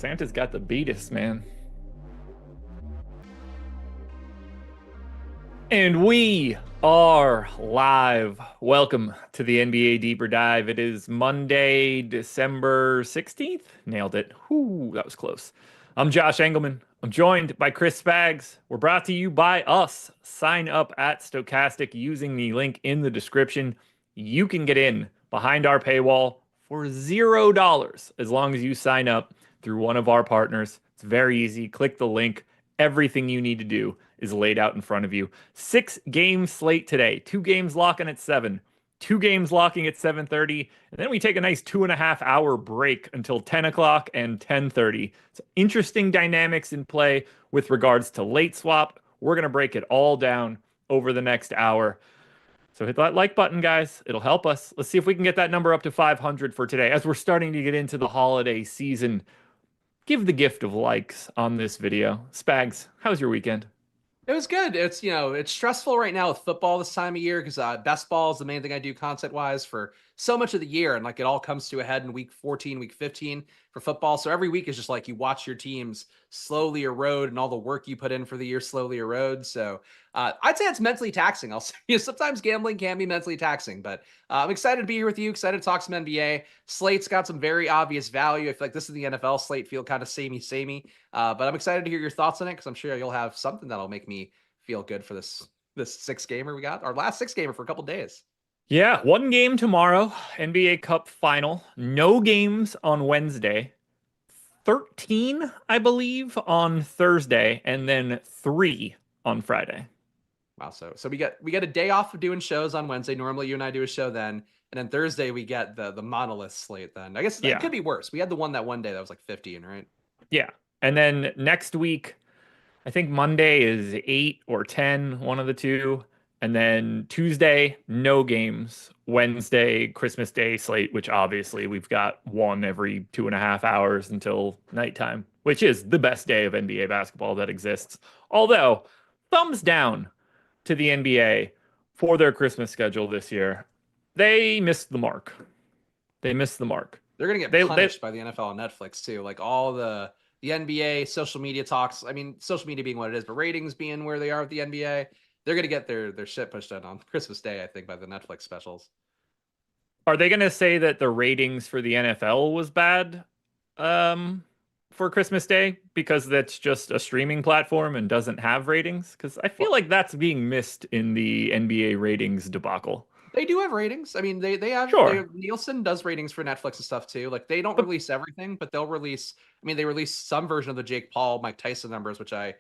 Santa's got the beatus, man. And we are live. Welcome to the NBA Deeper Dive. It is Monday, December 16th. Nailed it. Whoo, that was close. I'm Josh Engleman. I'm joined by Chris Spags. We're brought to you by us. Sign up at Stokastic using the link in the description. You can get in behind our paywall for $0 as long as you sign up through one of our partners. It's very easy. Click the link. Everything you need to do is laid out in front of you. 6-game slate today. 2 games locking at 7. 2 games locking at 7:30. And then we take a nice 2.5-hour break until 10 o'clock and 10:30. So interesting dynamics in play with regards to late swap. We're going to break it all down over the next hour. So hit that like button, guys. It'll help us. Let's see if we can get that number up to 500 for today. As we're starting to get into the holiday season, give the gift of likes on this video. Spags, how's your weekend? It was good. It's stressful right now with football this time of year because best ball is the main thing I do content wise for so much of the year. And like it all comes to a head in week 14, week 15 for football. So every week is just like you watch your teams slowly erode and all the work you put in for the year slowly erode. So I'd say it's mentally taxing. I'll say sometimes gambling can be mentally taxing, but I'm excited to be here with you. Excited to talk some NBA. Slate's got some very obvious value. I feel like this is the NFL slate, feel kind of samey. But I'm excited to hear your thoughts on it because I'm sure you'll have something that'll make me feel good for this 6-gamer we got, our last 6-gamer for a couple days. Yeah, 1 game tomorrow, NBA Cup final. No games on Wednesday. 13, I believe, on Thursday, and then 3 on Friday. Wow, so we get a day off of doing shows on Wednesday. Normally you and I do a show then, and then Thursday we get the monolith slate then. I guess it could be worse. We had the one day that was like 15, right? Yeah. And then next week, I think Monday is 8 or 10, one of the two. And then Tuesday, no games. Wednesday, Christmas Day slate, which obviously we've got one every 2.5 hours until nighttime, which is the best day of NBA basketball that exists. Although, thumbs down to the NBA for their Christmas schedule this year. They missed the mark. They missed the mark. They're gonna get punished by the NFL on Netflix too. Like all the NBA social media talks. I mean, social media being what it is, but ratings being where they are with the NBA, they're gonna get their shit pushed on Christmas Day, I think, by the Netflix specials. Are they gonna say that the ratings for the NFL was bad for Christmas Day because that's just a streaming platform and doesn't have ratings? Because I feel like that's being missed in the NBA ratings debacle. They do have ratings. I mean, they have Sure. Nielsen does ratings for Netflix and stuff too. Like they don't But release everything, but they'll release. I mean, they released some version of the Jake Paul, Mike Tyson numbers, which I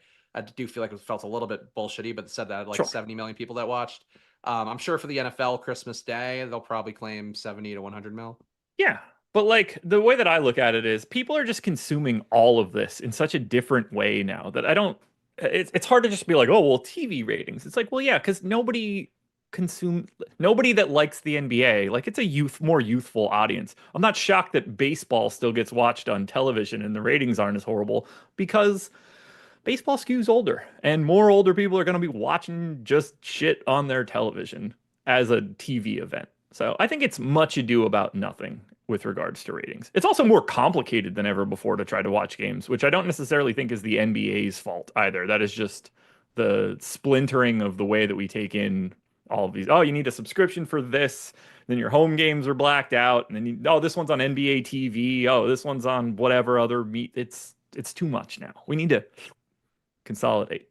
do feel like it felt a little bit bullshitty, but said that had like sure. 70 million people that watched. I'm sure for the NFL Christmas Day, they'll probably claim 70 to 100 mil. Yeah. But like the way that I look at it is people are just consuming all of this in such a different way now that I don't it's hard to just be like, oh well, TV ratings. It's like, well, yeah, because nobody that likes the NBA, like it's a more youthful audience. I'm not shocked that baseball still gets watched on television and the ratings aren't as horrible because baseball skews older and more older people are going to be watching just shit on their television as a TV event. So I think it's much ado about nothing with regards to ratings. It's also more complicated than ever before to try to watch games, which I don't necessarily think is the NBA's fault either. That is just the splintering of the way that we take in all of these. Oh, you need a subscription for this. Then your home games are blacked out. And then oh, this one's on NBA TV. Oh, this one's on whatever other meet. It's too much now. We need to consolidate.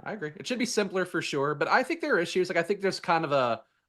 I agree. It should be simpler for sure, but I think there are issues. Like I think there's kind of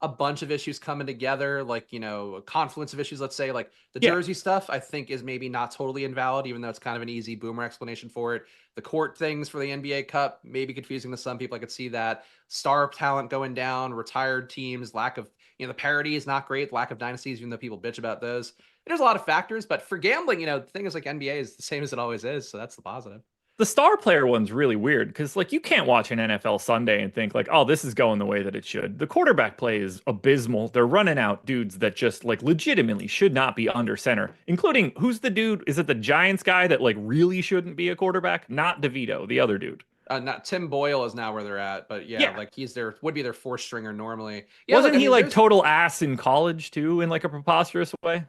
a bunch of issues coming together, like a confluence of issues. Let's say like the Yeah. jersey stuff, I think is maybe not totally invalid, even though it's kind of an easy boomer explanation for it. The court things for the NBA Cup may be confusing to some people. I could see that star talent going down, retired teams, lack of the parity is not great, lack of dynasties, even though people bitch about those. There's a lot of factors, but for gambling, the thing is like NBA is the same as it always is, so that's the positive. The star player one's really weird because like you can't watch an NFL Sunday and think like, oh, this is going the way that it should. The quarterback play is abysmal. They're running out dudes that just like legitimately should not be under center, including who's the dude? Is it the Giants guy that like really shouldn't be a quarterback? Not DeVito, the other dude. Not Tim Boyle is now where they're at, but yeah, Yeah. like would be their fourth stringer normally. Yeah, Wasn't look, I he mean, like total ass in college too in like a preposterous way?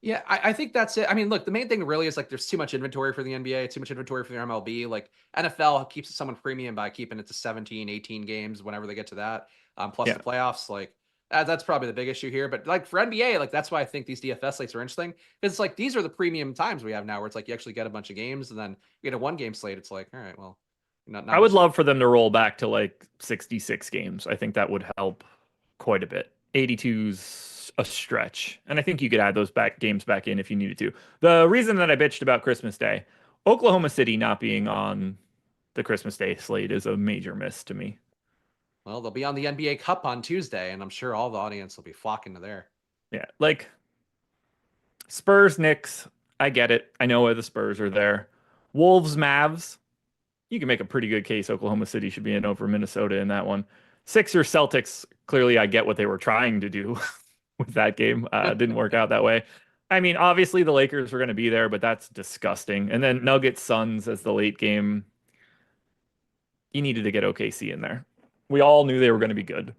Yeah, I think that's it. I mean, look, the main thing really is like there's too much inventory for the NBA, too much inventory for the MLB. Like NFL keeps it somewhat premium by keeping it to 17, 18 games whenever they get to that, plus Yeah. the playoffs. Like that's probably the big issue here. But like for NBA, like that's why I think these DFS slates are interesting because it's like these are the premium times we have now where it's like you actually get a bunch of games and then you get a one game slate. It's like, all right, well, not I would much. love for them to roll back to like 66 games. I think that would help quite a bit. 82's a stretch. And I think you could add those back games back in if you needed to. The reason that I bitched about Christmas Day, Oklahoma City not being on the Christmas Day slate is a major miss to me. Well, they'll be on the NBA Cup on Tuesday, and I'm sure all the audience will be flocking to there. Yeah, like Spurs, Knicks, I get it. I know why the Spurs are there. Wolves, Mavs, you can make a pretty good case Oklahoma City should be in over Minnesota in that one. Sixers, Celtics, clearly I get what they were trying to do with that game. Didn't work out that way. I mean, obviously the Lakers were going to be there, but that's disgusting. And then Nuggets, Suns as the late game. You needed to get OKC in there. We all knew they were going to be good.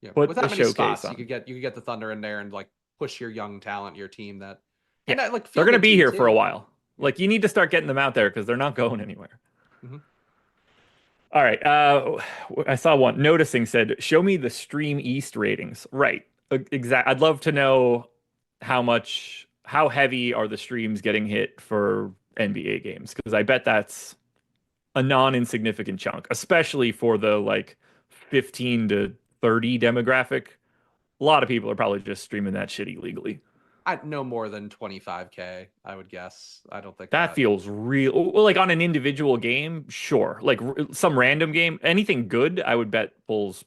Yeah, Put with the that many showcase spots, you on. could get the Thunder in there and like push your young talent, your team that, Yeah, and like they're feel going to good be team here for a too. while. Yeah. Like you need to start getting them out there because they're not going anywhere. Hmm. All right. I saw one noticing said, "Show me the Stream East ratings." Right. Exact. I'd love to know how heavy are the streams getting hit for NBA games because I bet that's a non-insignificant chunk, especially for the like 15 to 30 demographic. A lot of people are probably just streaming that shit illegally. I no more than 25K, I would guess. I don't think That that. feels real. Well, like on an individual game, sure. Like some random game, anything good, I would bet pulls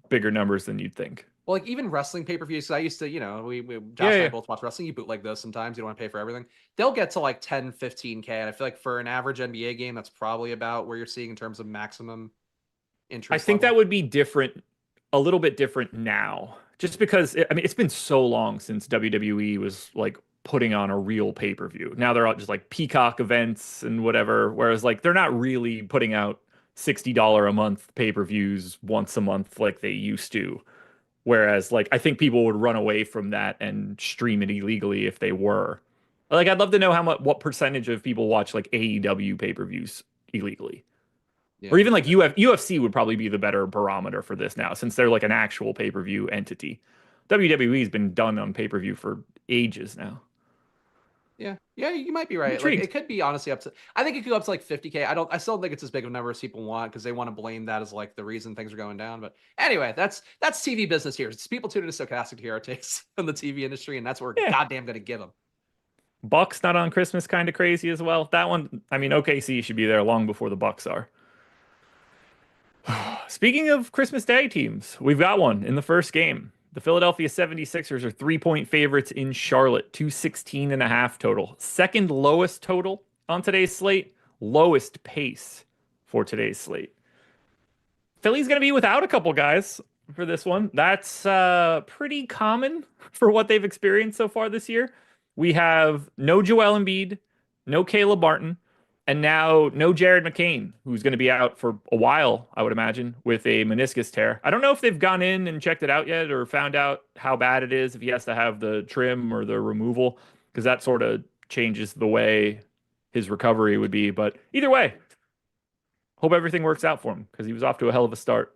bigger numbers than you'd think. Well, like even wrestling pay-per-views, 'cause I used to, Yeah, Josh and I yeah. both watch wrestling. You bootleg those sometimes. You don't want to pay for everything. They'll get to like 10, 15K. And I feel like for an average NBA game, that's probably about where you're seeing in terms of maximum I interest think that level. would be different, a little bit different now, just because I mean it's been so long since WWE was like putting on a real pay-per-view. Now they're all just like Peacock events and whatever, whereas like they're not really putting out $60 a month pay-per-views once a month like they used to. Whereas like I think people would run away from that and stream it illegally if they were. Like I'd love to know what percentage of people watch like AEW pay-per-views illegally. Or Yeah. even like UFC would probably be the better barometer for this now, since they're like an actual pay-per-view entity. WWE's been done on pay-per-view for ages now. Yeah, yeah, you might be I'm right. Like intrigued. it could be honestly up to. I think it could go up to like 50K. I still don't think it's as big of a number as people want because they want to blame that as like the reason things are going down. But anyway, that's TV business here. It's people tuning to Stokastic to hear our takes on the TV industry, and that's what we're Yeah. goddamn gonna give them. Bucks not on Christmas kind of crazy as well. That one, I mean, OKC should be there long before the Bucks are. Speaking of Christmas Day teams, we've got one in the first game. The Philadelphia 76ers are 3-point favorites in Charlotte, 216 and a half total. Second lowest total on today's slate, lowest pace for today's slate. Philly's going to be without a couple guys for this one. That's pretty common for what they've experienced so far this year. We have no Joel Embiid, no Caleb Martin, and now no Jared McCain, who's going to be out for a while, I would imagine, with a meniscus tear. I don't know if they've gone in and checked it out yet or found out how bad it is, if he has to have the trim or the removal, because that sort of changes the way his recovery would be. But either way, hope everything works out for him because he was off to a hell of a start.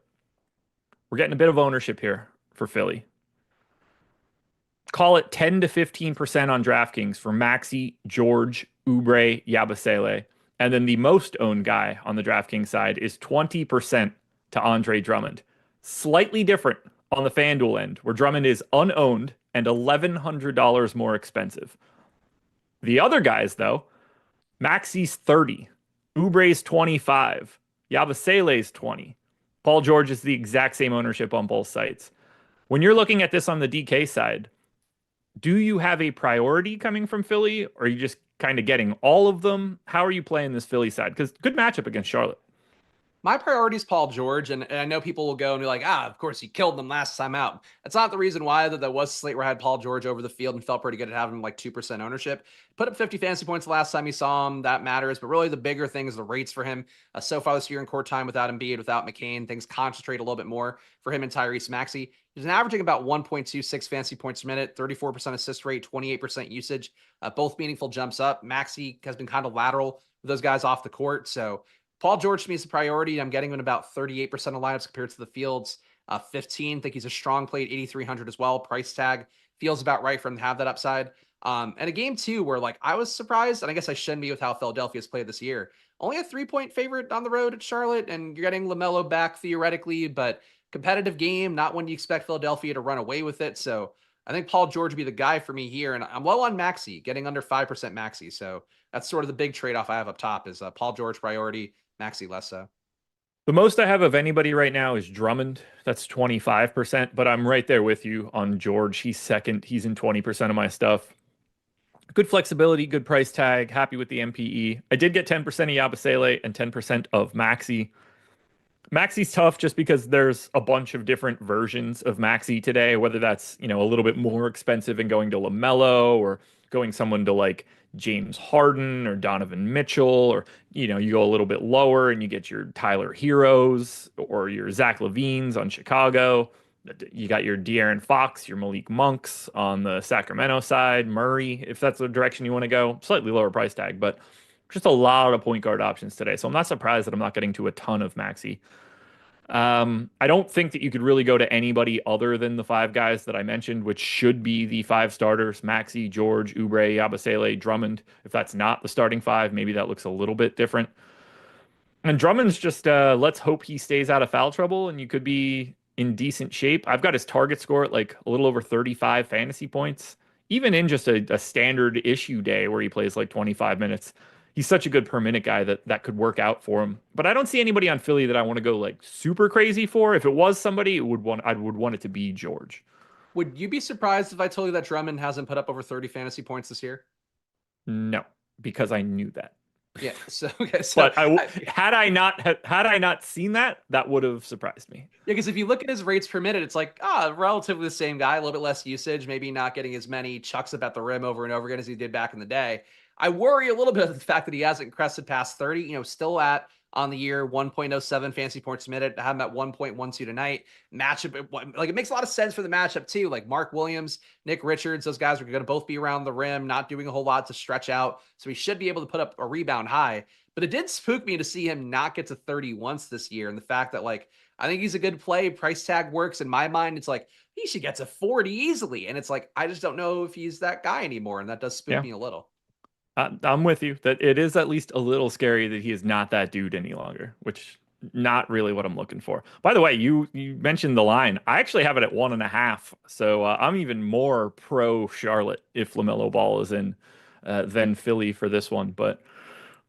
We're getting a bit of ownership here for Philly. Call it 10 to 15% on DraftKings for Maxi, George, Oubre, Yabusele. And then the most owned guy on the DraftKings side is 20% to Andre Drummond. Slightly different on the FanDuel end, where Drummond is unowned and $1,100 more expensive. The other guys, though, Maxi's 30, Oubre's 25, Yabusele's 20. Paul George is the exact same ownership on both sites. When you're looking at this on the DK side, do you have a priority coming from Philly, or are you just kind of getting all of them? How are you playing this Philly side? Because good matchup against Charlotte. My priority is Paul George, and I know people will go and be like, of course he killed them last time out. That's not the reason why that was a slate where I had Paul George over the field and felt pretty good at having him like 2% ownership. Put up 50 fantasy points the last time you saw him. That matters. But really the bigger thing is the rates for him. So far this year in court time without Embiid, without McCain, things concentrate a little bit more for him and Tyrese Maxey. He's averaging about 1.26 fantasy points per minute, 34% assist rate, 28% usage, both meaningful jumps up. Maxey has been kind of lateral with those guys off the court. So Paul George to me is a priority. I'm getting him in about 38% of lineups compared to the fields. 15, think he's a strong play at 8,300 as well. Price tag feels about right for him to have that upside. And a game too where like I was surprised, and I guess I shouldn't be with how Philadelphia's played this year. Only a 3-point favorite on the road at Charlotte, and you're getting LaMelo back theoretically, but competitive game, not when you expect Philadelphia to run away with it. So I think Paul George would be the guy for me here, and I'm low on Maxey, getting under 5% Maxey. So that's sort of the big trade-off I have up top is Paul George priority, Maxey less so. The most I have of anybody right now is Drummond. That's 25%, but I'm right there with you on George. He's second. He's in 20% of my stuff. Good flexibility, good price tag, happy with the MPE. I did get 10% of Yabusele and 10% of Maxey. Maxey's tough just because there's a bunch of different versions of Maxey today, whether that's, a little bit more expensive and going to LaMelo or going someone to like James Harden or Donovan Mitchell, or, you go a little bit lower and you get your Tyler Heroes or your Zach LaVines on Chicago. You got your De'Aaron Fox, your Malik Monks on the Sacramento side, Murray, if that's the direction you want to go. Slightly lower price tag, but just a lot of point guard options today. So I'm not surprised that I'm not getting to a ton of Maxey. I don't think that you could really go to anybody other than the five guys that I mentioned, which should be the five starters: Maxey, George, Oubre, Yabusele, Drummond. If that's not the starting five, maybe that looks a little bit different. And Drummond's just let's hope he stays out of foul trouble and you could be in decent shape. I've got his target score at like a little over 35 fantasy points. Even in just a standard issue day where he plays like 25 minutes, he's such a good per minute guy that that could work out for him. But I don't see anybody on Philly that I want to go like super crazy for. If it was somebody, I would want it to be George. Would you be surprised if I told you that Drummond hasn't put up over 30 fantasy points this year? No, because I knew that. Yeah. So okay. So But had I not seen that, that would have surprised me. yeah, because if you look at his rates per minute, it's like relatively the same guy, a little bit less usage, maybe not getting as many chucks up at the rim over and over again as he did back in the day. I worry a little bit of the fact that he hasn't crested past 30. Still at on the year 1.07 fantasy points a minute. I have him at 1.12 tonight. Matchup, like it makes a lot of sense for the matchup too. Like Mark Williams, Nick Richards, those guys are going to both be around the rim, not doing a whole lot to stretch out. So he should be able to put up a rebound high. But it did spook me to see him not get to 30 once this year. And the fact that like, I think he's a good play. Price tag works. In my mind, it's like he should get to 40 easily. And it's like, I just don't know if he's that guy anymore. And that does spook Yeah. me a little. I'm with you that it is at least a little scary that he is not that dude any longer, which not really what I'm looking for. By the way, you mentioned the line. I actually have it at 1.5, so I'm even more pro Charlotte if LaMelo Ball is in than Philly for this one, but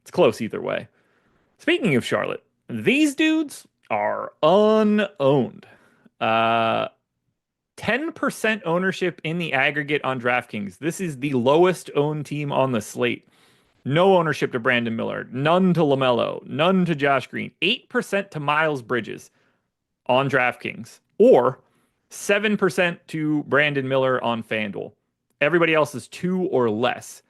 it's close either way. Speaking of Charlotte, these dudes are unowned. Uh, 10% ownership in the aggregate on DraftKings. This is the lowest owned team on the slate. No ownership to Brandon Miller, none to LaMelo, none to Josh Green, 8% to Miles Bridges on DraftKings, or 7% to Brandon Miller on FanDuel. Everybody else is 2 or less.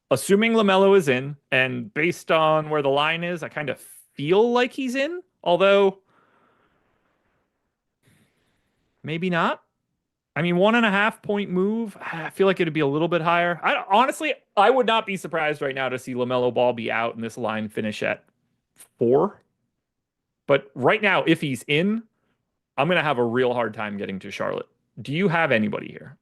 Assuming LaMelo is in, and based on where the line is, I kind of feel like he's in, although maybe not. I mean, 1.5 point move. I feel like it'd be a little bit higher. Honestly, I would not be surprised right now to see LaMelo Ball be out and this line finish at 4. But right now, if he's in, I'm going to have a real hard time getting to Charlotte. Do you have anybody here?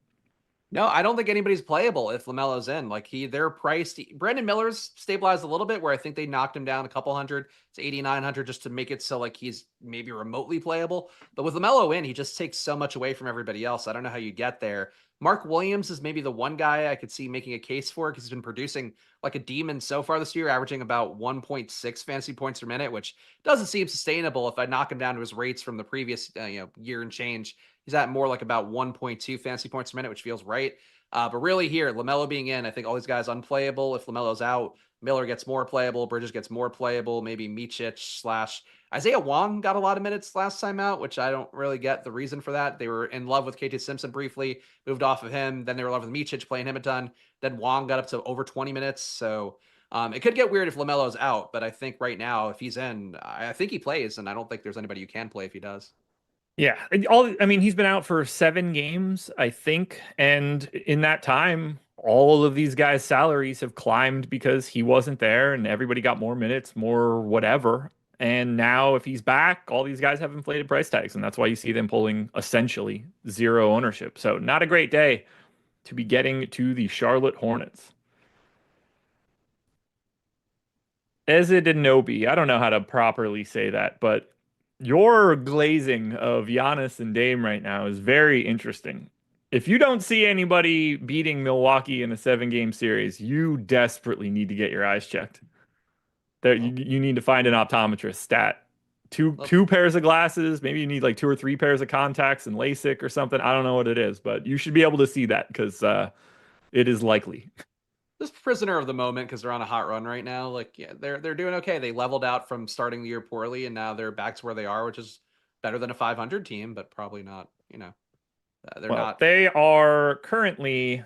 No, I don't think anybody's playable if LaMelo's in. Like they're priced. Brandon Miller's stabilized a little bit, where I think they knocked him down a couple hundred to 8,900 just to make it so like he's maybe remotely playable. But with LaMelo in, he just takes so much away from everybody else. I don't know how you get there. Mark Williams is maybe the one guy I could see making a case for because he's been producing like a demon so far this year, averaging about 1.6 fantasy points per minute, which doesn't seem sustainable. If I knock him down to his rates from the previous year and change, he's at more like about 1.2 fantasy points per minute, which feels right. But really here, LaMelo being in, I think all these guys unplayable. If LaMelo's out, Miller gets more playable, Bridges gets more playable, maybe Micic / Isaiah Wong got a lot of minutes last time out, which I don't really get the reason for that. They were in love with KJ Simpson briefly, moved off of him. Then they were in love with Micic, playing him a ton. Then Wong got up to over 20 minutes. So it could get weird if LaMelo's out, but I think right now, if he's in, I think he plays, and I don't think there's anybody you can play if he does. Yeah, he's been out for 7 games, I think, and in that time, all of these guys' salaries have climbed because he wasn't there, and everybody got more minutes, more whatever. And now, if he's back, all these guys have inflated price tags, and that's why you see them pulling essentially zero ownership. So, not a great day to be getting to the Charlotte Hornets. Ezidinobi, I don't know how to properly say that, but your glazing of Giannis and Dame right now is very interesting. If you don't see anybody beating Milwaukee in a 7 game series, you desperately need to get your eyes checked. There, Well, you need to find an optometrist stat. Two well, two pairs of glasses, maybe you need like 2 or 3 pairs of contacts and LASIK or something. I don't know what it is, but you should be able to see that because it is likely. this prisoner of the moment because they're on a hot run right now. Like, yeah, they're doing okay. They leveled out from starting the year poorly, and now they're back to where they are, which is better than a 500 team, but probably not. They're Well, not. they are currently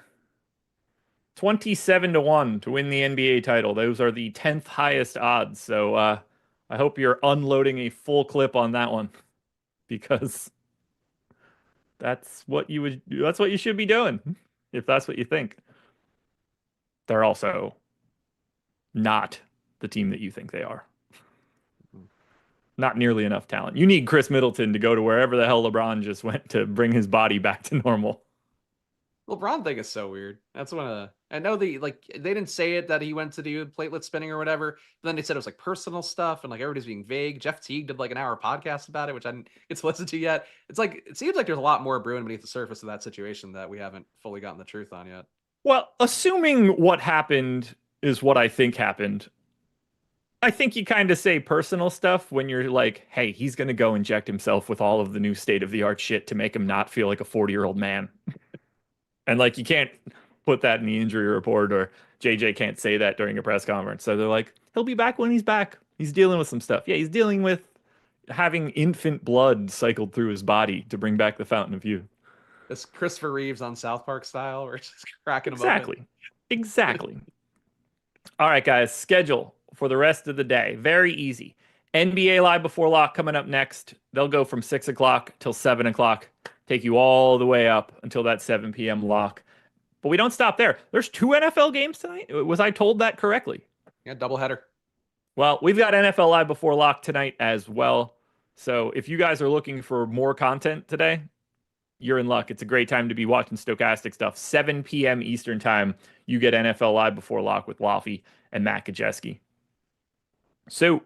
27 to 1 to win the NBA title. Those are the 10th highest odds. So I hope you're unloading a full clip on that one because that's what you should be doing if that's what you think. They're also not the team that you think they are. Not nearly enough talent. You need Chris Middleton to go to wherever the hell LeBron just went to bring his body back to normal. LeBron thing is so weird. That's one of the. I know they didn't say it that he went to do platelet spinning or whatever. But then they said it was like personal stuff and like everybody's being vague. Jeff Teague did like an hour podcast about it, which I didn't get to listen to yet. It's like it seems like there's a lot more brewing beneath the surface of that situation that we haven't fully gotten the truth on yet. Well, assuming what happened is what I think happened, I think you kind of say personal stuff when you're like, hey, he's going to go inject himself with all of the new state of the art shit to make him not feel like a 40-year-old man. And like, you can't put that in the injury report, or JJ can't say that during a press conference. So they're like, he'll be back when he's back. He's dealing with some stuff. Yeah, he's dealing with having infant blood cycled through his body to bring back the fountain of youth. This Christopher Reeves on South Park style, where it's just cracking him open. Exactly. Exactly. All right, guys, schedule for the rest of the day. Very easy. NBA Live Before Lock coming up next. They'll go from 6 o'clock till 7 o'clock, take you all the way up until that 7 p.m. lock. But we don't stop there. There's 2 NFL games tonight. Was I told that correctly? Yeah, doubleheader. Well, we've got NFL Live Before Lock tonight as well. So if you guys are looking for more content today, you're in luck. It's a great time to be watching Stokastic stuff. 7 p.m. Eastern time, you get NFL Live Before Lock with Laffy and Matt Kajeski. So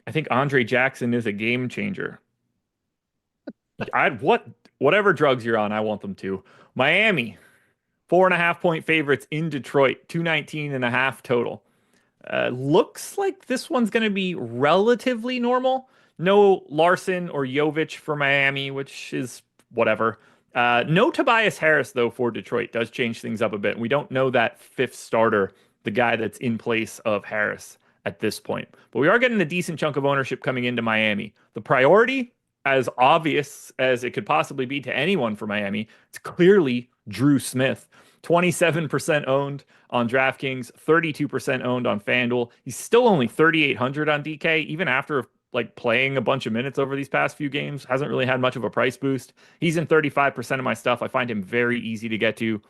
I think Andre Jackson is a game changer. Whatever drugs you're on, I want them to. Miami, 4.5 point favorites in Detroit, 219.5 total. Looks like this one's going to be relatively normal. No Larson or Jovic for Miami, which is whatever. No Tobias Harris, though, for Detroit. Does change things up a bit. We don't know that fifth starter, the guy that's in place of Harris at this point. But we are getting a decent chunk of ownership coming into Miami. The priority, as obvious as it could possibly be to anyone for Miami, it's clearly Drew Smith. 27% owned on DraftKings, 32% owned on FanDuel. He's still only 3,800 on DK, even after like playing a bunch of minutes over these past few games. Hasn't really had much of a price boost. He's in 35% of my stuff. I find him very easy to get to.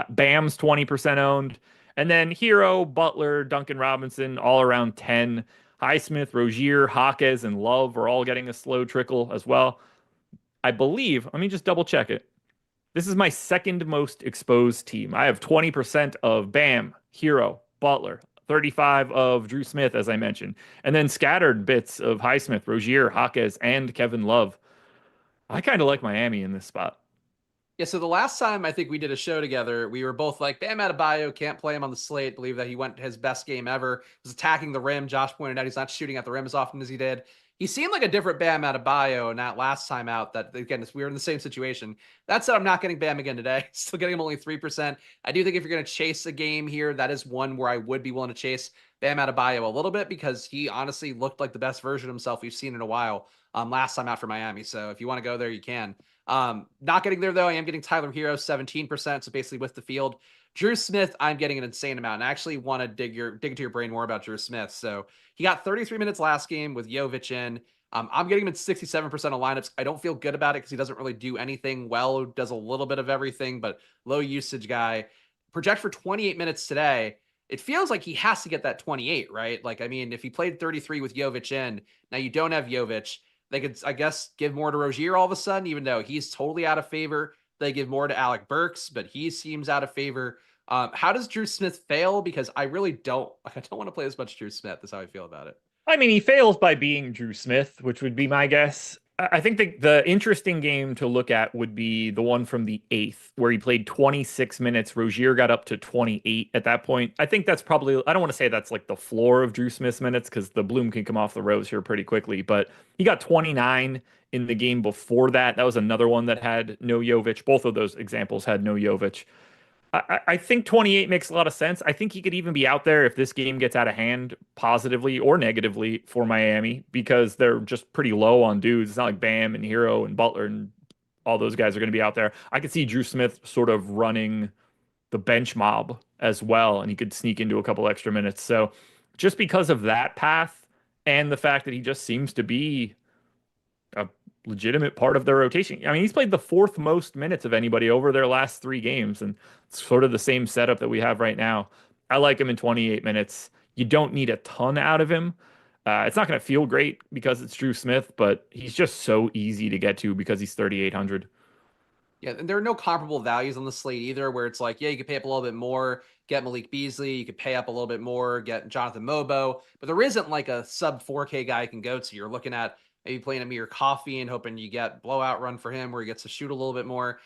Bam's 20% owned. And then Hero, Butler, Duncan Robinson, all around 10. Highsmith, Rozier, Hawkes, and Love are all getting a slow trickle as well. I believe, let me just double check it. This is my second most exposed team. I have 20% of Bam, Hero, Butler, 35 of Drew Smith, as I mentioned, and then scattered bits of Highsmith, Rozier, Hawkes, and Kevin Love. I kind of like Miami in this spot. Yeah, so the last time I think we did a show together, we were both like, Bam Adebayo, can't play him on the slate. Believe that he went his best game ever. Was attacking the rim. Josh pointed out he's not shooting at the rim as often as he did. He seemed like a different Bam Adebayo in that last time out. That again, we were in the same situation. That said, I'm not getting Bam again today. Still getting him only 3%. I do think if you're going to chase a game here, that is one where I would be willing to chase Bam Adebayo a little bit because he honestly looked like the best version of himself we've seen in a while. Last time out for Miami. So if you want to go there, you can. Not getting there though. I am getting Tyler Hero 17%. So basically with the field, Drew Smith, I'm getting an insane amount. And I actually want to dig into your brain more about Drew Smith. So he got 33 minutes last game with Jovic in. I'm getting him at 67% of lineups. I don't feel good about it because he doesn't really do anything well, does a little bit of everything, but low usage guy. Project for 28 minutes today. It feels like he has to get that 28, right? Like, I mean, if he played 33 with Jovic in, now you don't have Jovic. They could, I guess, give more to Rozier all of a sudden, even though he's totally out of favor. They give more to Alec Burks, but he seems out of favor. How does Drew Smith fail? Because I really don't. I don't want to play as much Drew Smith. That's how I feel about it. I mean, he fails by being Drew Smith, which would be my guess. I think the interesting game to look at would be the one from the eighth, where he played 26 minutes. Rozier got up to 28 at that point. I think that's probably, I don't want to say that's like the floor of Drew Smith's minutes because the bloom can come off the rose here pretty quickly, but he got 29 in the game before that. That was another one that had no Jovic. Both of those examples had no Jovic. I think 28 makes a lot of sense. I think he could even be out there if this game gets out of hand positively or negatively for Miami because they're just pretty low on dudes. It's not like Bam and Hero and Butler and all those guys are going to be out there. I could see Drew Smith sort of running the bench mob as well, and he could sneak into a couple extra minutes. So just because of that path and the fact that he just seems to be a legitimate part of their rotation. I mean, he's played the fourth most minutes of anybody over their last three games, and it's sort of the same setup that we have right now. I like him in 28 minutes. You don't need a ton out of him. It's not going to feel great because it's Drew Smith, but he's just so easy to get to because he's 3,800. Yeah, and there are no comparable values on the slate either, where it's like, yeah, you could pay up a little bit more, get Malik Beasley, you could pay up a little bit more, get Jonathan Mobo, but there isn't like a sub 4K guy you can go to. You're looking at maybe playing Amir Coffey and hoping you get blowout run for him where he gets to shoot a little bit more.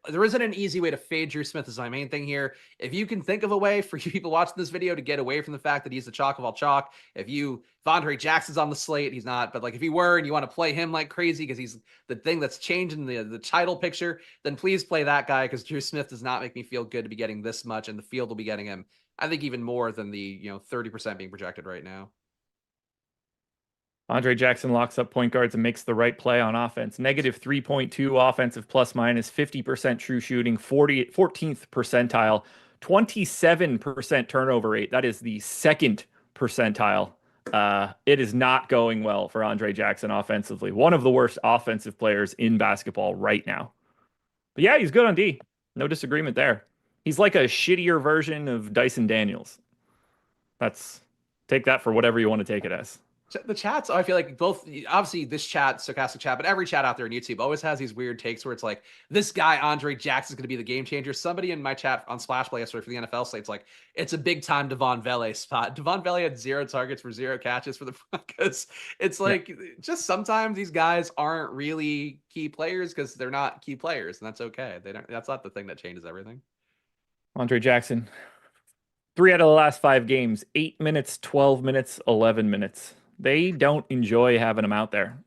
There isn't an easy way to fade Drew Smith is my main thing here. If you can think of a way for you people watching this video to get away from the fact that he's the chalk of all chalk, if Andre Jackson's on the slate, he's not, but like if he were and you want to play him like crazy because he's the thing that's changing the title picture, then please play that guy because Drew Smith does not make me feel good to be getting this much, and the field will be getting him, I think, even more than the 30% being projected right now. Andre Jackson locks up point guards and makes the right play on offense. Negative 3.2 offensive plus minus, 50% true shooting, 14th percentile, 27% turnover rate. That is the second percentile. It is not going well for Andre Jackson offensively. One of the worst offensive players in basketball right now. But yeah, he's good on D. No disagreement there. He's like a shittier version of Dyson Daniels. Take that for whatever you want to take it as. The chats, I feel like both, obviously this chat, Stokastic chat, but every chat out there on YouTube always has these weird takes where it's like, this guy, Andre Jackson, is going to be the game changer. Somebody in my chat on Splash Play yesterday for the NFL slate's like, it's a big time Devon Vele spot. Devon Vele had 0 targets for 0 catches for the Broncos. It's like, just sometimes these guys aren't really key players because they're not key players, and that's okay. That's not the thing that changes everything. Andre Jackson, 3 out of the last 5 games, 8 minutes, 12 minutes, 11 minutes. They don't enjoy having him out there.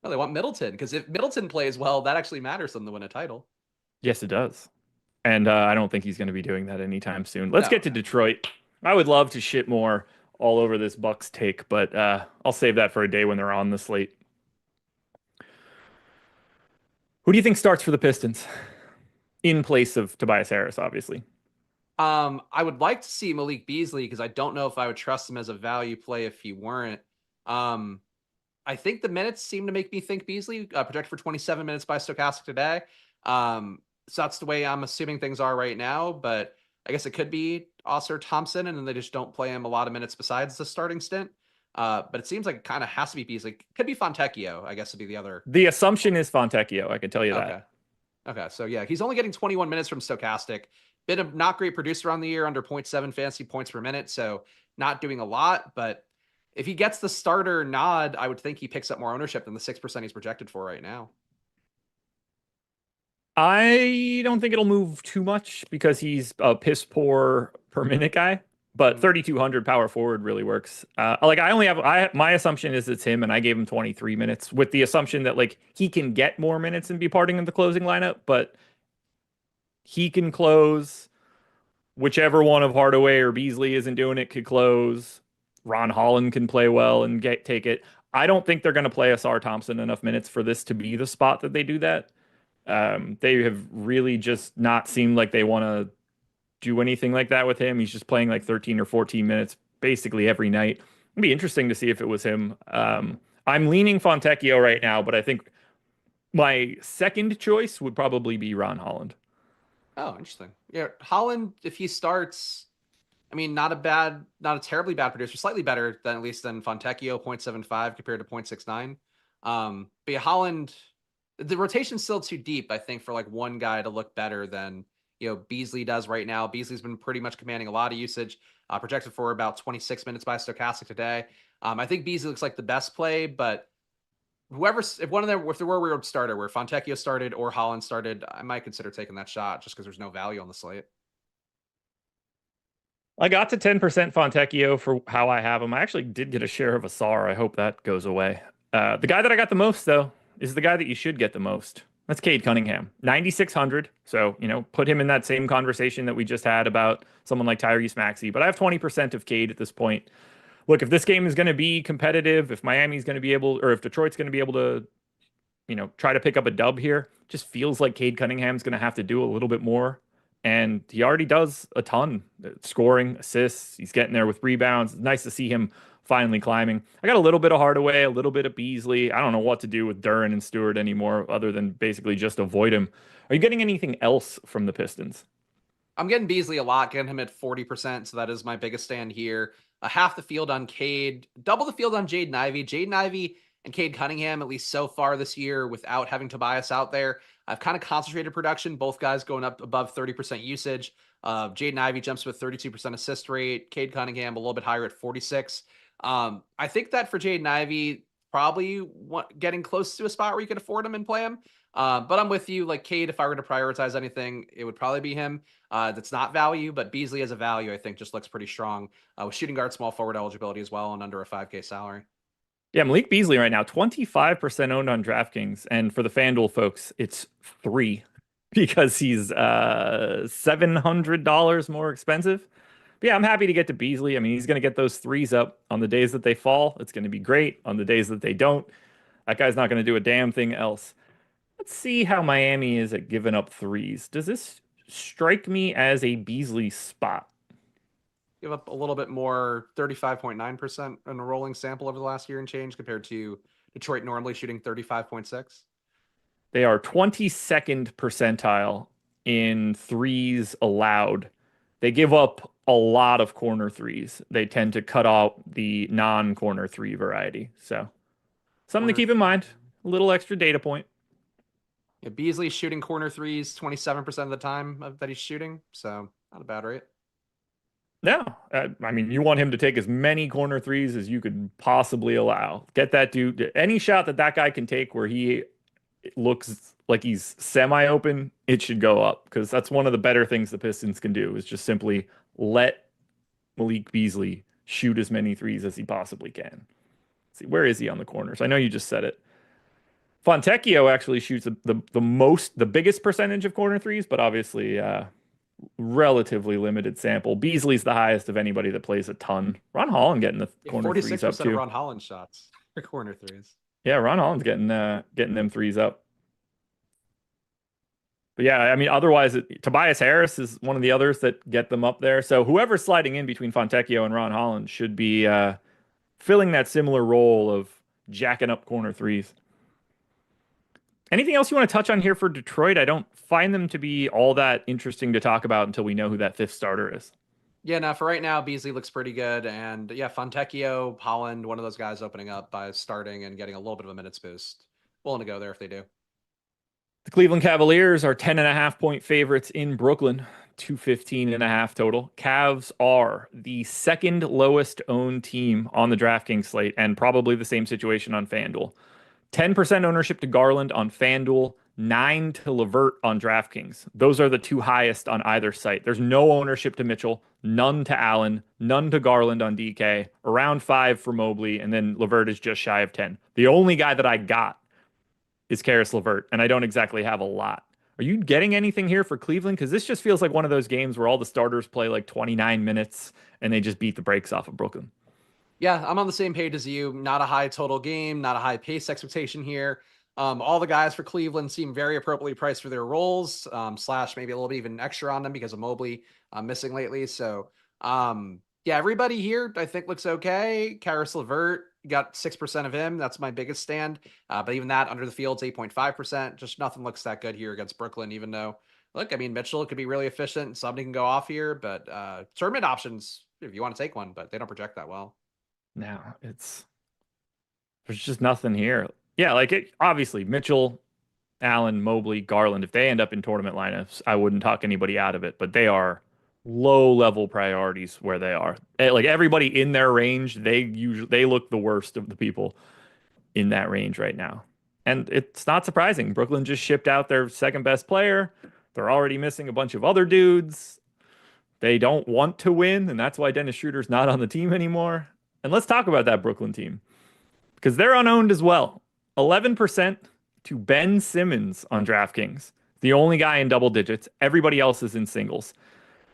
No, they want Middleton because if Middleton plays well, that actually matters to them to win a title. Yes, it does. And I don't think he's going to be doing that anytime soon. Let's get to Detroit. I would love to shit more all over this Bucks take, but I'll save that for a day when they're on the slate. Who do you think starts for the Pistons in place of Tobias Harris, obviously? I would like to see Malik Beasley because I don't know if I would trust him as a value play if he weren't. I think the minutes seem to make me think Beasley, projected for 27 minutes by Stokastic today. So that's the way I'm assuming things are right now, but I guess it could be Oscar Thompson, and then they just don't play him a lot of minutes besides the starting stint. But it seems like it kind of has to be Beasley. Could be Fontecchio, I guess would be the other. The assumption is Fontecchio, I can tell you that. Okay, so yeah, he's only getting 21 minutes from Stokastic. Been a not great producer on the year, under 0.7 fantasy points per minute, so not doing a lot, but if he gets the starter nod, I would think he picks up more ownership than the 6% he's projected for right now. I don't think it'll move too much because he's a piss poor per minute guy, but 3,200 power forward really works. My assumption is it's him, and I gave him 23 minutes with the assumption that like he can get more minutes and be parting in the closing lineup, but he can close. Whichever one of Hardaway or Beasley isn't doing it could close. Ron Holland can play well and take it. I don't think they're going to play Asar Thompson enough minutes for this to be the spot that they do that. They have really just not seemed like they want to do anything like that with him. He's just playing like 13 or 14 minutes basically every night. It'd be interesting to see if it was him. I'm leaning Fontecchio right now, but I think my second choice would probably be Ron Holland. Oh, interesting. Yeah, Holland, if he starts, I mean, not a terribly bad producer, slightly better than at least than Fontecchio, 0.75 compared to 0.69. But yeah, Holland, the rotation's still too deep, I think, for like one guy to look better than Beasley does right now. Beasley's been pretty much commanding a lot of usage, projected for about 26 minutes by Stokastic today. I think Beasley looks like the best play, but if one of them, if there were a weird starter where Fontecchio started or Holland started, I might consider taking that shot just because there's no value on the slate. I got to 10% Fontecchio for how I have him. I actually did get a share of Asar. I hope that goes away. The guy that I got the most, though, is the guy that you should get the most. That's Cade Cunningham, 9,600. So, put him in that same conversation that we just had about someone like Tyrese Maxey. But I have 20% of Cade at this point. Look, if this game is going to be competitive, if Miami's going to be able, or if Detroit's going to be able to, try to pick up a dub here, just feels like Cade Cunningham's going to have to do a little bit more. And he already does a ton, scoring, assists. He's getting there with rebounds. It's nice to see him finally climbing. I got a little bit of Hardaway, a little bit of Beasley. I don't know what to do with Duren and Stewart anymore other than basically just avoid him. Are you getting anything else from the Pistons? I'm getting Beasley a lot, getting him at 40%. So that is my biggest stand here. Half the field on Cade, double the field on Jaden Ivey. Jaden Ivey and Cade Cunningham, at least so far this year, without having Tobias out there, I've kind of concentrated production. Both guys going up above 30% usage. Jaden Ivey jumps to a 32% assist rate. Cade Cunningham a little bit higher at 46. I think that for Jaden Ivey, probably getting close to a spot where you can afford him and play him. But I'm with you. Like Cade, if I were to prioritize anything, it would probably be him. That's not value, but Beasley as a value, I think, just looks pretty strong with shooting guard, small forward eligibility as well, and under a 5K salary. Yeah, Malik Beasley right now, 25% owned on DraftKings. And for the FanDuel folks, it's 3 because he's $700 more expensive. But yeah, I'm happy to get to Beasley. I mean, he's going to get those threes up on the days that they fall. It's going to be great. On the days that they don't, that guy's not going to do a damn thing else. Let's see how Miami is at giving up threes. Does this strike me as a Beasley spot? Give up a little bit more, 35.9% in a rolling sample over the last year and change compared to Detroit normally shooting 35.6. They are 22nd percentile in threes allowed. They give up a lot of corner threes. They tend to cut out the non-corner three variety. So something to Corner keep in mind. A little extra data point. Yeah, Beasley shooting corner threes 27% of the time that he's shooting. So not a bad rate. No, I mean, you want him to take as many corner threes as you could possibly allow. Get that dude, any shot that guy can take where he looks like he's semi-open, it should go up because that's one of the better things the Pistons can do is just simply let Malik Beasley shoot as many threes as he possibly can. Let's see, where is he on the corners? I know you just said it. Fontecchio actually shoots the biggest percentage of corner threes, but obviously relatively limited sample. Beasley's the highest of anybody that plays a ton. Ron Holland getting the corner threes up 46% too. of Ron Holland shots for corner threes. Yeah, Ron Holland's getting them threes up. But yeah, I mean, otherwise, Tobias Harris is one of the others that get them up there. So whoever's sliding in between Fontecchio and Ron Holland should be filling that similar role of jacking up corner threes. Anything else you want to touch on here for Detroit? I don't find them to be all that interesting to talk about until we know who that fifth starter is. Yeah, now for right now, Beasley looks pretty good. And yeah, Fontecchio, Holland, one of those guys opening up by starting and getting a little bit of a minutes boost. Willing to go there if they do. The Cleveland Cavaliers are 10.5-point favorites in Brooklyn, 215.5 total. Cavs are the second lowest owned team on the DraftKings slate and probably the same situation on FanDuel. 10% ownership to Garland on FanDuel, 9 to LeVert on DraftKings. Those are the two highest on either site. There's no ownership to Mitchell, none to Allen, none to Garland on DK, around 5 for Mobley, and then LeVert is just shy of 10. The only guy that I got is Karis LeVert, and I don't exactly have a lot. Are you getting anything here for Cleveland? Because this just feels like one of those games where all the starters play like 29 minutes and they just beat the brakes off of Brooklyn. Yeah, I'm on the same page as you. Not a high total game, not a high pace expectation here. All the guys for Cleveland seem very appropriately priced for their roles, slash maybe a little bit even extra on them because of Mobley. missing lately. So, yeah, everybody here I think looks okay. Karis LeVert got 6% of him. That's my biggest stand. But even that under the field's 8.5%. Just nothing looks that good here against Brooklyn, even though, look, I mean, Mitchell could be really efficient. Somebody can go off here, but tournament options if you want to take one, but they don't project that well. Now there's just nothing here. Yeah, like obviously Mitchell, Allen, Mobley, Garland, if they end up in tournament lineups, I wouldn't talk anybody out of it, but they are low level priorities where they are. Like everybody in their range, they look the worst of the people in that range right now. And it's not surprising. Brooklyn just shipped out their second best player. They're already missing a bunch of other dudes. They don't want to win, and that's why Dennis Schroeder's not on the team anymore. And let's talk about that Brooklyn team because they're unowned as well. 11% to Ben Simmons on DraftKings, the only guy in double digits. Everybody else is in singles.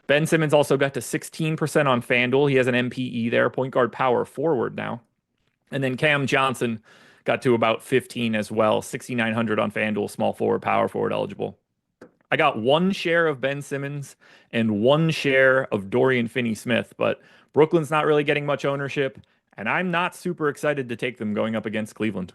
Ben Simmons also got to 16% on FanDuel. He has an MPE there, point guard power forward now. And then Cam Johnson got to about 15 as well, 6,900 on FanDuel, small forward, power forward eligible. I got one share of Ben Simmons and one share of Dorian Finney-Smith, but Brooklyn's not really getting much ownership, and I'm not super excited to take them going up against Cleveland.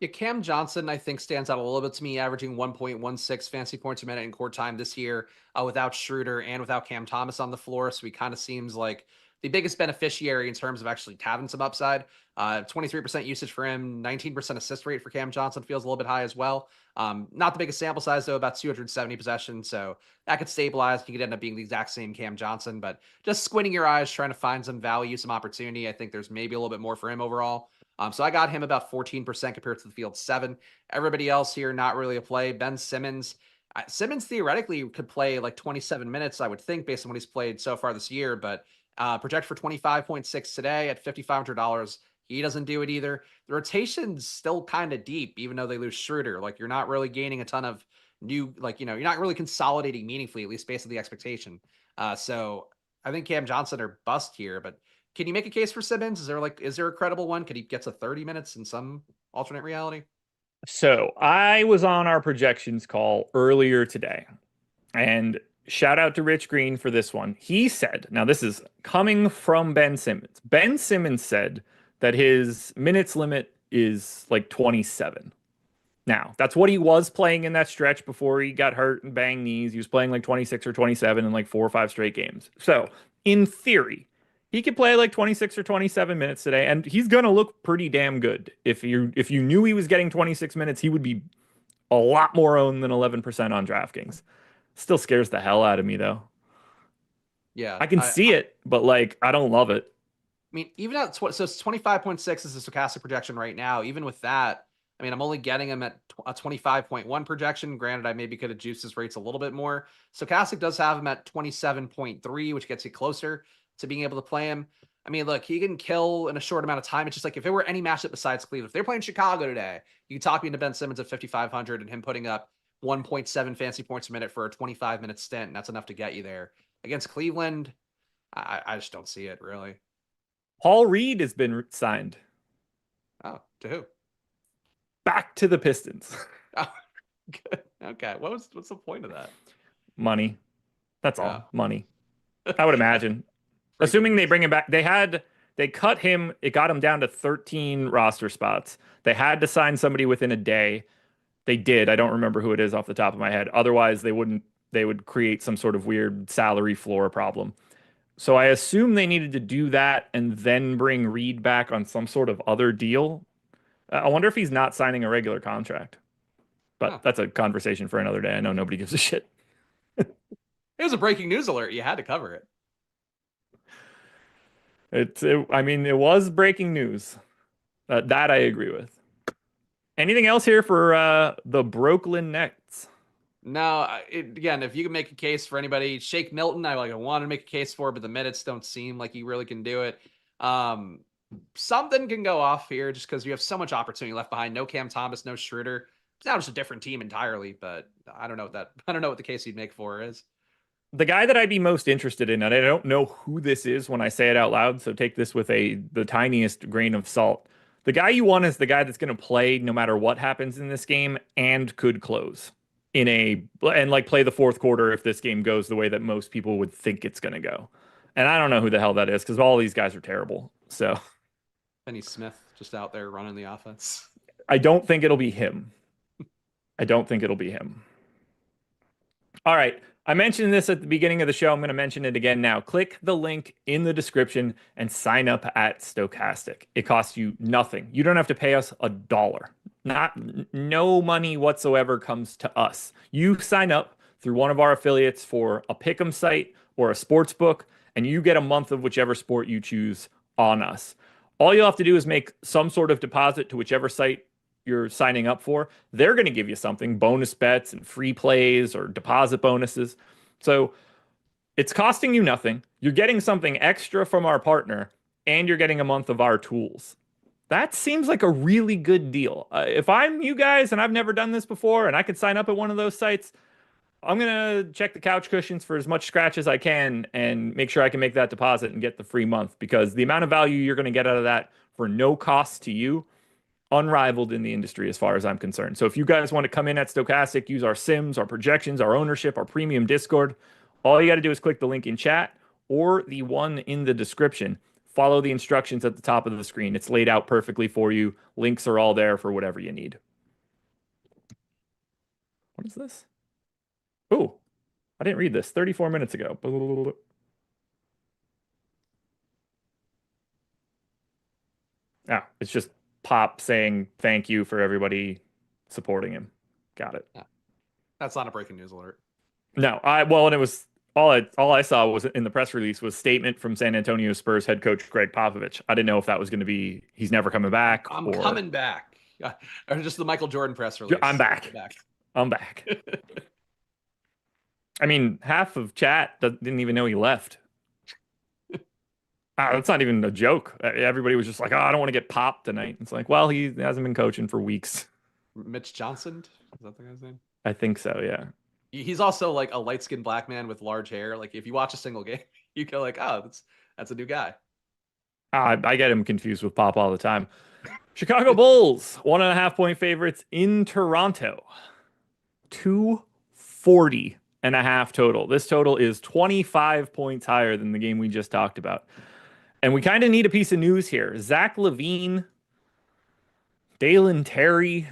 Yeah, Cam Johnson, I think, stands out a little bit to me, averaging 1.16 fantasy points a minute in court time this year without Schroeder and without Cam Thomas on the floor. So he kind of seems like the biggest beneficiary in terms of actually having some upside. 23% usage for him, 19% assist rate for Cam Johnson feels a little bit high as well. Not the biggest sample size, though, about 270 possessions. So that could stabilize. He could end up being the exact same Cam Johnson, but just squinting your eyes, trying to find some value, some opportunity. I think there's maybe a little bit more for him overall. So I got him about 14% compared to the field 7. Everybody else here, not really a play. Ben Simmons. Simmons theoretically could play like 27 minutes, I would think, based on what he's played so far this year, but project for 25.6 today at $5,500. He doesn't do it either. The rotation's still kind of deep, even though they lose Schroeder. Like, you're not really gaining a ton of new, like, you're not really consolidating meaningfully, at least based on the expectation. So I think Cam Johnson are bust here, but can you make a case for Simmons? Is there a credible one? Could he get to 30 minutes in some alternate reality? So I was on our projections call earlier today, and shout out to Rich Green for this one. He said, now this is coming from Ben Simmons. Ben Simmons said that his minutes limit is like 27. Now, that's what he was playing in that stretch before he got hurt and banged knees. He was playing like 26 or 27 in like 4 or 5 straight games. So, in theory, he could play like 26 or 27 minutes today, and he's gonna look pretty damn good. If you knew he was getting 26 minutes, he would be a lot more owned than 11% on DraftKings. Still scares the hell out of me though. Yeah, I can see it, but like I don't love it. I mean, even at so it's 25.6 is the stochastic projection right now. Even with that, I mean, I'm only getting him at a 25.1 projection. Granted, I maybe could have juiced his rates a little bit more. Stochastic does have him at 27.3, which gets you closer to being able to play him. I mean, look, he can kill in a short amount of time. It's just like if it were any matchup besides Cleveland, if they're playing Chicago today, you could talk me into Ben Simmons at 5,500 and him putting up 1.7 fancy points a minute for a 25-minute stint. And that's enough to get you there. Against Cleveland, I just don't see it really. Paul Reed has been signed Oh, to who? back to the Pistons. Oh, good. Okay. What's the point of that? Money. That's all. Yeah. Money. I would imagine. Assuming they bring him back. They cut him, it got him down to 13 roster spots. They had to sign somebody within a day. They did. I don't remember who it is off the top of my head. Otherwise, they would create some sort of weird salary floor problem. So I assume they needed to do that and then bring Reed back on some sort of other deal. I wonder if he's not signing a regular contract. But that's a conversation for another day. I know nobody gives a shit. It was a breaking news alert. You had to cover it. I mean, it was breaking news. That I agree with. Anything else here for the Brooklyn Nets? No, again, if you can make a case for anybody, Shake Milton, I want to make a case for, but the minutes don't seem like he really can do it. Something can go off here just because you have so much opportunity left behind. No Cam Thomas, no Schroeder. It's now just a different team entirely, but I don't know what the case you'd make for is. The guy that I'd be most interested in, and I don't know who this is when I say it out loud, so take this with the tiniest grain of salt. The guy you want is the guy that's going to play no matter what happens in this game and could close. in and like play the fourth quarter if this game goes the way that most people would think it's going to go. And I don't know who the hell that is because all these guys are terrible. So Penny Smith just out there running the offense. I don't think it'll be him. I don't think it'll be him. All right. I mentioned this at the beginning of the show. I'm going to mention it again now. Click the link in the description and sign up at Stokastic. It costs you nothing. You don't have to pay us $1. No money whatsoever comes to us. You sign up through one of our affiliates for a pick'em site or a sports book, and you get a month of whichever sport you choose on us. All you'll have to do is make some sort of deposit to whichever site you're signing up for. They're going to give you something, bonus bets and free plays or deposit bonuses. So it's costing you nothing. You're getting something extra from our partner, and you're getting a month of our tools. That seems like a really good deal. If I'm you guys and I've never done this before and I could sign up at one of those sites, I'm going to check the couch cushions for as much scratch as I can and make sure I can make that deposit and get the free month, because the amount of value you're going to get out of that for no cost to you, unrivaled in the industry as far as I'm concerned. So if you guys want to come in at Stokastic, use our sims, our projections, our ownership, our premium Discord, all you got to do is click the link in chat or the one in the description. Follow the instructions at the top of the screen. It's laid out perfectly for you. Links are all there for whatever you need. What is this? Oh, I didn't read this 34 minutes ago. Ah, it's just Pop saying thank you for everybody supporting him. Got it. Yeah. That's not a breaking news alert. No, and it was all I saw was in the press release was statement from San Antonio Spurs head coach Greg Popovich. I didn't know if that was going to be he's never coming back. I'm coming back. Or just the Michael Jordan press release. I'm back. I'm back. I mean, half of chat didn't even know he left. That's not even a joke. Everybody was just like, "Oh, I don't want to get popped tonight." It's like, well, he hasn't been coaching for weeks. Mitch Johnson, is that the guy's name? I think so. Yeah. He's also like a light-skinned black man with large hair. Like if you watch a single game, you go like, "Oh, that's a new guy." I get him confused with Pop all the time. Chicago Bulls, 1.5-point favorites in Toronto. 240.5 total. This total is 25 points higher than the game we just talked about. And we kind of need a piece of news here. Zach LaVine, Dalen Terry,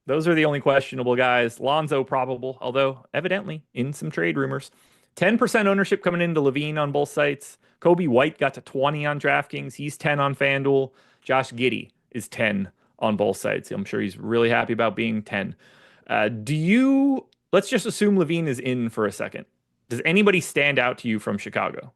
those are the only questionable guys. Lonzo probable, although evidently in some trade rumors. 10% ownership coming into LaVine on both sites. Kobe White got to 20 on DraftKings. He's 10 on FanDuel. Josh Giddey is 10 on both sites. I'm sure he's really happy about being 10. Let's just assume LaVine is in for a second. Does anybody stand out to you from Chicago?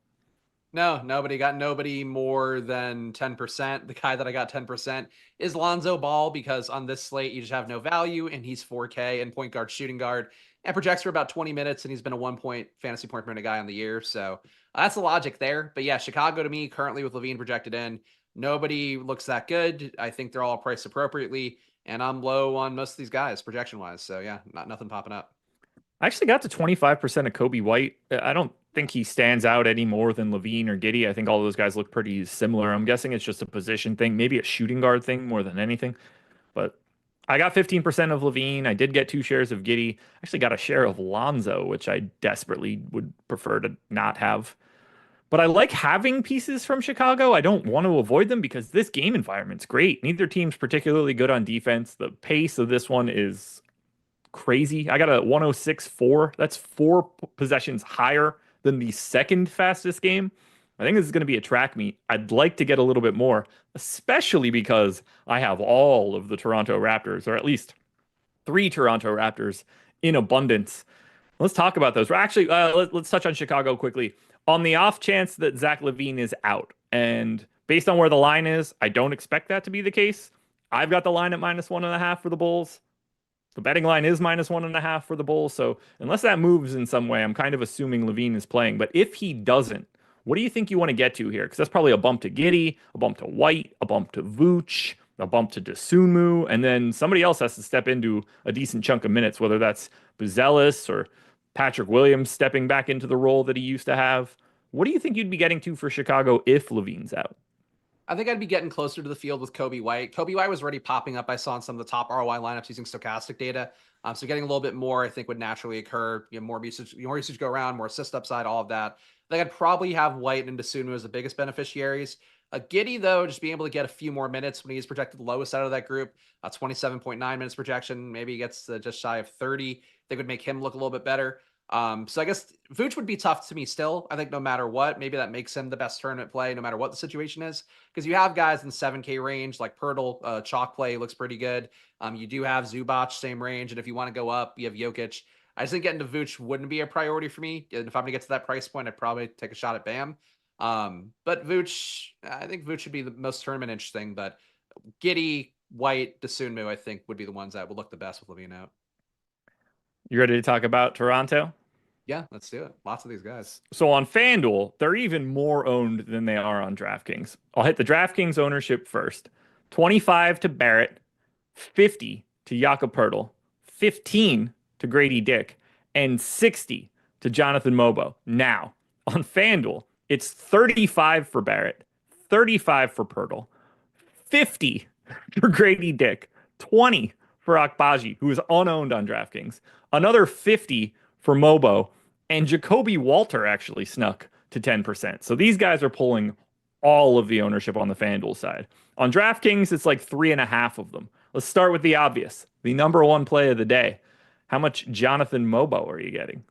No, nobody more than 10%. The guy that I got 10% is Lonzo Ball, because on this slate, you just have no value, and he's 4K and point guard, shooting guard, and projects for about 20 minutes, and he's been a 1-point fantasy point per minute guy on the year. So that's the logic there. But yeah, Chicago to me, currently with LaVine projected in, nobody looks that good. I think they're all priced appropriately, and I'm low on most of these guys projection-wise. So yeah, nothing popping up. I actually got to 25% of Kobe White. I don't think he stands out any more than LaVine or Giddey. I think all those guys look pretty similar. I'm guessing it's just a position thing, maybe a shooting guard thing more than anything. But I got 15% of LaVine. I did get 2 shares of Giddey. I actually got a share of Lonzo, which I desperately would prefer to not have. But I like having pieces from Chicago. I don't want to avoid them because this game environment's great. Neither team's particularly good on defense. The pace of this one is crazy. I got a 106.4. That's 4 possessions higher than the second fastest game. I think this is going to be a track meet. I'd like to get a little bit more, especially because I have all of the Toronto Raptors, or at least 3 Toronto Raptors in abundance. Let's talk about those. Actually, let's touch on Chicago quickly. On the off chance that Zach LaVine is out, and based on where the line is, I don't expect that to be the case. I've got the line at -1.5 for the Bulls. The betting line is -1.5 for the Bulls. So unless that moves in some way, I'm kind of assuming LaVine is playing. But if he doesn't, what do you think you want to get to here? Because that's probably a bump to Giddey, a bump to White, a bump to Vooch, a bump to Dosunmu, and then somebody else has to step into a decent chunk of minutes, whether that's Buzelis or Patrick Williams stepping back into the role that he used to have. What do you think you'd be getting to for Chicago if LaVine's out? I think I'd be getting closer to the field with Kobe White. Kobe White was already popping up. I saw in some of the top ROI lineups using Stokastic data. So getting a little bit more, I think, would naturally occur. More usage go around, more assist upside, all of that. I think I'd probably have White and Dosunmu as the biggest beneficiaries. Giddy, though, just being able to get a few more minutes when he's projected the lowest out of that group, 27.9 minutes projection. Maybe he gets just shy of 30. They would make him look a little bit better. So I guess Vooch would be tough to me still. I think no matter what, maybe that makes him the best tournament play, no matter what the situation is. Because you have guys in 7K range like Pirtle, chalk play looks pretty good. You do have Zubac, same range. And if you want to go up, you have Jokic. I just think getting to Vooch wouldn't be a priority for me. And if I'm going to get to that price point, I'd probably take a shot at Bam. But Vooch, I think Vooch should be the most tournament interesting. But Giddy, White, Dosunmu, I think would be the ones that would look the best with Levine out. You ready to talk about Toronto? Yeah, let's do it. Lots of these guys. So on FanDuel, they're even more owned than they are on DraftKings. I'll hit the DraftKings ownership first. 25 to Barrett, 50 to Jakob Poeltl, 15 to Grady Dick, and 60 to Jonathan Mobo. Now, on FanDuel, it's 35 for Barrett, 35 for Poeltl, 50 for Grady Dick, 20 for Akbaji, who is unowned on DraftKings, another 50 for Mobo, and Jacoby Walter actually snuck to 10%. So these guys are pulling all of the ownership on the FanDuel side. On DraftKings, it's like 3.5 of them. Let's start with the obvious, the number one play of the day. How much Jonathan Mobo are you getting?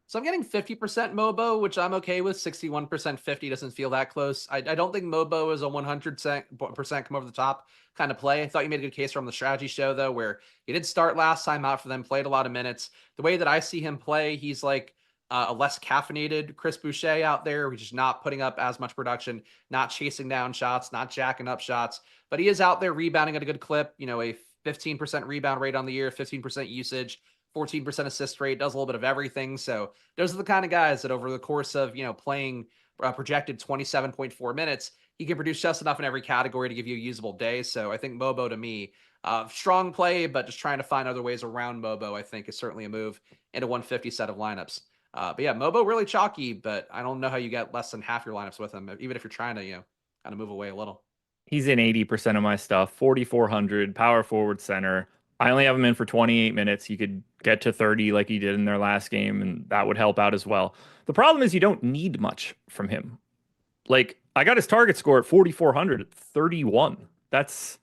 So I'm getting 50% Mobo, which I'm okay with. 61% 50 doesn't feel that close. I don't think Mobo is a 100% come over the top kind of play. I thought you made a good case from the strategy show, though, where he did start last time out for them, played a lot of minutes. The way that I see him play, he's like a less caffeinated Chris Boucher out there, which is not putting up as much production, not chasing down shots, not jacking up shots, but he is out there rebounding at a good clip, a 15% rebound rate on the year, 15% usage, 14% assist rate, does a little bit of everything. So those are the kind of guys that over the course of, playing projected 27.4 minutes, he can produce just enough in every category to give you a usable day. So I think Mobo to me, strong play, but just trying to find other ways around Mobo, I think is certainly a move in a 150 set of lineups. But yeah, Mobo really chalky, but I don't know how you get less than half your lineups with him, even if you're trying to, kind of move away a little. He's in 80% of my stuff, 4,400, power forward center. I only have him in for 28 minutes. He could get to 30 like he did in their last game, and that would help out as well. The problem is you don't need much from him. Like, I got his target score at 4,400 at 31. That's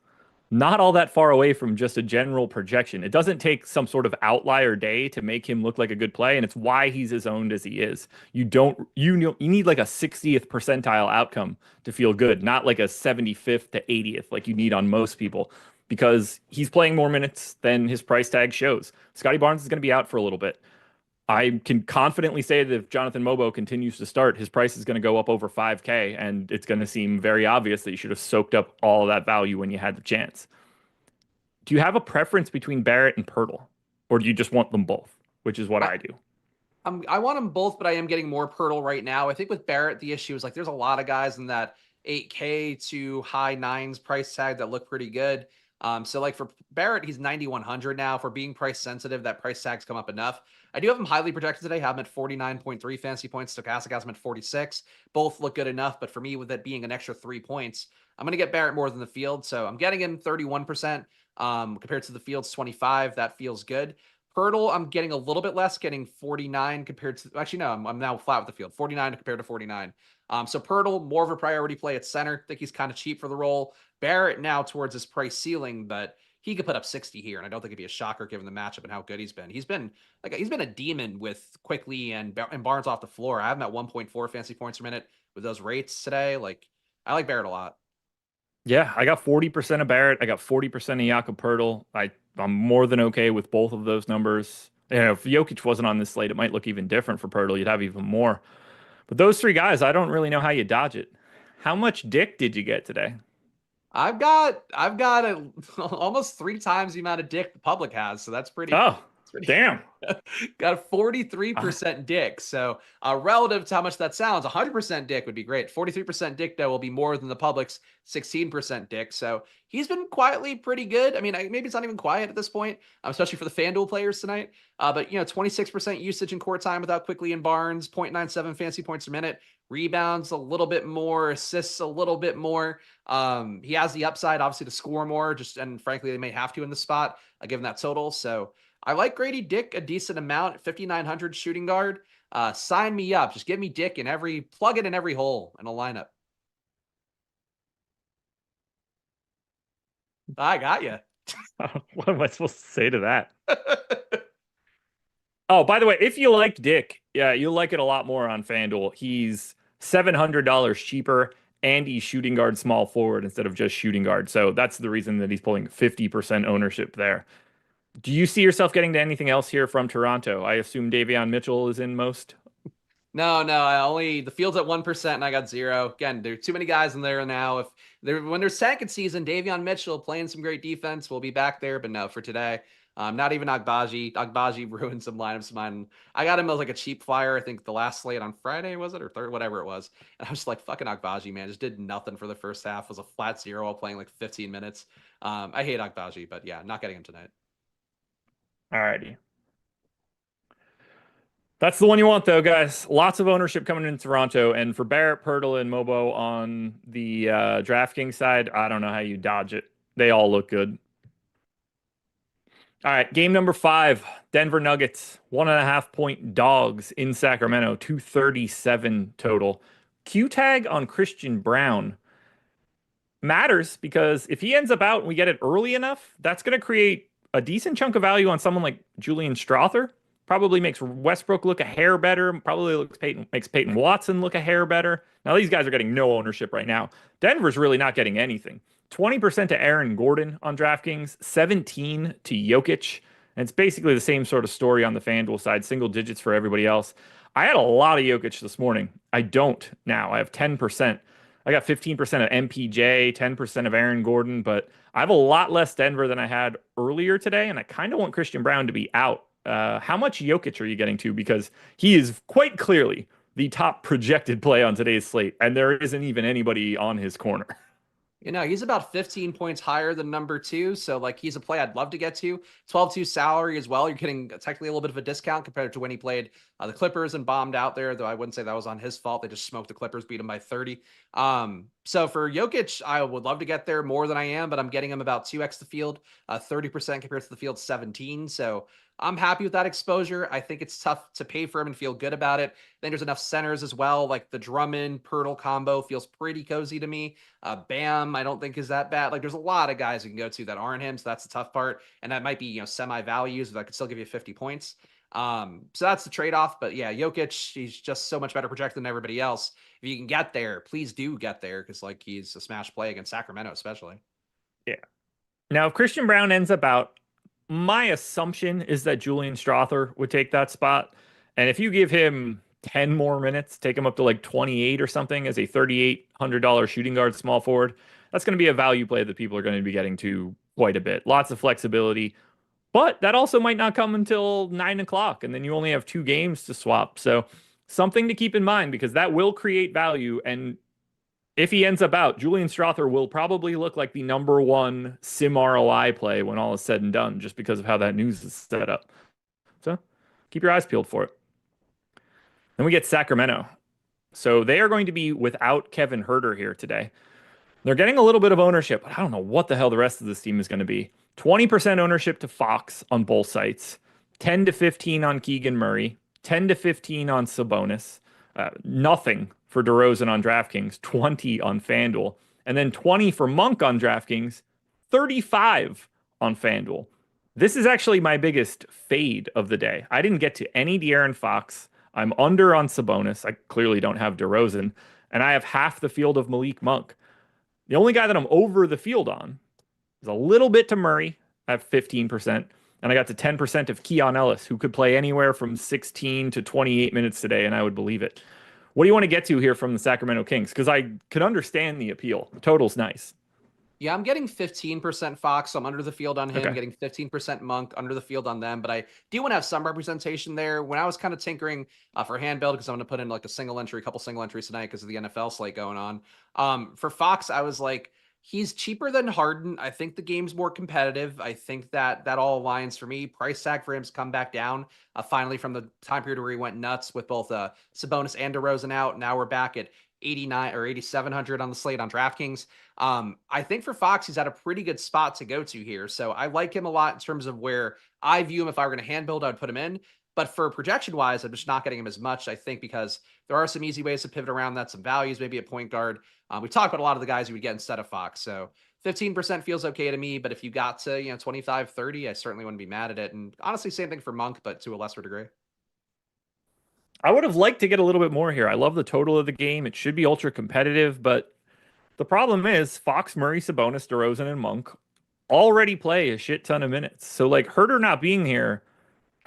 not all that far away from just a general projection. It doesn't take some sort of outlier day to make him look like a good play, and it's why he's as owned as he is. You need like a 60th percentile outcome to feel good, not like a 75th to 80th like you need on most people, because he's playing more minutes than his price tag shows. Scotty Barnes is going to be out for a little bit. I can confidently say that if Jonathan Mobo continues to start, his price is going to go up over 5K, and it's going to seem very obvious that you should have soaked up all of that value when you had the chance. Do you have a preference between Barrett and Poeltl, or do you just want them both, which is what I do? I want them both, but I am getting more Poeltl right now. I think with Barrett, the issue is like there's a lot of guys in that 8K to high nines price tag that look pretty good. So like for Barrett, he's 9,100 now. For being price sensitive, that price tag's come up enough. I do have him highly projected today. Have him at 49.3 fantasy points. Stokastic has him at 46. Both look good enough, but for me, with it being an extra 3 points, I'm going to get Barrett more than the field. So I'm getting him 31% compared to the field's 25. That feels good. Poeltl, I'm getting a little bit less, getting 49 compared to, actually, no, I'm now flat with the field, 49 compared to 49. So Poeltl, more of a priority play at center. I think he's kind of cheap for the role. Barrett now towards his price ceiling, but he could put up 60 here, and I don't think it'd be a shocker given the matchup and how good he's been. He's been a demon with Quickly and Barnes off the floor. I have him at 1.4 fantasy points per minute with those rates today. Like, I like Barrett a lot. Yeah, I got 40% of Barrett. I got 40% of Jakob Poeltl. I'm more than okay with both of those numbers. If Jokic wasn't on this slate, it might look even different for Poeltl. You'd have even more. But those three guys, I don't really know how you dodge it. How much dick did you get today? I've got almost 3 times the amount of dick the public has, so that's pretty Oh, Damn. Got a 43% Dick. So relative to how much that sounds, 100% Dick would be great. 43% Dick, though, will be more than the public's 16% Dick. So he's been quietly pretty good. I mean, maybe it's not even quiet at this point, especially for the FanDuel players tonight. But, 26% usage in court time without Quickly and Barnes, 0.97 fantasy points per minute, rebounds a little bit more, assists a little bit more. He has the upside, obviously, to score more, and frankly, they may have to in the spot, given that total. So I like Grady Dick a decent amount at 5,900 shooting guard. Sign me up. Just give me Dick plug it in every hole in a lineup. I got you. What am I supposed to say to that? Oh, by the way, if you like Dick, yeah, you'll like it a lot more on FanDuel. He's $700 cheaper, and he's shooting guard small forward instead of just shooting guard. So that's the reason that he's pulling 50% ownership there. Do you see yourself getting to anything else here from Toronto? I assume Davion Mitchell is in most. No, the field's at 1% and I got 0. Again, there are too many guys in there now. When there's second season, Davion Mitchell playing some great defense, we'll be back there. But no, for today, not even Agbaji. Agbaji ruined some lineups of mine. I got him as like a cheap flyer. I think the last slate on Friday, was it, or third, whatever it was. And I was just like, fucking Agbaji, man, just did nothing for the first half. Was a flat 0 while playing like 15 minutes. I hate Agbaji, but yeah, not getting him tonight. Alrighty. That's the one you want, though, guys. Lots of ownership coming in Toronto. And for Barrett, Pirtle, and Mobo on the DraftKings side, I don't know how you dodge it. They all look good. All right, game number 5, Denver Nuggets, 1.5-point dogs in Sacramento, 237 total. Q tag on Christian Braun matters because if he ends up out and we get it early enough, that's going to create a decent chunk of value on someone like Julian Strawther. Probably makes Westbrook look a hair better. Probably makes Peyton Watson look a hair better. Now, these guys are getting no ownership right now. Denver's really not getting anything. 20% to Aaron Gordon on DraftKings, 17 to Jokic. And it's basically the same sort of story on the FanDuel side, single digits for everybody else. I had a lot of Jokic this morning. I don't now. I have 10%. I got 15% of MPJ, 10% of Aaron Gordon, but I have a lot less Denver than I had earlier today, and I kind of want Christian Braun to be out. How much Jokic are you getting to? Because he is quite clearly the top projected play on today's slate, and there isn't even anybody on his corner. He's about 15 points higher than number 2. So, like, he's a play I'd love to get to. 12-2 salary as well. You're getting technically a little bit of a discount compared to when he played the Clippers and bombed out there, though I wouldn't say that was on his fault. They just smoked the Clippers, beat him by 30. So for Jokic, I would love to get there more than I am, but I'm getting him about 2x the field, 30% compared to the field 17. So I'm happy with that exposure. I think it's tough to pay for him and feel good about it. Then there's enough centers as well. Like the Drummond Pirtle combo feels pretty cozy to me. Bam, I don't think is that bad. Like there's a lot of guys you can go to that aren't him. So that's the tough part. And that might be, semi values, but I could still give you 50 points. So that's the trade-off. But yeah, Jokic, he's just so much better projected than everybody else. If you can get there, please do get there. Cause like he's a smash play against Sacramento, especially. Yeah. Now, if Christian Braun ends up out, my assumption is that Julian Strawther would take that spot. And if you give him 10 more minutes, take him up to like 28 or something as a $3,800 shooting guard small forward, that's going to be a value play that people are going to be getting to quite a bit. Lots of flexibility. But that also might not come until 9 o'clock, and then you only have 2 games to swap. So something to keep in mind because that will create value. And if he ends up out, Julian Strawther will probably look like the number 1 sim ROI play when all is said and done, just because of how that news is set up. So keep your eyes peeled for it. Then we get Sacramento. So they are going to be without Kevin Huerter here today. They're getting a little bit of ownership, but I don't know what the hell the rest of this team is going to be. 20% ownership to Fox on both sites, 10 to 15 on Keegan Murray, 10 to 15 on Sabonis, nothing for DeRozan on DraftKings, 20 on FanDuel, and then 20 for Monk on DraftKings, 35 on FanDuel. This is actually my biggest fade of the day. I didn't get to any De'Aaron Fox. I'm under on Sabonis. I clearly don't have DeRozan, and I have half the field of Malik Monk. The only guy that I'm over the field on is a little bit to Murray. I have 15%. And I got to 10% of Keon Ellis, who could play anywhere from 16 to 28 minutes today, and I would believe it. What do you want to get to here from the Sacramento Kings? Because I could understand the appeal. The total's nice. Yeah, I'm getting 15% Fox, so I'm under the field on him, Okay. getting 15% Monk, under the field on them. But I do want to have some representation there. When I was kind of tinkering for hand build, because I'm going to put in like a single entry, a couple single entries tonight because of the NFL slate going on. For Fox, I was like, he's cheaper than Harden. I think the game's more competitive. I think that all aligns for me. Price tag for him's come back down finally from the time period where he went nuts with both Sabonis and DeRozan out. Now we're back at 89 or 8,700 on the slate on DraftKings. I think for Fox, he's at a pretty good spot to go to here. So I like him a lot in terms of where I view him. If I were going to hand build, I would put him in. But for projection wise, I'm just not getting him as much, I think, because there are some easy ways to pivot around that, some values, maybe a point guard. We talked about a lot of the guys you would get instead of Fox. So 15% feels okay to me. But if you got to, 25, 30, I certainly wouldn't be mad at it. And honestly, same thing for Monk, but to a lesser degree. I would have liked to get a little bit more here. I love the total of the game. It should be ultra competitive, but the problem is Fox, Murray, Sabonis, DeRozan, and Monk already play a shit ton of minutes. So like Herter not being here,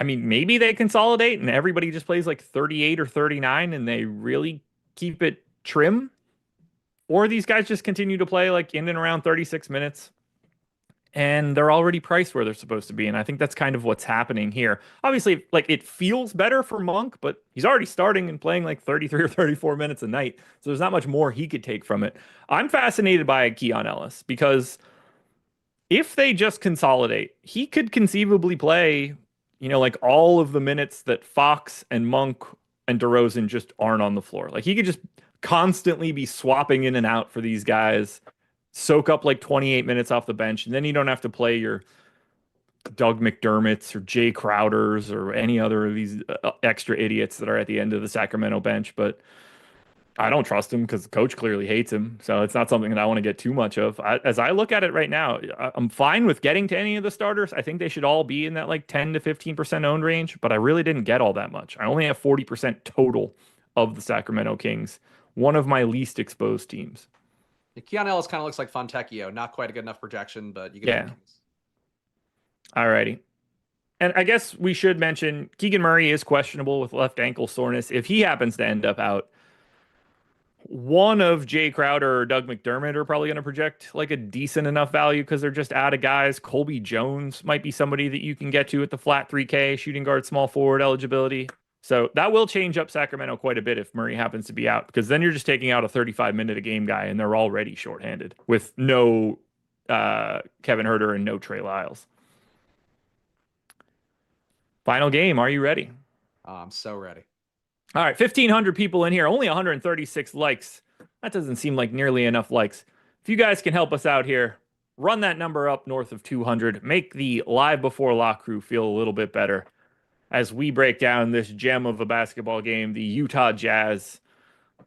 I mean, maybe they consolidate and everybody just plays like 38 or 39 and they really keep it trim. Or these guys just continue to play like in and around 36 minutes and they're already priced where they're supposed to be. And I think that's kind of what's happening here. Obviously, like it feels better for Monk, but he's already starting and playing like 33 or 34 minutes a night. So there's not much more he could take from it. I'm fascinated by Keon Ellis because if they just consolidate, he could conceivably play, like all of the minutes that Fox and Monk and DeRozan just aren't on the floor. Like he could just constantly be swapping in and out for these guys, soak up like 28 minutes off the bench, and then you don't have to play your Doug McDermott's or Jay Crowder's or any other of these extra idiots that are at the end of the Sacramento bench. But I don't trust him because the coach clearly hates him. So it's not something that I want to get too much of. As I look at it right now, I'm fine with getting to any of the starters. I think they should all be in that like 10 to 15% owned range, but I really didn't get all that much. I only have 40% total of the Sacramento Kings, one of my least exposed teams. Keon Ellis kind of looks like Fontecchio. Not quite a good enough projection, but you get Yeah. the Kings. All righty. And I guess we should mention Keegan Murray is questionable with left ankle soreness. If he happens to end up out, one of Jay Crowder or Doug McDermott are probably going to project like a decent enough value because they're just out of guys. Colby Jones might be somebody that you can get to at the flat 3K shooting guard, small forward eligibility. So that will change up Sacramento quite a bit if Murray happens to be out because then you're just taking out a 35-minute a game guy and they're already shorthanded with no Kevin Huerter and no Trey Lyles. Final game. Are you ready? I'm so ready. All right, 1,500 people in here, only 136 likes. That doesn't seem like nearly enough likes. If you guys can help us out here, run that number up north of 200. Make the Live Before Lock crew feel a little bit better as we break down this gem of a basketball game, the Utah Jazz,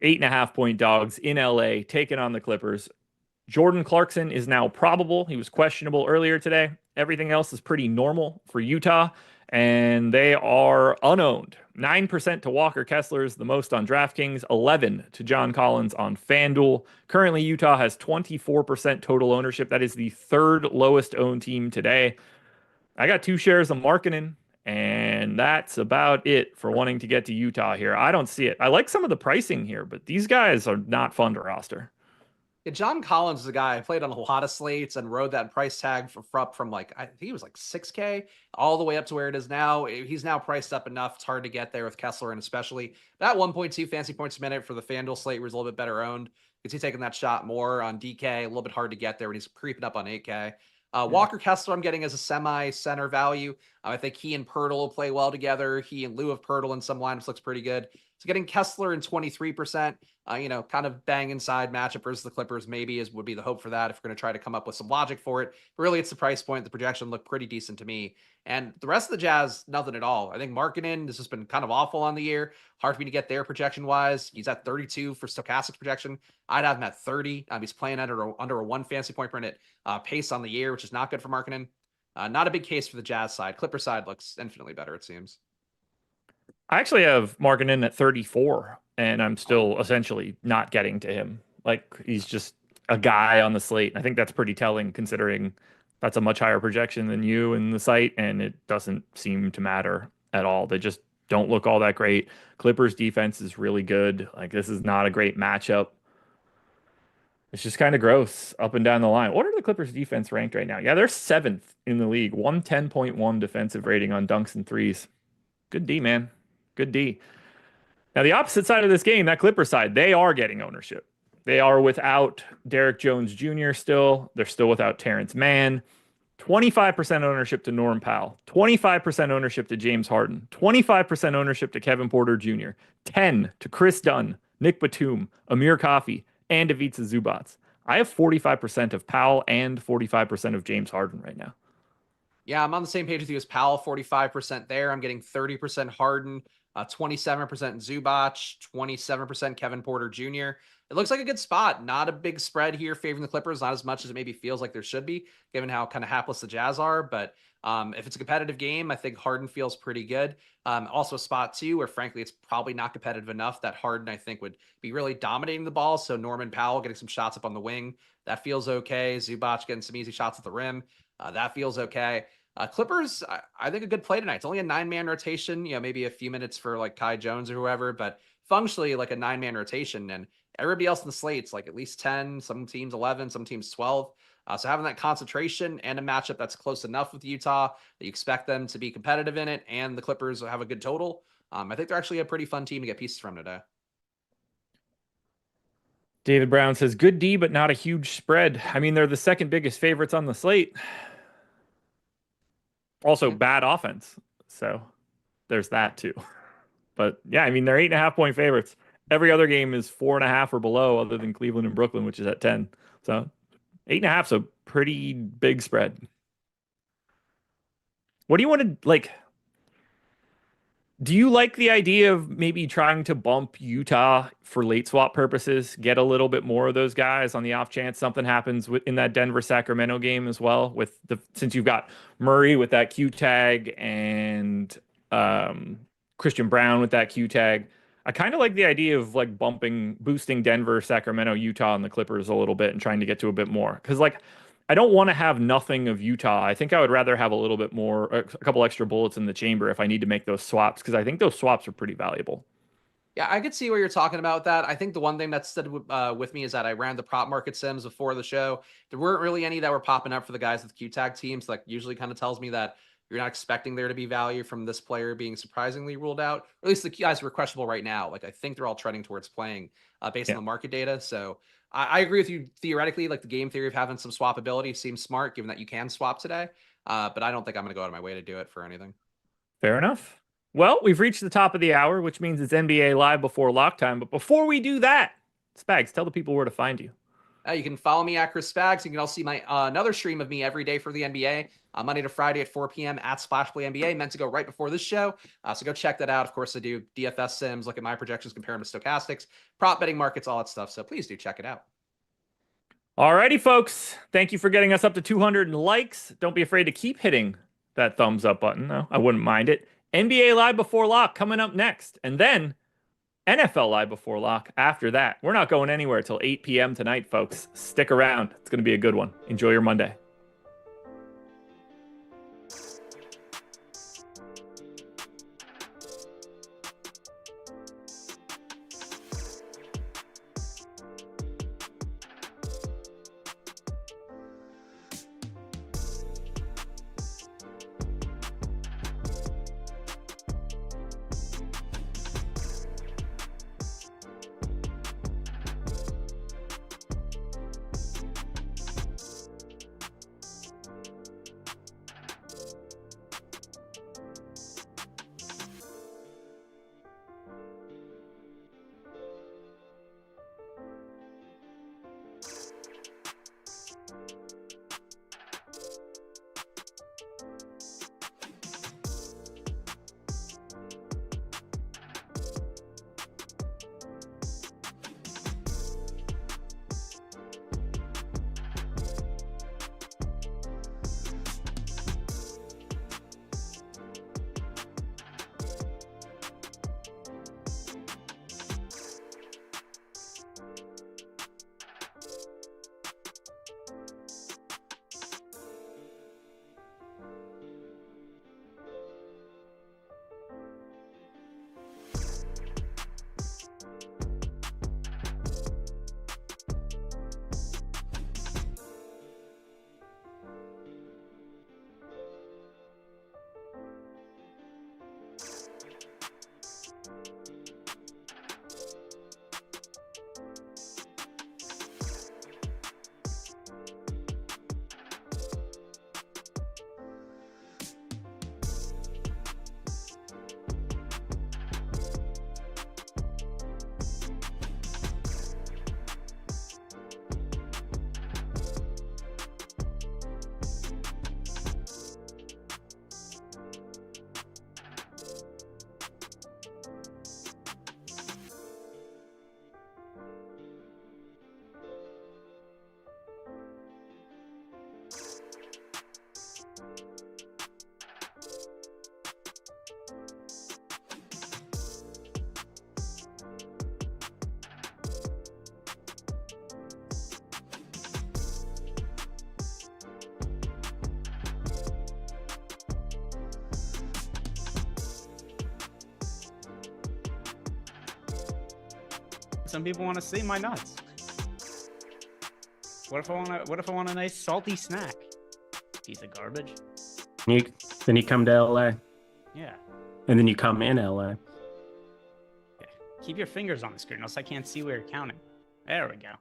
8.5-point dogs in LA, taking on the Clippers. Jordan Clarkson is now probable. He was questionable earlier today. Everything else is pretty normal for Utah, and they are unowned. 9% to Walker Kessler is the most on DraftKings, 11 to John Collins on FanDuel. Currently, Utah has 24% total ownership. That is the third lowest owned team today. I got 2 shares of Markkanen, and that's about it for wanting to get to Utah here. I don't see it. I like some of the pricing here, but these guys are not fun to roster. Yeah, John Collins is a guy I played on a lot of slates and rode that price tag from like, I think it was like 6K all the way up to where it is now. He's now priced up enough. It's hard to get there with Kessler, and especially that 1.2 fancy points a minute for the FanDuel slate was a little bit better owned. Is he taking that shot more on DK? A little bit hard to get there when he's creeping up on 8K. Walker Kessler, I'm getting as a semi-center value. I think he and Pirtle will play well together. He in lieu of Pirtle in some lineups looks pretty good. So getting Kessler in 23%, kind of bang inside matchup versus the Clippers maybe would be the hope for that if we're going to try to come up with some logic for it. But really, it's the price point. The projection looked pretty decent to me. And the rest of the Jazz, nothing at all. I think Markkanen, this has been kind of awful on the year. Hard for me to get there projection-wise. He's at 32 for Stokastic projection. I'd have him at 30. He's playing under a 1 fancy point per minute pace on the year, which is not good for Markkanen. Not a big case for the Jazz side. Clipper side looks infinitely better, it seems. I actually have Markkanen at 34, and I'm still essentially not getting to him. Like, he's just a guy on the slate. I think that's pretty telling considering that's a much higher projection than you in the site, and it doesn't seem to matter at all. They just don't look all that great. Clippers defense is really good. Like, this is not a great matchup. It's just kind of gross up and down the line. What are the Clippers defense ranked right now? Yeah, they're seventh in the league, 110.1 defensive rating on dunks and threes. Good D, man. Good D. Now, the opposite side of this game, that Clippers side, they are getting ownership. They are without Derrick Jones Jr. still. They're still without Terrence Mann. 25% ownership to Norm Powell, 25% ownership to James Harden, 25% ownership to Kevin Porter Jr., 10 to Chris Dunn, Nick Batum, Amir Coffey, and Ivica Zubac. I have 45% of Powell and 45% of James Harden right now. Yeah, I'm on the same page with you as Powell, 45% there. I'm getting 30% Harden, 27% Zubac, 27% Kevin Porter Jr. It looks like a good spot. Not a big spread here favoring the Clippers, not as much as it maybe feels like there should be, given how kind of hapless the Jazz are. But if it's a competitive game, I think Harden feels pretty good. Also a spot too, where frankly, it's probably not competitive enough that Harden, I think, would be really dominating the ball. So Norman Powell getting some shots up on the wing, that feels okay. Zubac getting some easy shots at the rim, that feels okay. Clippers, I think a good play tonight. It's only a 9-man rotation, maybe a few minutes for like Kai Jones or whoever, but functionally like a 9-man rotation. And everybody else in the slate's like at least 10, some teams 11, some teams 12. So having that concentration and a matchup that's close enough with Utah that you expect them to be competitive in it, and the Clippers have a good total. I think they're actually a pretty fun team to get pieces from today. David Brown says, good D, but not a huge spread. I mean, they're the second biggest favorites on the slate. Also, bad offense. So there's that too. But yeah, I mean, they're 8.5 point favorites. Every other game is 4.5 or below, other than Cleveland and Brooklyn, which is at 10. So 8.5 is a pretty big spread. What do you want to like? Do you like the idea of maybe trying to bump Utah for late swap purposes, get a little bit more of those guys on the off chance something happens in that Denver Sacramento game as well? Since you've got Murray with that Q tag and Christian Brown with that Q tag, I kind of like the idea of like boosting Denver, Sacramento, Utah, and the Clippers a little bit and trying to get to a bit more because like. I don't want to have nothing of Utah. I think I would rather have a little bit more, a couple extra bullets in the chamber if I need to make those swaps, because I think those swaps are pretty valuable. Yeah, I could see what you're talking about with that. I think the one thing that stood with me is that I ran the prop market sims before the show. There weren't really any that were popping up for the guys with Q tag teams. Like usually kind of tells me that you're not expecting there to be value from this player being surprisingly ruled out. Or at least the guys who are questionable right now. Like I think they're all trending towards playing based on the market data. So I agree with you theoretically. Like the game theory of having some swappability seems smart, given that you can swap today. But I don't think I'm going to go out of my way to do it for anything. Fair enough. Well, we've reached the top of the hour, which means it's NBA Live before lock time. But before we do that, Spags, tell the people where to find you. You can follow me at Chris Spags. You can also see my another stream of me every day for the NBA, Monday to Friday at 4 p.m. at Splash Play NBA, meant to go right before this show. So go check that out. Of course, I do DFS sims, look at my projections, compare them to stochastics, prop betting markets, all that stuff. So please do check it out. Alrighty, folks. Thank you for getting us up to 200 likes. Don't be afraid to keep hitting that thumbs up button. No, I wouldn't mind it. NBA Live before lock coming up next. And then NFL Live before lock after that. We're not going anywhere till 8 p.m. tonight, folks. Stick around. It's going to be a good one. Enjoy your Monday. Some people want to see my nuts. What if I want a nice salty snack? Piece of garbage. Then you come to LA. Yeah. And then you come in LA. Okay. Keep your fingers on the screen, else I can't see where you're counting. There we go.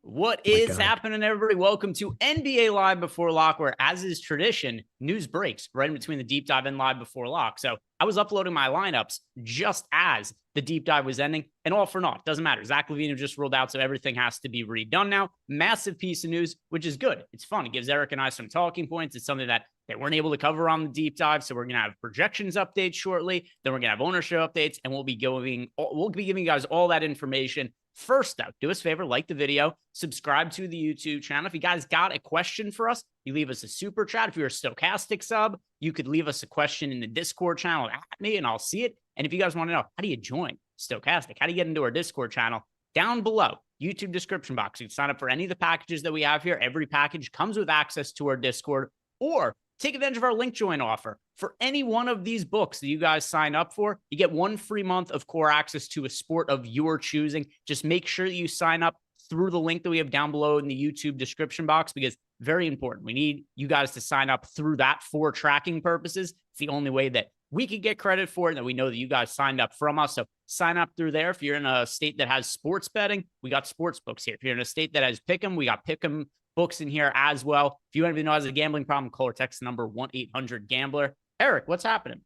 What is happening, everybody? Welcome to NBA Live Before Lock, where, as is tradition, news breaks right in between the deep dive and Live Before Lock. So I was uploading my lineups just as the deep dive was ending, and all for naught. Doesn't matter. Zach LaVine just ruled out, so everything has to be redone now. Massive piece of news, which is good. It's fun. It gives Eric and I some talking points. It's something that they weren't able to cover on the deep dive. So we're going to have projections updates shortly. Then we're going to have ownership updates, and we'll be giving you guys all that information. First out, do us a favor, like the video, subscribe to the YouTube channel. If you guys got a question for us, you leave us a super chat. If you're a Stokastic sub, you could leave us a question in the Discord channel at me, and I'll see it. And if you guys want to know, how do you join Stokastic? How do you get into our Discord channel? Down below, YouTube description box. You can sign up for any of the packages that we have here. Every package comes with access to our Discord, or take advantage of our link join offer. For any one of these books that you guys sign up for, you get 1 free month of core access to a sport of your choosing. Just make sure that you sign up through the link that we have down below in the YouTube description box, because very important. We need you guys to sign up through that for tracking purposes. It's the only way that we could get credit for it, and that we know that you guys signed up from us. So sign up through there. If you're in a state that has sports betting, we got sports books here. If you're in a state that has pick'em, we got pick'em books in here as well. If you anybody know has a gambling problem, call or text the number 1-800-GAMBLER. Eric, what's happening?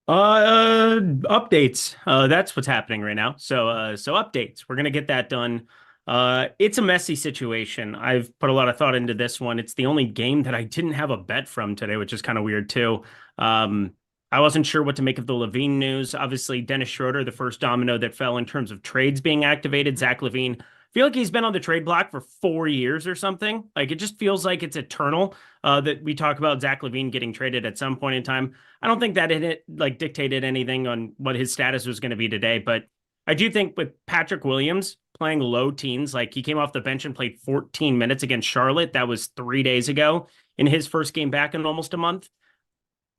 Updates. That's what's happening right now. So updates. We're gonna get that done. It's a messy situation. I've put a lot of thought into this one. It's the only game that I didn't have a bet from today, which is kind of weird too. I wasn't sure what to make of the LaVine news. Obviously, Dennis Schroeder, the first domino that fell in terms of trades being activated. Zach LaVine, I feel like he's been on the trade block for 4 years or something. Like, it just feels like it's eternal that we talk about Zach LaVine getting traded at some point in time. I don't think that it dictated anything on what his status was going to be today, but I do think with Patrick Williams playing low teens, like he came off the bench and played 14 minutes against Charlotte. That was 3 days ago in his first game back in almost a month.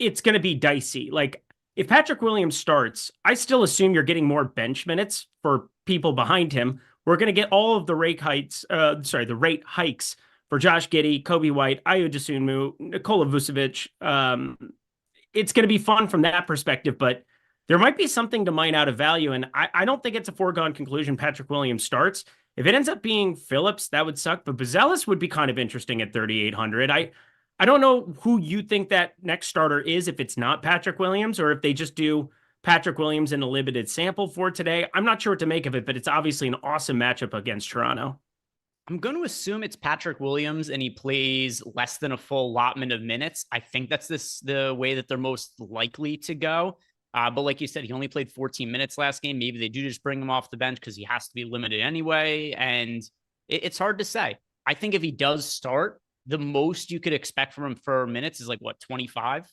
It's going to be dicey. Like, if Patrick Williams starts, I still assume you're getting more bench minutes for people behind him. We're going to get all of the rate hikes for Josh Giddey, Kobe White, Ayo Dosunmu, Nikola Vucevic. It's going to be fun from that perspective, but there might be something to mine out of value, and I don't think it's a foregone conclusion Patrick Williams starts. If it ends up being Phillips, that would suck, but Buzelis would be kind of interesting at 3,800. I don't know who you think that next starter is, if it's not Patrick Williams, or if they just do Patrick Williams in a limited sample for today. I'm not sure what to make of it, but it's obviously an awesome matchup against Toronto. I'm going to assume it's Patrick Williams and he plays less than a full allotment of minutes. I think that's the way that they're most likely to go. But like you said, he only played 14 minutes last game. Maybe they do just bring him off the bench because he has to be limited anyway. And it's hard to say. I think if he does start, the most you could expect from him for minutes is like, what, 25?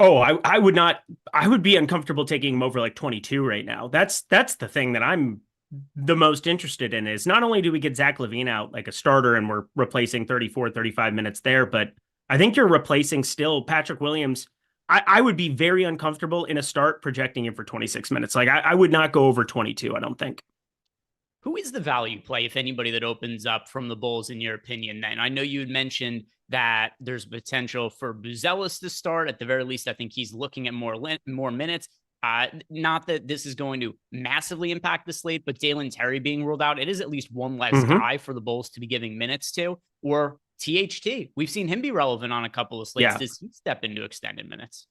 Oh, I would be uncomfortable taking him over like 22 right now. That's the thing that I'm the most interested in, is not only do we get Zach LaVine out like a starter and we're replacing 34, 35 minutes there, but I think you're replacing still Patrick Williams. I would be very uncomfortable in a start projecting him for 26 minutes. Like, I would not go over 22, I don't think. Who is the value play, if anybody, that opens up from the Bulls, in your opinion? Then I know you had mentioned that there's potential for Buzelis to start. At the very least, I think he's looking at more minutes. Not that this is going to massively impact the slate, but Dalen Terry being ruled out, it is at least one less guy for the Bulls to be giving minutes to. Or THT, we've seen him be relevant on a couple of slates. Does he step into extended minutes?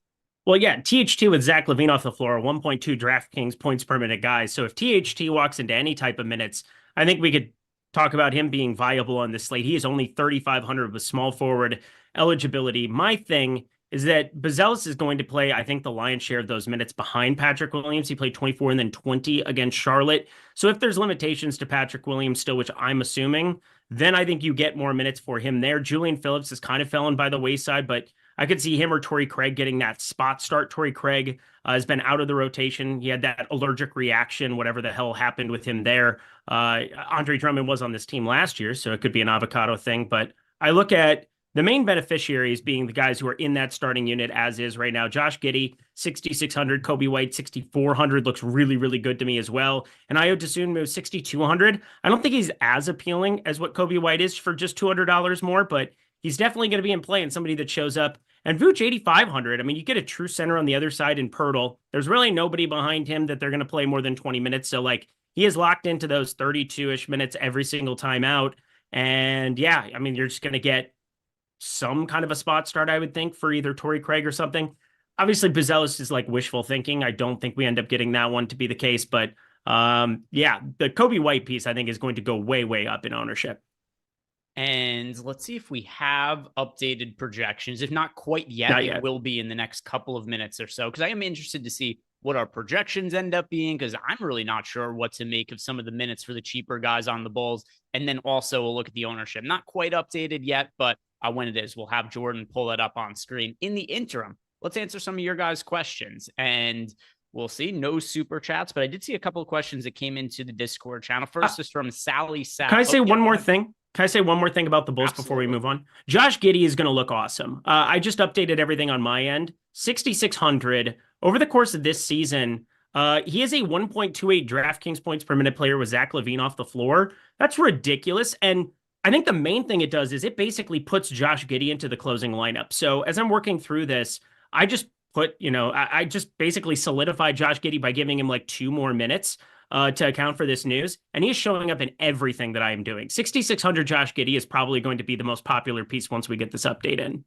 Well, yeah, THT with Zach LaVine off the floor, 1.2 DraftKings points per minute guys. So if THT walks into any type of minutes, I think we could talk about him being viable on this slate. He is only 3,500 with small forward eligibility. My thing is that Buzelis is going to play, I think, the lion's share of those minutes behind Patrick Williams. He played 24 and then 20 against Charlotte. So if there's limitations to Patrick Williams still, which I'm assuming, then I think you get more minutes for him there. Julian Phillips has kind of fallen by the wayside, but I could see him or Torrey Craig getting that spot start. Torrey Craig has been out of the rotation. He had that allergic reaction, whatever the hell happened with him there. Andre Drummond was on this team last year, so it could be an avocado thing. But I look at The main beneficiaries being the guys who are in that starting unit as is right now. Josh Giddey, 6,600. Kobe White, 6,400. Looks really, really good to me as well. And Ayo Dosunmu, 6,200. I don't think he's as appealing as what Kobe White is for just $200 more, but he's definitely going to be in play and somebody that shows up. And Vooch, 8,500. I mean, you get a true center on the other side in Pirtle. There's really nobody behind him that they're going to play more than 20 minutes. So, like, he is locked into those 32-ish minutes every single time out. And yeah, I mean, you're just going to get some kind of a spot start, I would think, for either Torrey Craig or something. Obviously, Buzelis is like wishful thinking. I don't think we end up getting that one to be the case. But yeah, the Kobe White piece, I think, is going to go way, way up in ownership. And let's see if we have updated projections. If not quite yet, it will be in the next couple of minutes or so, because I am interested to see what our projections end up being, because I'm really not sure what to make of some of the minutes for the cheaper guys on the Bulls. And then also we'll look at the ownership. Not quite updated yet, but when it is, we'll have Jordan pull that up on screen. In the interim, let's answer some of your guys' questions. And we'll see. No super chats, but I did see a couple of questions that came into the Discord channel. First is from Sally Sal. Can I say one more thing? Can I say one more thing about the Bulls before we move on? Josh Giddey is going to look awesome. I just updated everything on my end. 6,600 over the course of this season. He is a 1.28 DraftKings points per minute player with Zach LaVine off the floor. That's ridiculous. And I think the main thing it does is it basically puts Josh Giddey into the closing lineup. So as I'm working through this, I just put, I just basically solidified Josh Giddey by giving him like 2 more minutes to account for this news. And he is showing up in everything that I am doing. 6,600 Josh Giddey is probably going to be the most popular piece once we get this update in.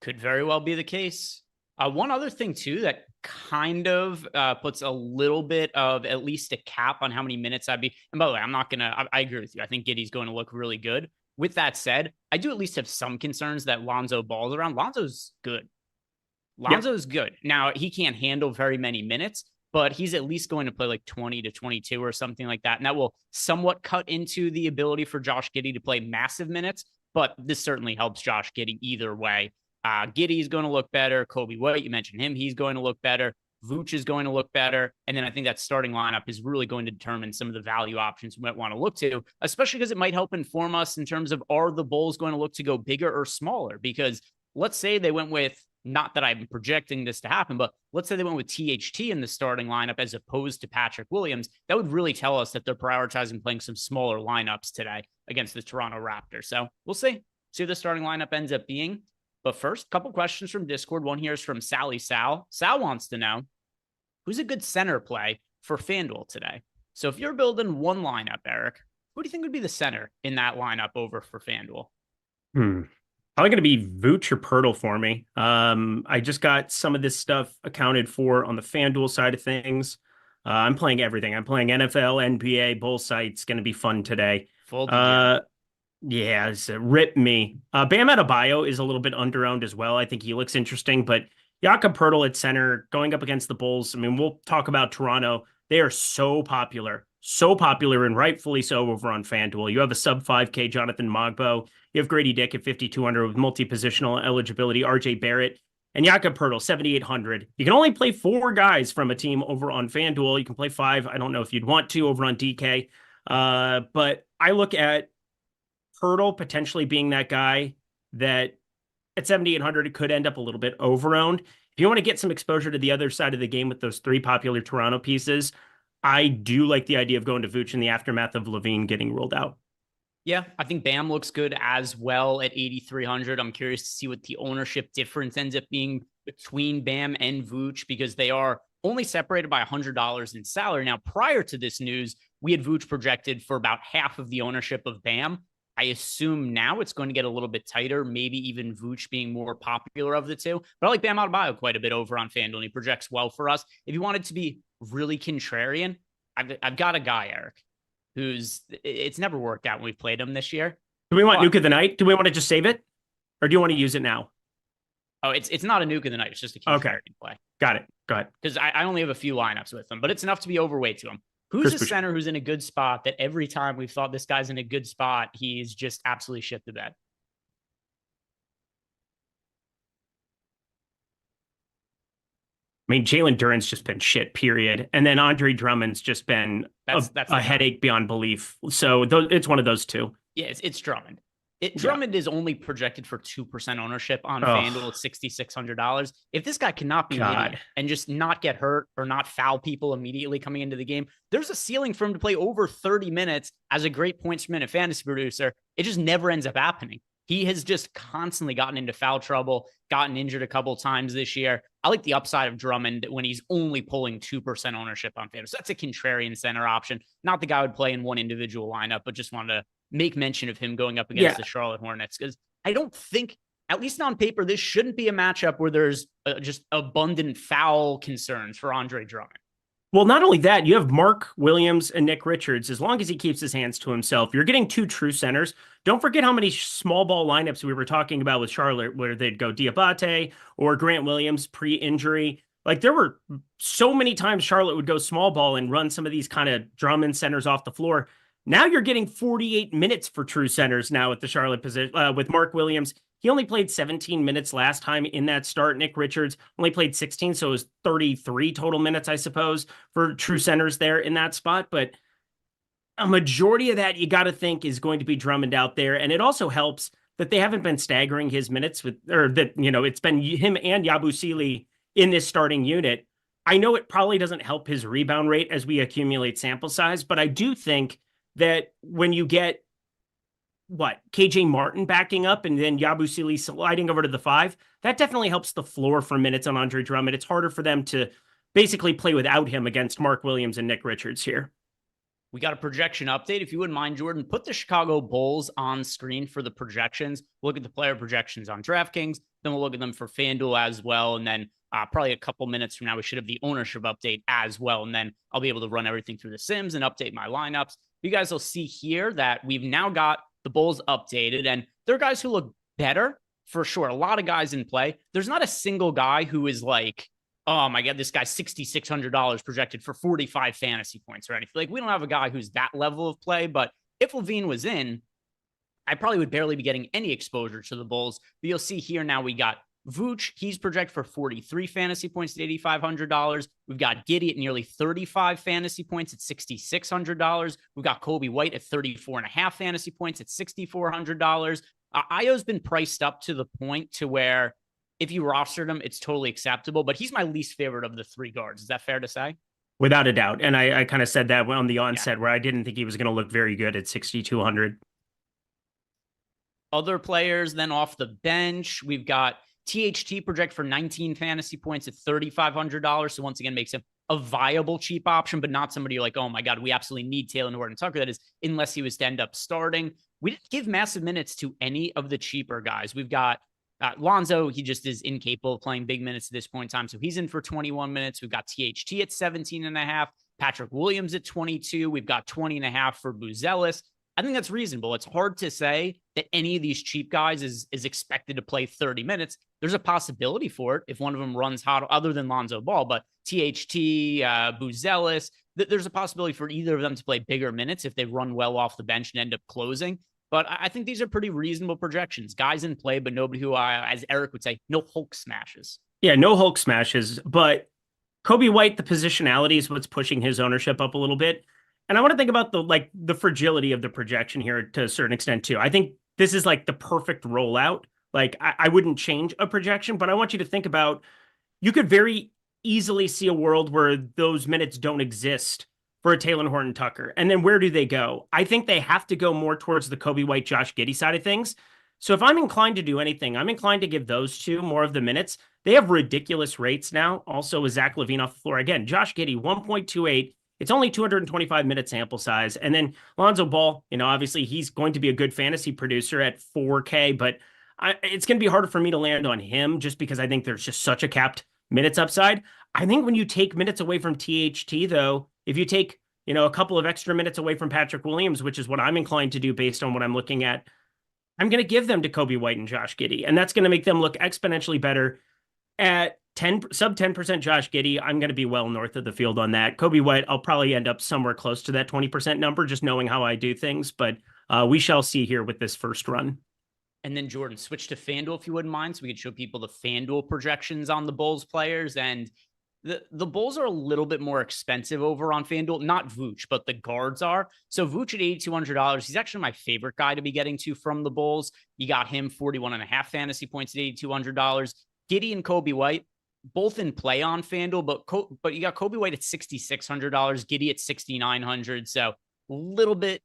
Could very well be the case. One other thing, too, that kind of puts a little bit of at least a cap on how many minutes I'd be. And by the way, I agree with you. I think Giddey's going to look really good. With that said, I do at least have some concerns that Lonzo balls around. Lonzo's good. Lonzo's good. Now, he can't handle very many minutes, but he's at least going to play like 20 to 22 or something like that. And that will somewhat cut into the ability for Josh Giddey to play massive minutes, but this certainly helps Josh Giddey either way. Giddey is going to look better. Kobe White, you mentioned him. He's going to look better. Vooch is going to look better. And then I think that starting lineup is really going to determine some of the value options we might want to look to, especially because it might help inform us in terms of, are the Bulls going to look to go bigger or smaller? Because let's say they went with, not that I'm projecting this to happen, but let's say they went with THT in the starting lineup as opposed to Patrick Williams. That would really tell us that they're prioritizing playing some smaller lineups today against the Toronto Raptors. So we'll see what the starting lineup ends up being. But first, a couple questions from Discord. One here is from Sally Sal. Sal wants to know, who's a good center play for FanDuel today? So if you're building one lineup, Eric, who do you think would be the center in that lineup over for FanDuel? Probably going to be Vooch or Pirtle for me. I just got some of this stuff accounted for on the FanDuel side of things. I'm playing everything. I'm playing NFL, NBA, both sites. Going to be fun today. Yeah, rip me. Bam Adebayo is a little bit underowned as well. I think he looks interesting, but Jakob Pirtle at center going up against the Bulls. I mean, we'll talk about Toronto. They are so popular, and rightfully so over on FanDuel. You have a sub 5K Jonathan Mogbo. You have Grady Dick at 5,200 with multi-positional eligibility, RJ Barrett, and Jakob Pirtle, 7,800. You can only play 4 guys from a team over on FanDuel. You can play 5. I don't know if you'd want to over on DK. But I look at Pirtle potentially being that guy that at 7,800, it could end up a little bit over-owned. If you want to get some exposure to the other side of the game with those 3 popular Toronto pieces, I do like the idea of going to Vooch in the aftermath of LaVine getting ruled out. Yeah, I think Bam looks good as well at 8,300. I'm curious to see what the ownership difference ends up being between Bam and Vooch, because they are only separated by $100 in salary. Now, prior to this news, we had Vooch projected for about half of the ownership of Bam. I assume now it's going to get a little bit tighter, maybe even Vooch being more popular of the two. But I like Bam Adebayo quite a bit over on FanDuel, and he projects well for us. If you wanted to be really contrarian, I've got a guy, Eric, it's never worked out when we've played him this year. Do we want Nuke of the Night? Do we want to just save it? Or do you want to use it now? Oh, it's not a Nuke of the Night. It's just a contrarian play. Got it. Go ahead. Because I only have a few lineups with him, but it's enough to be overweight to him. Who's a center who's in a good spot that every time we've thought this guy's in a good spot, he's just absolutely shit the bed? I mean, Jalen Duren's just been shit, period. And then Andre Drummond's just been a headache beyond belief. So it's one of those two. Yeah, it's Drummond. Drummond is only projected for 2% ownership on FanDuel at $6,600. If this guy cannot be winning and just not get hurt or not foul people immediately coming into the game, there's a ceiling for him to play over 30 minutes as a great points per minute fantasy producer. It just never ends up happening. He has just constantly gotten into foul trouble, gotten injured a couple times this year. I like the upside of Drummond when he's only pulling 2% ownership on FanDuel. So that's a contrarian center option. Not the guy I would play in one individual lineup, but just wanted to make mention of him going up against the Charlotte Hornets, because I don't think, at least on paper, this shouldn't be a matchup where there's just abundant foul concerns for Andre Drummond. Well, not only that, you have Mark Williams and Nick Richards. As long as he keeps his hands to himself, you're getting two true centers. Don't forget how many small ball lineups we were talking about with Charlotte, where they'd go Diabate or Grant Williams pre-injury. Like, there were so many times Charlotte would go small ball and run some of these kind of Drummond centers off the floor. Now you're getting 48 minutes for true centers now at the Charlotte position with Mark Williams. He only played 17 minutes last time in that start. Nick Richards only played 16, so it was 33 total minutes, I suppose, for true centers there in that spot. But a majority of that, you got to think, is going to be Drummond out there. And it also helps that they haven't been staggering his minutes it's been him and Yabusele in this starting unit. I know it probably doesn't help his rebound rate as we accumulate sample size, but I do think that when you get KJ Martin backing up and then Yabusele sliding over to the 5, that definitely helps the floor for minutes on Andre Drummond. It's harder for them to basically play without him against Mark Williams and Nick Richards here. We got a projection update. If you wouldn't mind, Jordan, put the Chicago Bulls on screen for the projections. Look at the player projections on DraftKings. Then we'll look at them for FanDuel as well. And then probably a couple minutes from now, we should have the ownership update as well. And then I'll be able to run everything through the Sims and update my lineups. You guys will see here that we've now got the Bulls updated, and there are guys who look better for sure. A lot of guys in play. There's not a single guy who is like, oh my God, this guy's $6,600 projected for 45 fantasy points or anything. Like, we don't have a guy who's that level of play, but if Levine was in, I probably would barely be getting any exposure to the Bulls. But you'll see here now we got Vooch. He's projected for 43 fantasy points at $8,500. We've got Giddey at nearly 35 fantasy points at $6,600. We've got Kobe White at 34.5 fantasy points at $6,400. Ayo's been priced up to the point to where if you rostered him, it's totally acceptable, but he's my least favorite of the three guards. Is that fair to say? Without a doubt. And I kind of said that on the onset where I didn't think he was going to look very good at 6,200. Other players then off the bench, we've got THT project for 19 fantasy points at $3,500. So once again, makes him a viable cheap option, but not somebody like, oh my God, we absolutely need Taylor Horton-Tucker. That is, unless he was to end up starting. We didn't give massive minutes to any of the cheaper guys. We've got Lonzo. He just is incapable of playing big minutes at this point in time. So he's in for 21 minutes. We've got THT at 17.5. Patrick Williams at 22. We've got 20.5 for Buzelis. I think that's reasonable. It's hard to say that any of these cheap guys is expected to play 30 minutes. There's a possibility for it if one of them runs hot, other than Lonzo Ball, but THT, Buzelis, there's a possibility for either of them to play bigger minutes if they run well off the bench and end up closing. But I think these are pretty reasonable projections. Guys in play, but nobody who, as Eric would say, no Hulk smashes. Yeah, no Hulk smashes. But Kobe White, the positionality is what's pushing his ownership up a little bit. And I want to think about the fragility of the projection here to a certain extent too. I think this is like the perfect rollout. Like, I wouldn't change a projection, but I want you to think about, you could very easily see a world where those minutes don't exist for a Taylor Horton-Tucker. And then where do they go? I think they have to go more towards the Kobe White, Josh Giddey side of things. So if I'm inclined to do anything, I'm inclined to give those two more of the minutes. They have ridiculous rates now. Also with Zach LaVine off the floor. Again, Josh Giddey, 1.28. It's only 225 minute sample size. And then Lonzo Ball, obviously he's going to be a good fantasy producer at 4K, but it's going to be harder for me to land on him just because I think there's just such a capped minutes upside. I think when you take minutes away from THT, though, if you take, a couple of extra minutes away from Patrick Williams, which is what I'm inclined to do based on what I'm looking at, I'm going to give them to Kobe White and Josh Giddey. And that's going to make them look exponentially better at sub 10% Josh Giddey. I'm going to be well north of the field on that. Kobe White, I'll probably end up somewhere close to that 20% number, just knowing how I do things. But we shall see here with this first run. And then Jordan, switch to FanDuel if you wouldn't mind, so we could show people the FanDuel projections on the Bulls players. And The Bulls are a little bit more expensive over on FanDuel. Not Vooch, but the guards are. So Vooch at $8,200. He's actually my favorite guy to be getting to from the Bulls. You got him 41.5 fantasy points at $8,200. Giddey and Kobe White, both in play on FanDuel, but you got Kobe White at $6,600, Giddey at $6,900. So a little bit,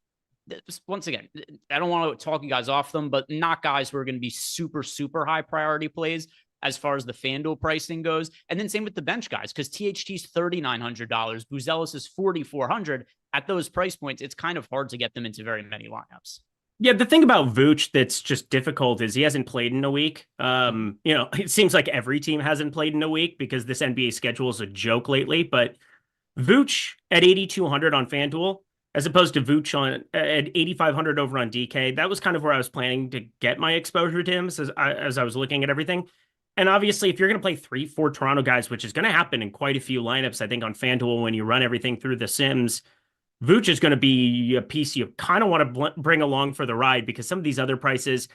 once again, I don't want to talk you guys off them, but not guys who are going to be super, super high priority plays as far as the FanDuel pricing goes. And then same with the bench guys, because THT's $3,900, Buzelis is $4,400. At those price points, it's kind of hard to get them into very many lineups. Yeah, the thing about Vooch that's just difficult is he hasn't played in a week. It seems like every team hasn't played in a week because this NBA schedule is a joke lately. But Vooch at 8,200 on FanDuel, as opposed to Vooch at 8,500 over on DK, that was kind of where I was planning to get my exposure to him as I was looking at everything. And obviously, if you're going to play 3-4 Toronto guys, which is going to happen in quite a few lineups, I think on FanDuel when you run everything through the Sims, Vooch is going to be a piece you kind of want to bring along for the ride because some of these other prices,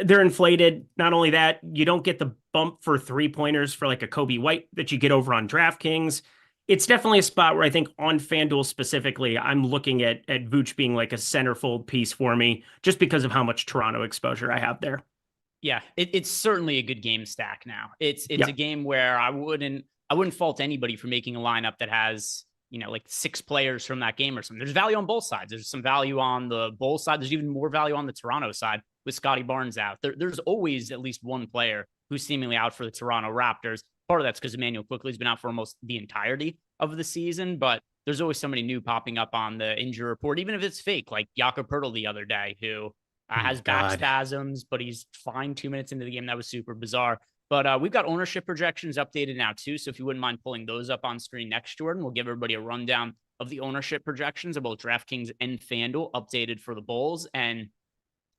they're inflated. Not only that, you don't get the bump for 3-pointers for like a Kobe White that you get over on DraftKings. It's definitely a spot where I think on FanDuel specifically, I'm looking at Vooch being like a centerfold piece for me just because of how much Toronto exposure I have there. Yeah, it's certainly a good game stack now. It's a game where I wouldn't fault anybody for making a lineup that has, like 6 players from that game or something. There's value on both sides. There's some value on the Bulls side. There's even more value on the Toronto side with Scotty Barnes out. There's always at least one player who's seemingly out for the Toronto Raptors. Part of that's because Emmanuel Quickley's been out for almost the entirety of the season, but there's always somebody new popping up on the injury report, even if it's fake, like Jakob Poeltl the other day, who has back spasms, but he's fine 2 minutes into the game. That was super bizarre. But we've got ownership projections updated now too. So if you wouldn't mind pulling those up on screen next, Jordan, we'll give everybody a rundown of the ownership projections of both DraftKings and FanDuel updated for the Bulls. And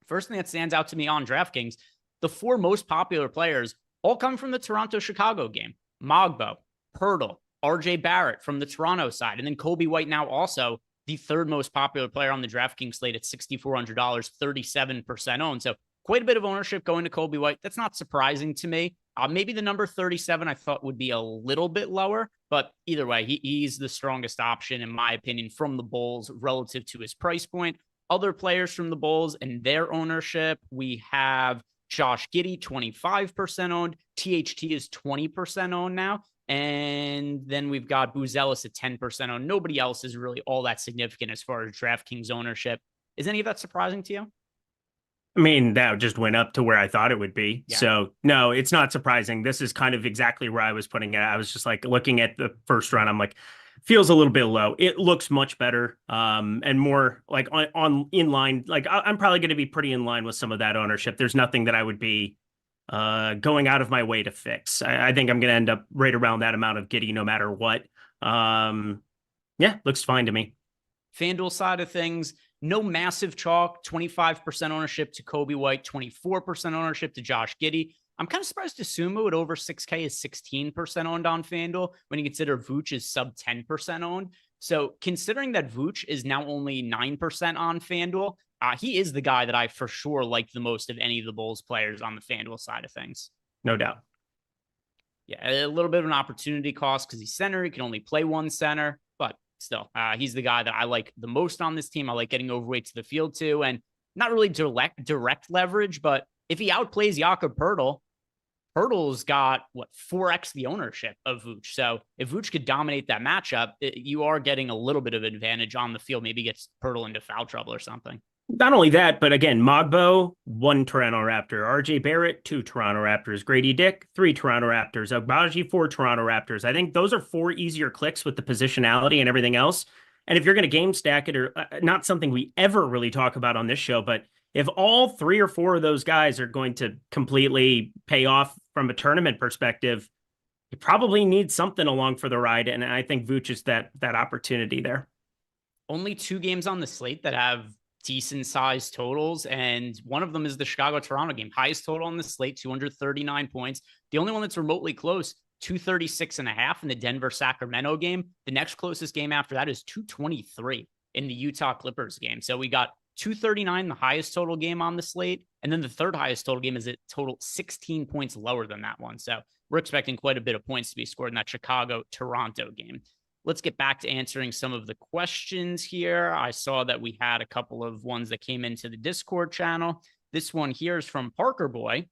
first thing that stands out to me on DraftKings, the 4 most popular players all come from the Toronto-Chicago game. Mogbo, Poeltl, RJ Barrett from the Toronto side, and then Kobe White now also the 3rd most popular player on the DraftKings slate at $6,400, 37% owned. So quite a bit of ownership going to Kobe White. That's not surprising to me. Maybe the number 37 I thought would be a little bit lower, but either way, he's the strongest option, in my opinion, from the Bulls relative to his price point. Other players from the Bulls and their ownership, we have Josh Giddey, 25% owned. THT is 20% owned now. And then we've got Buzelis at 10% owned. Nobody else is really all that significant as far as DraftKings ownership. Is any of that surprising to you? I mean, that just went up to where I thought it would be. Yeah. So no, it's not surprising. This is kind of exactly where I was putting it. I was just like looking at the first round. I'm like, feels a little bit low. It looks much better and more like on in line. Like I'm probably going to be pretty in line with some of that ownership. There's nothing that I would be going out of my way to fix. I think I'm going to end up right around that amount of Giddey no matter what. Yeah, looks fine to me. FanDuel side of things, no massive chalk, 25% ownership to Kobe White, 24% ownership to Josh Giddey. I'm kind of surprised to Sumo at over 6K is 16% owned on FanDuel when you consider Vooch is sub 10% owned. So considering that Vooch is now only 9% on FanDuel, he is the guy that I for sure like the most of any of the Bulls players on the FanDuel side of things. No doubt. Yeah, a little bit of an opportunity cost because he's center. He can only play one center, but still, he's the guy that I like the most on this team. I like getting overweight to the field too, and not really direct leverage, but if he outplays Jakob Poeltl, Poeltl's got 4x the ownership of Vooch. So if Vooch could dominate that matchup, you are getting a little bit of advantage on the field. Maybe gets Poeltl into foul trouble or something. Not only that, but again, Mogbo, 1 Toronto Raptor. RJ Barrett, 2 Toronto Raptors. Grady Dick, 3 Toronto Raptors. Agbaji, 4 Toronto Raptors. I think those are 4 easier clicks with the positionality and everything else. And if you're going to game stack it, or not something we ever really talk about on this show, but if all 3 or 4 of those guys are going to completely pay off from a tournament perspective, you probably need something along for the ride. And I think Vooch is that opportunity there. Only 2 games on the slate that have decent sized totals, and one of them is the Chicago-Toronto game. Highest total on the slate, 239 points. The only one that's remotely close, 236.5 in the Denver-Sacramento game. The next closest game after that is 223 in the Utah Clippers game. So we got 239, the highest total game on the slate. And then the third highest total game is a total 16 points lower than that one. So we're expecting quite a bit of points to be scored in that Chicago-Toronto game. Let's get back to answering some of the questions here. I saw that we had a couple of ones that came into the Discord channel. This one here is from Parker Boy.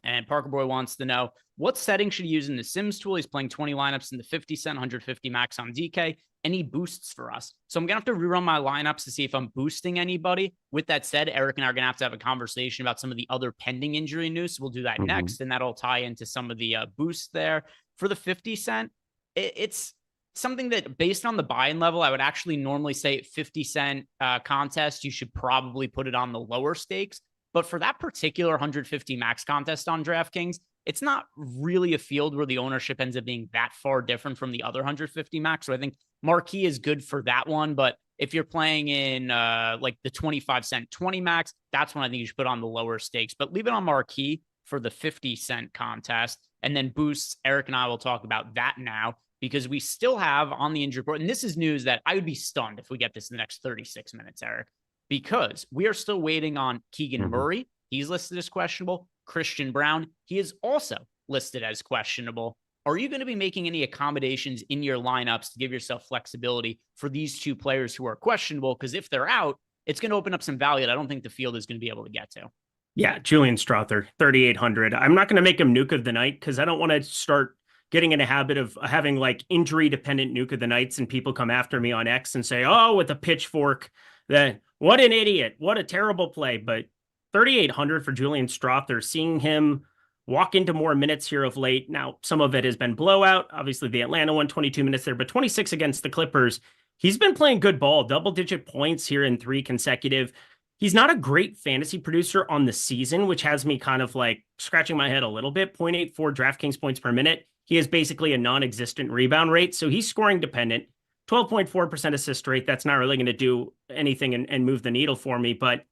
And Parker Boy wants to know, what setting should he use in the Sims tool? He's playing 20 lineups in the 50 cent, 150 max on DK. Any boosts for us? So I'm going to have to rerun my lineups to see if I'm boosting anybody. With that said, Eric and I are going to have a conversation about some of the other pending injury news. So we'll do that next, and that'll tie into some of the boosts there. For the 50 cent, it's something that, based on the buy-in level, I would actually normally say 50 cent contest, you should probably put it on the lower stakes. But for that particular 150 max contest on DraftKings, it's not really a field where the ownership ends up being that far different from the other 150 max. So I think Marquee is good for that one. But if you're playing in like the 25 cent 20 max, that's when I think you should put on the lower stakes. But leave it on Marquee for the 50 cent contest. And then boosts, Eric and I will talk about that now, because we still have on the injury report, and this is news that I would be stunned if we get this in the next 36 minutes, Eric, because we are still waiting on Keegan Murray. He's listed as questionable. Christian Brown, he is also listed as questionable. Are you going to be making any accommodations in your lineups to give yourself flexibility for these two players who are questionable? Because if they're out, it's going to open up some value that I don't think the field is going to be able to get to. Yeah, Julian Strother, 3,800. I'm not going to make him nuke of the night because I don't want to start getting in a habit of having like injury dependent nuke of the nights and people come after me on X and say, oh, with a pitchfork, that what an idiot, what a terrible play. But 3,800 for Julian Strother, seeing him walk into more minutes here of late. Now, some of it has been blowout. Obviously, the Atlanta one, 22 minutes there, but 26 against the Clippers. He's been playing good ball, double-digit points here in 3 consecutive. He's not a great fantasy producer on the season, which has me kind of like scratching my head a little bit. 0.84 DraftKings points per minute. He has basically a non-existent rebound rate, so he's scoring dependent. 12.4% assist rate. That's not really going to do anything and move the needle for me. But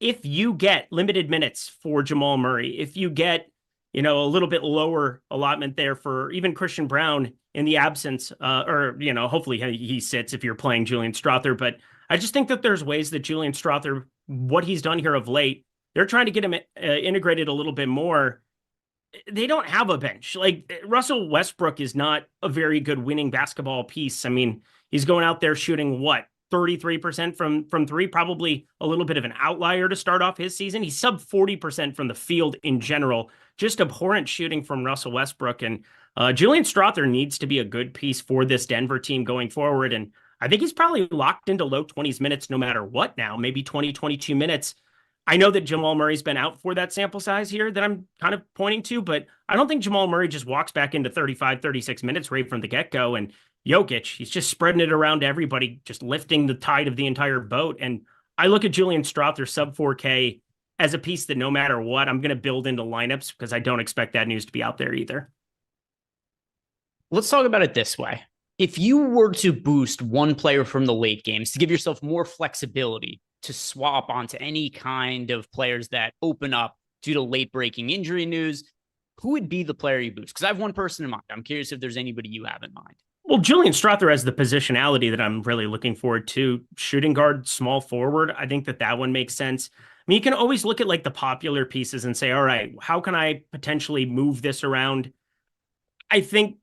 if you get limited minutes for Jamal Murray, if you get, a little bit lower allotment there for even Christian Brown in the absence, hopefully he sits if you're playing Julian Strother. But I just think that there's ways that Julian Strother, what he's done here of late, they're trying to get him integrated a little bit more. They don't have a bench. Like, Russell Westbrook is not a very good winning basketball piece. I mean, he's going out there shooting 33% from 3, probably a little bit of an outlier to start off his season. He's sub 40% from the field in general, just abhorrent shooting from Russell Westbrook. And Julian Strother needs to be a good piece for this Denver team going forward. And I think he's probably locked into low 20s minutes no matter what now, maybe 20, 22 minutes. I know that Jamal Murray's been out for that sample size here that I'm kind of pointing to, but I don't think Jamal Murray just walks back into 35, 36 minutes right from the get-go. And Jokic, he's just spreading it around to everybody, just lifting the tide of the entire boat. And I look at Julian Strother sub 4K as a piece that no matter what, I'm going to build into lineups because I don't expect that news to be out there either. Let's talk about it this way. If you were to boost one player from the late games to give yourself more flexibility to swap onto any kind of players that open up due to late breaking injury news, who would be the player you boost? Because I have one person in mind. I'm curious if there's anybody you have in mind. Well, Julian Strother has the positionality that I'm really looking forward to. Shooting guard, small forward. I think that one makes sense. I mean, you can always look at like the popular pieces and say, all right, how can I potentially move this around? I think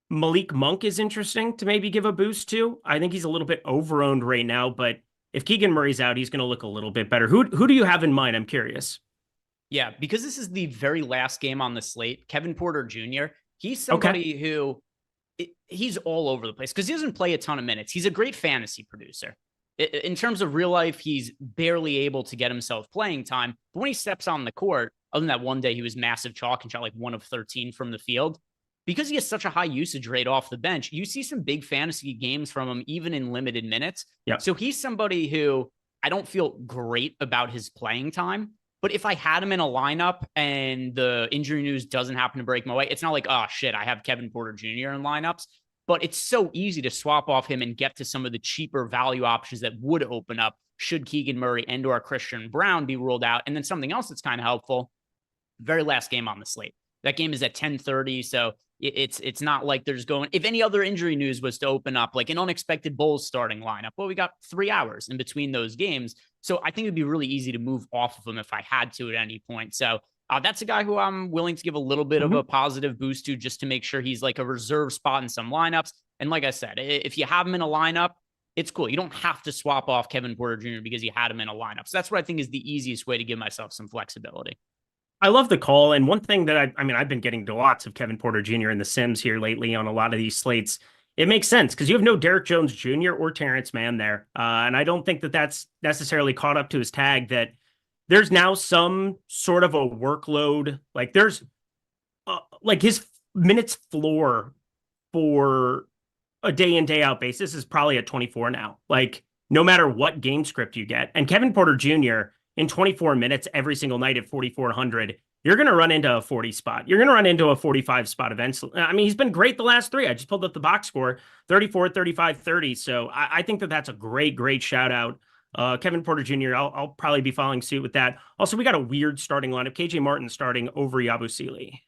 Malik Monk is interesting to maybe give a boost to. I think he's a little bit over-owned right now, but if Keegan Murray's out, he's going to look a little bit better. Who do you have in mind? I'm curious. Yeah, because this is the very last game on the slate, Kevin Porter Jr., he's somebody who he's all over the place because he doesn't play a ton of minutes. He's a great fantasy producer. In terms of real life, he's barely able to get himself playing time. But when he steps on the court, other than that one day he was massive chalk and shot like 1 of 13 from the field, because he has such a high usage rate off the bench, you see some big fantasy games from him, even in limited minutes. Yep. So he's somebody who I don't feel great about his playing time, but if I had him in a lineup and the injury news doesn't happen to break my way, it's not like, oh shit, I have Kevin Porter Jr. in lineups, but it's so easy to swap off him and get to some of the cheaper value options that would open up should Keegan Murray and/or Christian Brown be ruled out. And then something else that's kind of helpful, very last game on the slate, That game is at 10:30, so it's not like there's going. If any other injury news was to open up, like an unexpected Bulls starting lineup, well, we got 3 hours in between those games, so I think it'd be really easy to move off of him if I had to at any point. So that's a guy who I'm willing to give a little bit of a positive boost to, just to make sure he's like a reserve spot in some lineups. And like I said, if you have him in a lineup, it's cool. You don't have to swap off Kevin Porter Jr. because you had him in a lineup. So that's what I think is the easiest way to give myself some flexibility. I love the call. And one thing that I've been getting to lots of Kevin Porter Jr. in the Sims here lately on a lot of these slates. It makes sense because you have no Derrick Jones Jr. or Terrence Mann there. And I don't think that that's necessarily caught up to his tag, that there's now some sort of a workload. Like there's like his minutes floor for a day in, day out basis is probably at 24 now. Like no matter what game script you get. And Kevin Porter Jr. in 24 minutes every single night at 4,400, you're going to run into a 40 spot. You're going to run into a 45 spot eventually. I mean, he's been great the last 3. I just pulled up the box score, 34, 35, 30. So I think that that's a great shout out. Kevin Porter Jr., I'll probably be following suit with that. Also, we got a weird starting lineup. KJ Martin starting over Yabusele.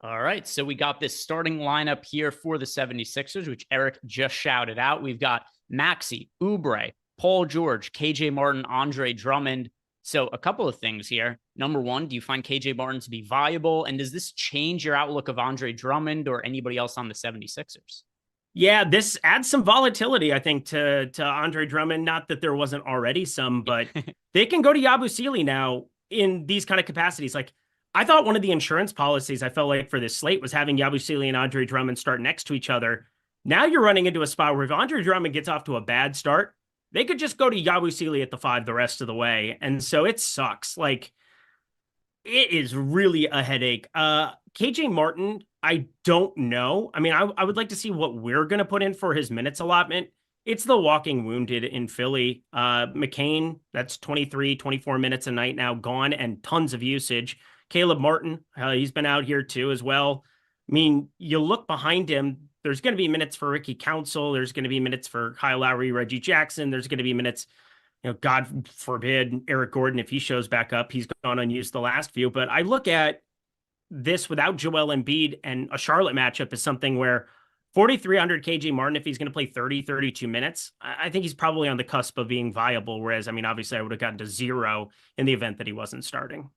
All right, so we got this starting lineup here for the 76ers, which Eric just shouted out. We've got Maxey, Oubre, Paul George, KJ Martin, Andre Drummond. So a couple of things here. Number one, do you find KJ Martin to be viable? And does this change your outlook of Andre Drummond or anybody else on the 76ers? Yeah, this adds some volatility, I think, to Andre Drummond. Not that there wasn't already some, but they can go to Yabusele now in these kind of capacities. Like, I thought one of the insurance policies I felt like for this slate was having Yabusele and Andre Drummond start next to each other. Now you're running into a spot where if Andre Drummond gets off to a bad start, they could just go to Yabusele at the 5 the rest of the way. And so it sucks. Like, it is really a headache. KJ Martin, I don't know. I mean, I would like to see what we're going to put in for his minutes allotment. It's the walking wounded in Philly. McCain, that's 23, 24 minutes a night now, gone, and tons of usage. Caleb Martin, he's been out here too as well. I mean, you look behind him, there's going to be minutes for Ricky Council. There's going to be minutes for Kyle Lowry, Reggie Jackson. There's going to be minutes, God forbid, Eric Gordon, if he shows back up, he's gone unused the last few. But I look at this without Joel Embiid and a Charlotte matchup as something where 4,300 KJ Martin, if he's going to play 30, 32 minutes, I think he's probably on the cusp of being viable. Whereas, I mean, obviously I would have gotten to 0 in the event that he wasn't starting.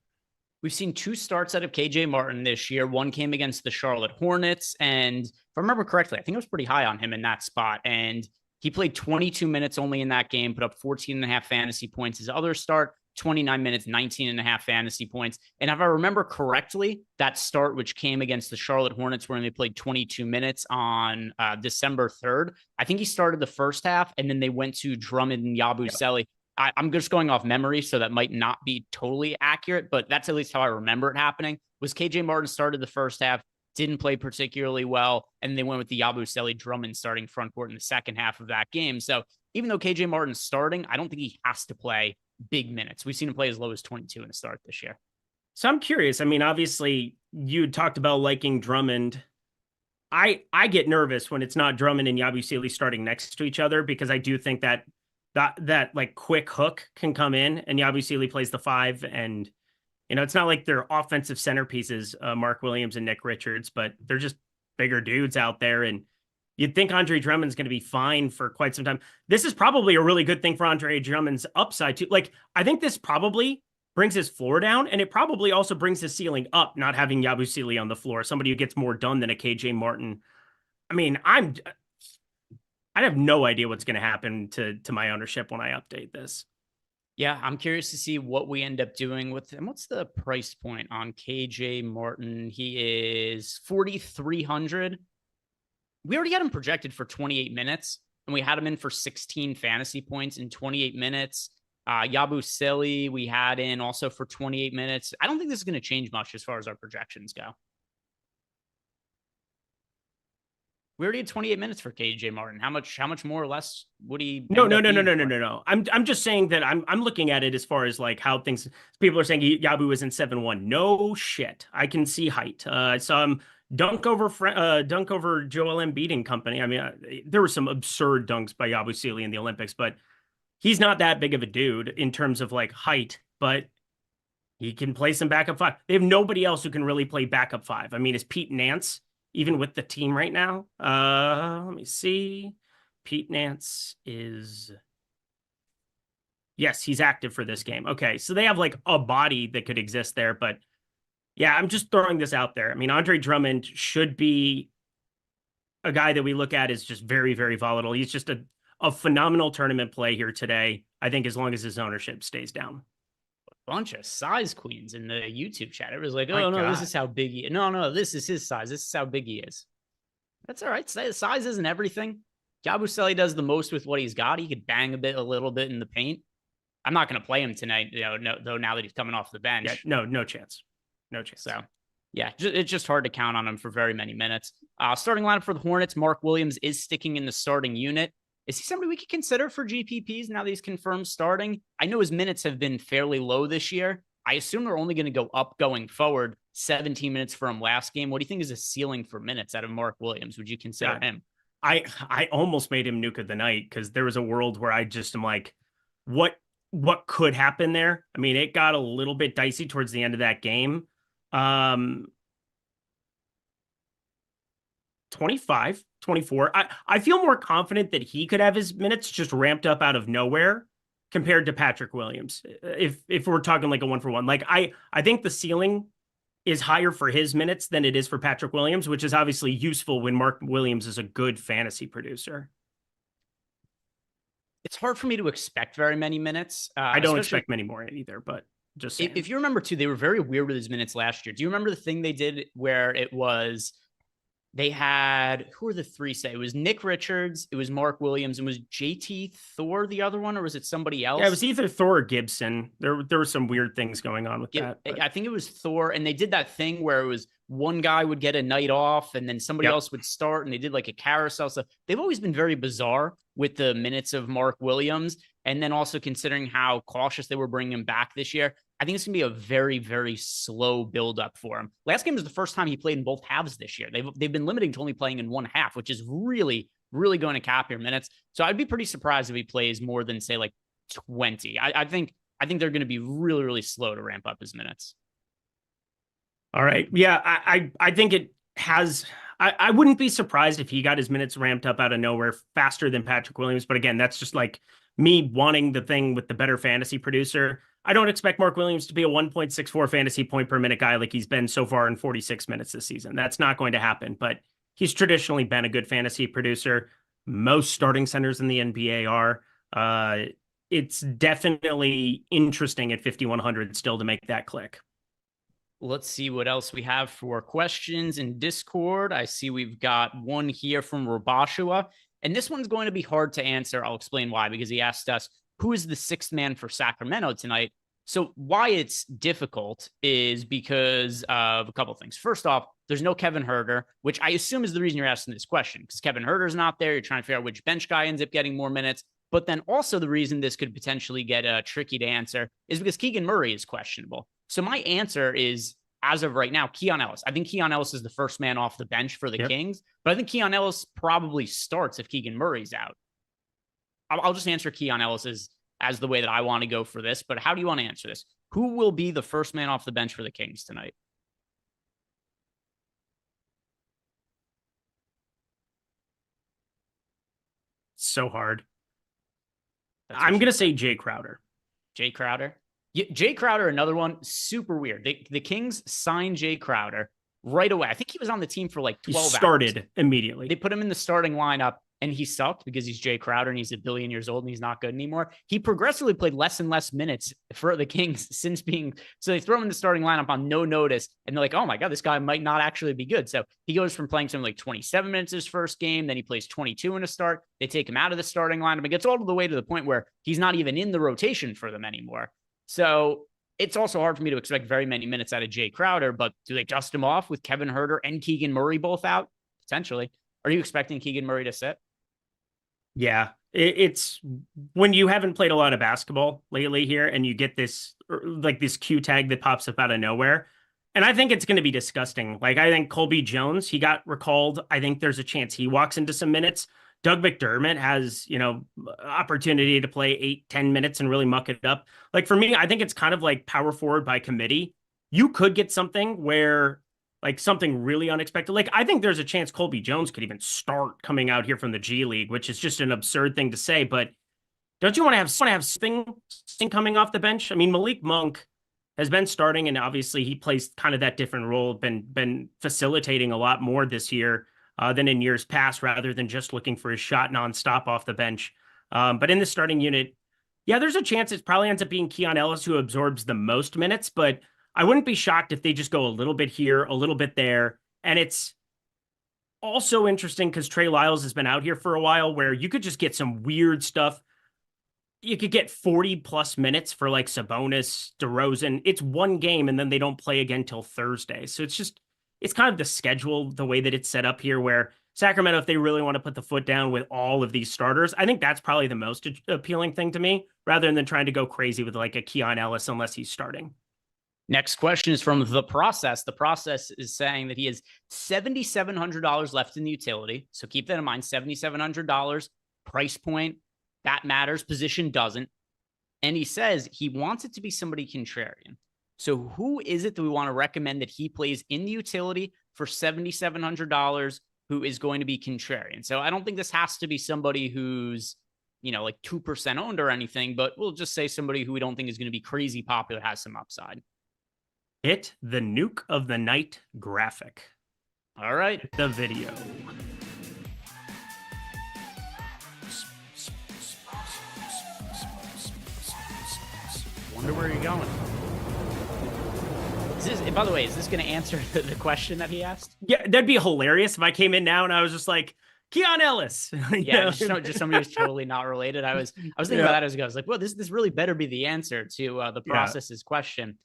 We've seen 2 starts out of KJ Martin this year. One came against the Charlotte Hornets. And if I remember correctly, I think I was pretty high on him in that spot. And he played 22 minutes only in that game, put up 14.5 fantasy points. His other start, 29 minutes, 19.5 fantasy points. And if I remember correctly, that start, which came against the Charlotte Hornets, where they played 22 minutes on December 3rd, I think he started the first half, and then they went to Drummond and Yabusele. Yep. I'm just going off memory, so that might not be totally accurate, but that's at least how I remember it happening. Was KJ Martin started the first half, didn't play particularly well, and they went with the Yabusele Drummond starting front court in the second half of that game. So even though KJ Martin's starting, I don't think he has to play big minutes. We've seen him play as low as 22 in the start this year. So I'm curious. I mean, obviously you talked about liking Drummond. I get nervous when it's not Drummond and Yabusele starting next to each other, because I do think that like quick hook can come in and Yabusele plays the 5, and it's not like they're offensive centerpieces, Mark Williams and Nick Richards, but they're just bigger dudes out there. And you'd think Andre Drummond's going to be fine for quite some time. This is probably a really good thing for Andre Drummond's upside too. Like, I think this probably brings his floor down, and it probably also brings his ceiling up, not having Yabusele on the floor, somebody who gets more done than a KJ Martin. I mean, I have no idea what's going to happen to my ownership when I update this. Yeah, I'm curious to see what we end up doing with him. What's the price point on KJ Martin? He is 4,300. We already had him projected for 28 minutes, and we had him in for 16 fantasy points in 28 minutes. Yabusele, we had in also for 28 minutes. I don't think this is going to change much as far as our projections go. We already had 28 minutes for KJ Martin. How much more or less would he? No. I'm just saying that I'm looking at it as far as like how things. People are saying Yabu is in 7-1. No shit. I can see height. I saw him dunk over Joel Embiid and company. I mean, there were some absurd dunks by Yabusele in the Olympics, but he's not that big of a dude in terms of like height. But He can play some backup 5. They have nobody else who can really play backup 5. I mean, is Pete Nance even with the team right now? Let me see. Pete Nance is... Yes, he's active for this game. Okay, so they have like a body that could exist there, but yeah, I'm just throwing this out there. I mean, Andre Drummond should be a guy that we look at as just very, very volatile. He's just a phenomenal tournament play here today, I think, as long as his ownership stays down. Bunch of size queens in the YouTube chat. It was like, My oh, no, God. this is how big he is. No, this is his size. This is how big he is. That's all right. Size isn't everything. Yabusele does the most with what he's got. He could bang a little bit in the paint. I'm not going to play him tonight, though, now that he's coming off the bench. Yeah, no chance. No chance. So, yeah, it's just hard to count on him for very many minutes. Starting lineup for the Hornets, Mark Williams is sticking in the starting unit. Is he somebody we could consider for GPPs now that he's confirmed starting? I know his minutes have been fairly low this year. I assume they're only going to go up going forward. 17 minutes for him last game. What do you think is a ceiling for minutes out of Mark Williams? Would you consider him? I almost made him nuke of the night because there was a world where I just am like, what could happen there? I mean, it got a little bit dicey towards the end of that game. 25, 24. I feel more confident that he could have his minutes just ramped up out of nowhere compared to Patrick Williams. If we're talking like a 1-for-1, like I think the ceiling is higher for his minutes than it is for Patrick Williams, which is obviously useful when Mark Williams is a good fantasy producer. It's hard for me to expect very many minutes. I don't expect many more either, but just saying. If you remember too, they were very weird with his minutes last year. Do you remember the thing they did where it was they had, who were the three say? It was Nick Richards, it was Mark Williams, and was JT Thor the other one, or was it somebody else? Yeah, it was either Thor or Gibson. There were some weird things going on with that. But I think it was Thor, and they did that thing where it was one guy would get a night off, and then somebody else would start, and they did like a carousel stuff. They've always been very bizarre with the minutes of Mark Williams, and then also considering how cautious they were bringing him back this year. I think it's going to be a very, very slow build-up for him. Last game was the first time he played in both halves this year. They've been limiting to only playing in one half, which is really, really going to cap your minutes. So I'd be pretty surprised if he plays more than, say, like 20. I think they're going to be really, really slow to ramp up his minutes. All right. Yeah, I think it has... I wouldn't be surprised if he got his minutes ramped up out of nowhere faster than Patrick Williams. But again, that's just like me wanting the thing with the better fantasy producer. I don't expect Mark Williams to be a 1.64 fantasy point per minute guy like he's been so far in 46 minutes this season. That's not going to happen, but he's traditionally been a good fantasy producer. Most starting centers in the NBA are. It's definitely interesting at 5,100 still to make that click. Let's see what else we have for questions in Discord. I see we've got one here from Robashua, and this one's going to be hard to answer. I'll explain why, because he asked us, who is the sixth man for Sacramento tonight? So why it's difficult is because of a couple of things. First off, there's no Kevin Huerter, which I assume is the reason you're asking this question, because Kevin Huerter's not there. You're trying to figure out which bench guy ends up getting more minutes. But then also the reason this could potentially get tricky to answer is because Keegan Murray is questionable. So my answer is, as of right now, Keon Ellis. I think Keon Ellis is the first man off the bench for the Kings, but I think Keon Ellis probably starts if Keegan Murray's out. I'll just answer Keon Ellis as the way that I want to go for this, but how do you want to answer this? Who will be the first man off the bench for the Kings tonight? So hard. I'm going to say Jay Crowder. Jay Crowder? Jay Crowder, another one, super weird. The Kings signed Jay Crowder right away. I think he was on the team for like 12 hours. He started immediately. They put him in the starting lineup, and he sucked because he's Jay Crowder and he's a billion years old and he's not good anymore. He progressively played less and less minutes for the Kings since being, so they throw him in the starting lineup on no notice. And they're like, oh my God, this guy might not actually be good. So he goes from playing something like 27 minutes his first game. Then he plays 22 in a start. They take him out of the starting lineup. It gets all the way to the point where he's not even in the rotation for them anymore. So it's also hard for me to expect very many minutes out of Jay Crowder, but do they dust him off with Kevin Huerter and Keegan Murray both out? Potentially. Are you expecting Keegan Murray to sit? Yeah, it's when you haven't played a lot of basketball lately here and you get this Q tag that pops up out of nowhere. And I think it's going to be disgusting. Like, I think Colby Jones, he got recalled. I think there's a chance he walks into some minutes. Doug McDermott has, opportunity to play 8-10 minutes and really muck it up. Like for me, I think it's kind of like power forward by committee. You could get something where like something really unexpected. Like I think there's a chance Colby Jones could even start coming out here from the G League, which is just an absurd thing to say. But don't you want to have something coming off the bench? I mean, Malik Monk has been starting, and obviously he plays kind of that different role, been facilitating a lot more this year than in years past, rather than just looking for his shot nonstop off the bench. But in the starting unit, yeah, there's a chance it probably ends up being Keon Ellis who absorbs the most minutes, but I wouldn't be shocked if they just go a little bit here, a little bit there. And it's also interesting because Trey Lyles has been out here for a while where you could just get some weird stuff. You could get 40 plus minutes for like Sabonis, DeRozan. It's one game and then they don't play again till Thursday. So it's kind of the schedule, the way that it's set up here, where Sacramento, if they really want to put the foot down with all of these starters, I think that's probably the most appealing thing to me, rather than trying to go crazy with like a Keon Ellis unless he's starting. Next question is from The Process. The Process is saying that he has $7,700 left in the utility. So keep that in mind, $7,700 price point. That matters. Position doesn't. And he says he wants it to be somebody contrarian. So who is it that we want to recommend that he plays in the utility for $7,700 who is going to be contrarian? So I don't think this has to be somebody who's, like 2% owned or anything, but we'll just say somebody who we don't think is going to be crazy popular, has some upside. Hit the nuke of the night graphic. All right. The video. Wonder where you're going. By the way, is this going to answer the question that he asked? Yeah, that'd be hilarious if I came in now and I was just like, Keon Ellis. Yeah, just somebody who's totally not related. I was thinking about that as I was like, well, this really better be the answer to the Process's question.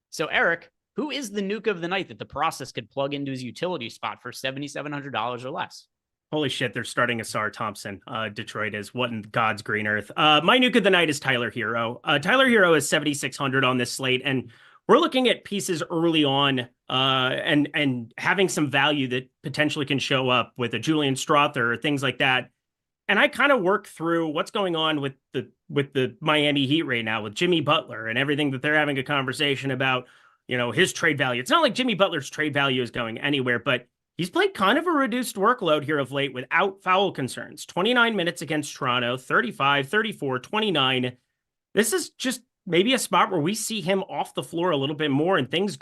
So Eric, who is the nuke of the night that the Process could plug into his utility spot for $7,700 or less? Holy shit, they're starting Asar Thompson. Detroit is. What in God's green earth? My nuke of the night is Tyler Hero. Tyler Hero is 7,600 on this slate, and we're looking at pieces early on and having some value that potentially can show up with a Julian Strother or things like that. And I kind of work through what's going on with the Miami Heat right now with Jimmy Butler and everything that they're having a conversation about, his trade value. It's not like Jimmy Butler's trade value is going anywhere, but he's played kind of a reduced workload here of late without foul concerns. 29 minutes against Toronto, 35, 34, 29. This is just maybe a spot where we see him off the floor a little bit more and things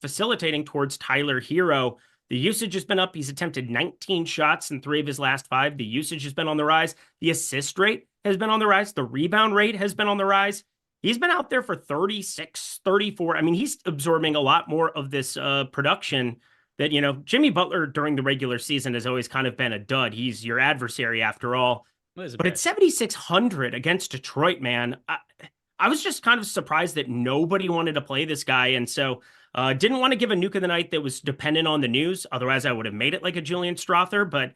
facilitating towards Tyler Hero. The usage has been up. He's attempted 19 shots in 3 of his last 5. The usage has been on the rise. The assist rate has been on the rise. The rebound rate has been on the rise. He's been out there for 36, 34. I mean, he's absorbing a lot more of this production that, Jimmy Butler during the regular season has always kind of been a dud. He's your adversary after all. But at 7,600 against Detroit, man, I was just kind of surprised that nobody wanted to play this guy. And so didn't want to give a nuke of the night that was dependent on the news. Otherwise, I would have made it like a Julian Strother. But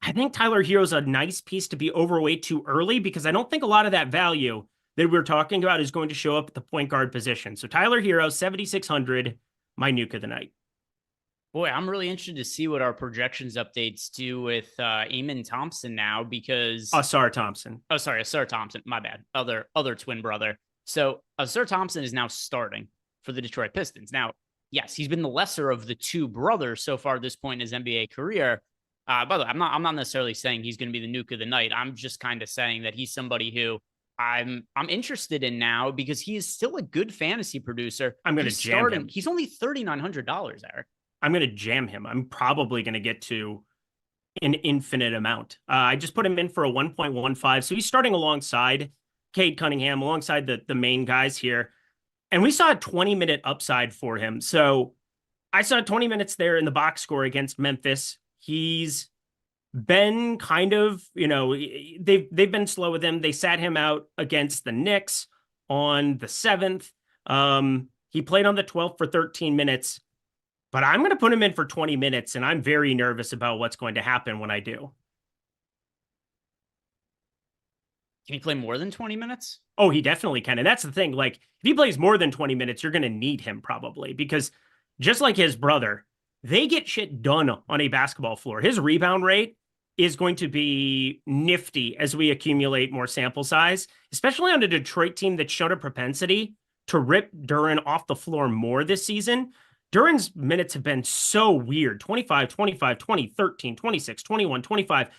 I think Tyler Hero's a nice piece to be overweight too early, because I don't think a lot of that value that we're talking about is going to show up at the point guard position. So Tyler Hero, 7,600, my nuke of the night. Boy, I'm really interested to see what our projections updates do with Amen Thompson now, because Asar Thompson. Oh, sorry, Asar Thompson. My bad. Other twin brother. So Asar Thompson is now starting for the Detroit Pistons. Now, yes, he's been the lesser of the two brothers so far at this point in his NBA career. By the way, I'm not necessarily saying he's going to be the nuke of the night. I'm just kind of saying that he's somebody who I'm interested in now because he is still a good fantasy producer. I'm going to jam him. He's only $3,900, Eric. I'm going to jam him. I'm probably going to get to an infinite amount. I just put him in for a 1.15. So he's starting alongside Cade Cunningham, alongside the main guys here. And we saw a 20-minute upside for him. So I saw 20 minutes there in the box score against Memphis. He's been kind of, they've been slow with him. They sat him out against the Knicks on the 7th. He played on the 12th for 13 minutes, but I'm going to put him in for 20 minutes, and I'm very nervous about what's going to happen when I do. Can he play more than 20 minutes? Oh, he definitely can. And that's the thing. Like, if he plays more than 20 minutes, you're going to need him probably, because just like his brother, they get shit done on a basketball floor. His rebound rate is going to be nifty as we accumulate more sample size, especially on a Detroit team that showed a propensity to rip Duren off the floor more this season. Duren's minutes have been so weird. 25, 25, 20, 13, 26, 21, 25.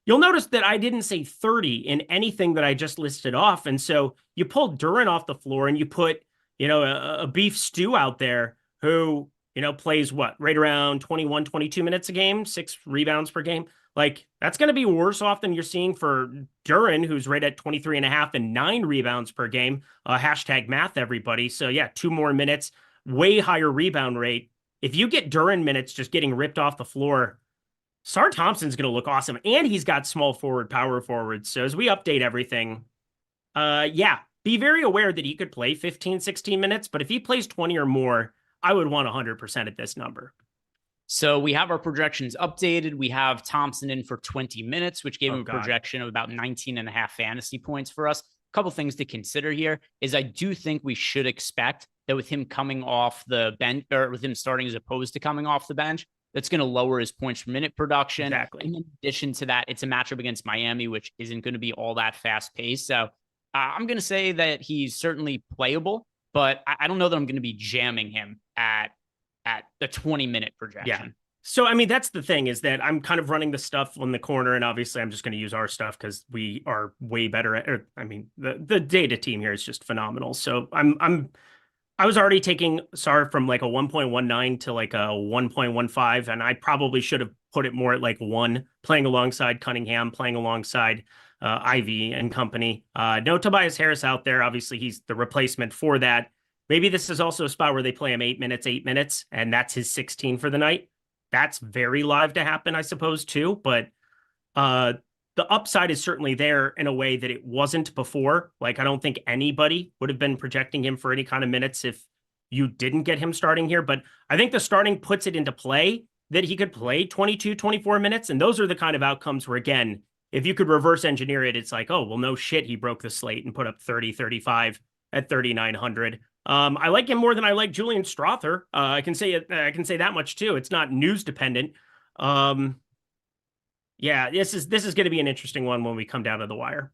You'll notice that I didn't say 30 in anything that I just listed off. And so you pull Duren off the floor and you put, a beef stew out there who, plays what, right around 21, 22 minutes a game, 6 rebounds per game. Like, that's going to be worse off than you're seeing for Duren, who's right at 23 and a half and 9 rebounds per game. Hashtag math, everybody. So yeah, 2 more minutes, way higher rebound rate. If you get Duren minutes just getting ripped off the floor, Sar Thompson's going to look awesome. And he's got small forward, power forward. So as we update everything, be very aware that he could play 15, 16 minutes. But if he plays 20 or more, I would want 100% at this number. So we have our projections updated. We have Thompson in for 20 minutes, which gave him a projection of about 19 and a half fantasy points for us. A couple things to consider here is I do think we should expect that with him coming off the bench, or with him starting as opposed to coming off the bench, that's going to lower his points per minute production. Exactly. In addition to that, it's a matchup against Miami, which isn't going to be all that fast paced. So I'm going to say that he's certainly playable, but I don't know that I'm going to be jamming him at the 20-minute projection. Yeah. So, I mean, that's the thing, is that I'm kind of running the stuff on the corner, and obviously I'm just going to use our stuff because we are way better at, the data team here is just phenomenal. So I was already taking SAR from like a 1.19 to like a 1.15, and I probably should have put it more at like 1, playing alongside Cunningham, playing alongside Ivy and company. No Tobias Harris out there. Obviously, he's the replacement for that. Maybe this is also a spot where they play him 8 minutes, and that's his 16 for the night. That's very live to happen, I suppose, too. But the upside is certainly there in a way that it wasn't before. Like, I don't think anybody would have been projecting him for any kind of minutes if you didn't get him starting here. But I think the starting puts it into play that he could play 22, 24 minutes. And those are the kind of outcomes where, again, if you could reverse engineer it, it's like, oh, well, no shit, he broke the slate and put up 30, 35 at 3,900. I like him more than I like Julian Strother. I can say that much too. It's not news dependent. This is going to be an interesting one when we come down to the wire.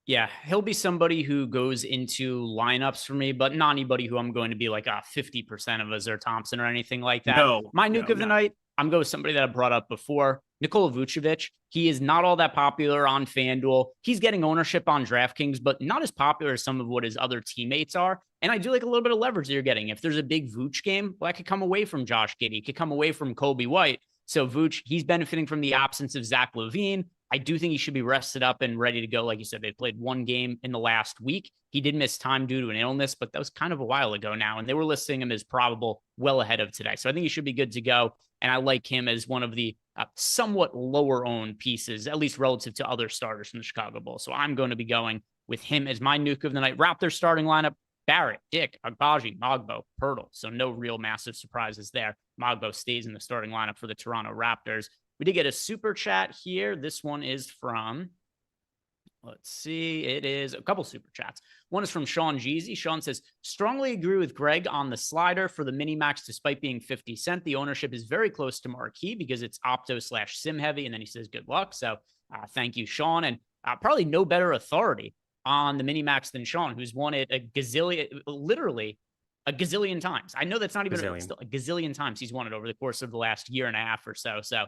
Yeah, he'll be somebody who goes into lineups for me, but not anybody who I'm going to be like 50% of Azur Thompson or anything like that. My nuke of the night, I'm going with somebody that I brought up before, Nikola Vucevic. He is not all that popular on FanDuel. He's getting ownership on DraftKings, but not as popular as some of what his other teammates are. And I do like a little bit of leverage that you're getting. If there's a big Vooch game, well, that could come away from Josh Giddey. It could come away from Kobe White. So Vooch, he's benefiting from the absence of Zach LaVine. I do think he should be rested up and ready to go. Like you said, they played 1 game in the last week. He did miss time due to an illness, but that was kind of a while ago now. And they were listing him as probable well ahead of today. So I think he should be good to go. And I like him as one of the somewhat lower owned pieces, at least relative to other starters from the Chicago Bulls. So I'm going to be going with him as my nuke of the night. Raptors starting lineup: Barrett, Dick, Agbaji, Mogbo, Pirtle. So no real massive surprises there. Mogbo stays in the starting lineup for the Toronto Raptors. We did get a super chat here. This one is from, let's see, it is a couple super chats. One is from Sean Jeezy. Sean says, strongly agree with Greg on the slider for the mini max, despite being 50 cent. The ownership is very close to marquee because it's opto/sim heavy. And then he says, good luck. So thank you, Sean. And probably no better authority on the mini max than Sean, who's won it literally a gazillion times. I know that's not even still a gazillion times he's won it over the course of the last year and a half or so. So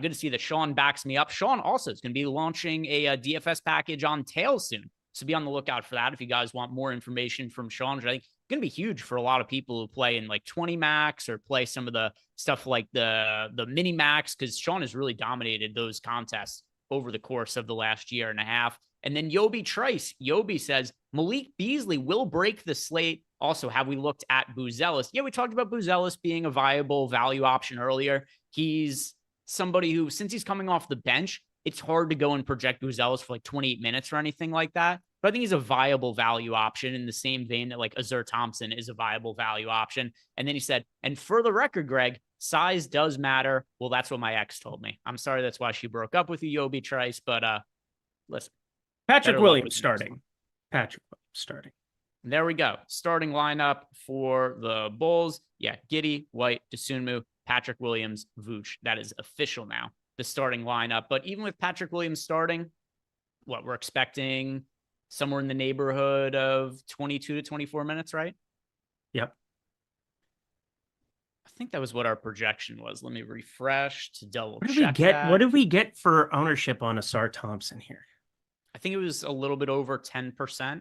good to see that Sean backs me up. Sean also is going to be launching a DFS package on Tails soon. So be on the lookout for that if you guys want more information from Sean, which I think is going to be huge for a lot of people who play in like 20 max or play some of the stuff like the mini max, because Sean has really dominated those contests over the course of the last year and a half. And then Yobi Trice. Yobi says, Malik Beasley will break the slate. Also, have we looked at Buzelis? Yeah, we talked about Buzelis being a viable value option earlier. He's somebody who, since he's coming off the bench, it's hard to go and project Buzelis for like 28 minutes or anything like that. But I think he's a viable value option in the same vein that like Azur Thompson is a viable value option. And then he said, and for the record, Greg, size does matter. Well, that's what my ex told me. I'm sorry that's why she broke up with you, Yobi Trice. But listen. Patrick Williams starting. Patrick Williams starting. There we go. Starting lineup for the Bulls. Yeah, Giddey, White, Dosunmu, Patrick Williams, Vooch. That is official now the starting lineup. But even with Patrick Williams starting, what we're expecting somewhere in the neighborhood of 22 to 24 minutes, right? Yep. I think that was what our projection was. Let me refresh to double What did we check get? that. What did we get for ownership on Asar Thompson here? I think it was a little bit over 10%.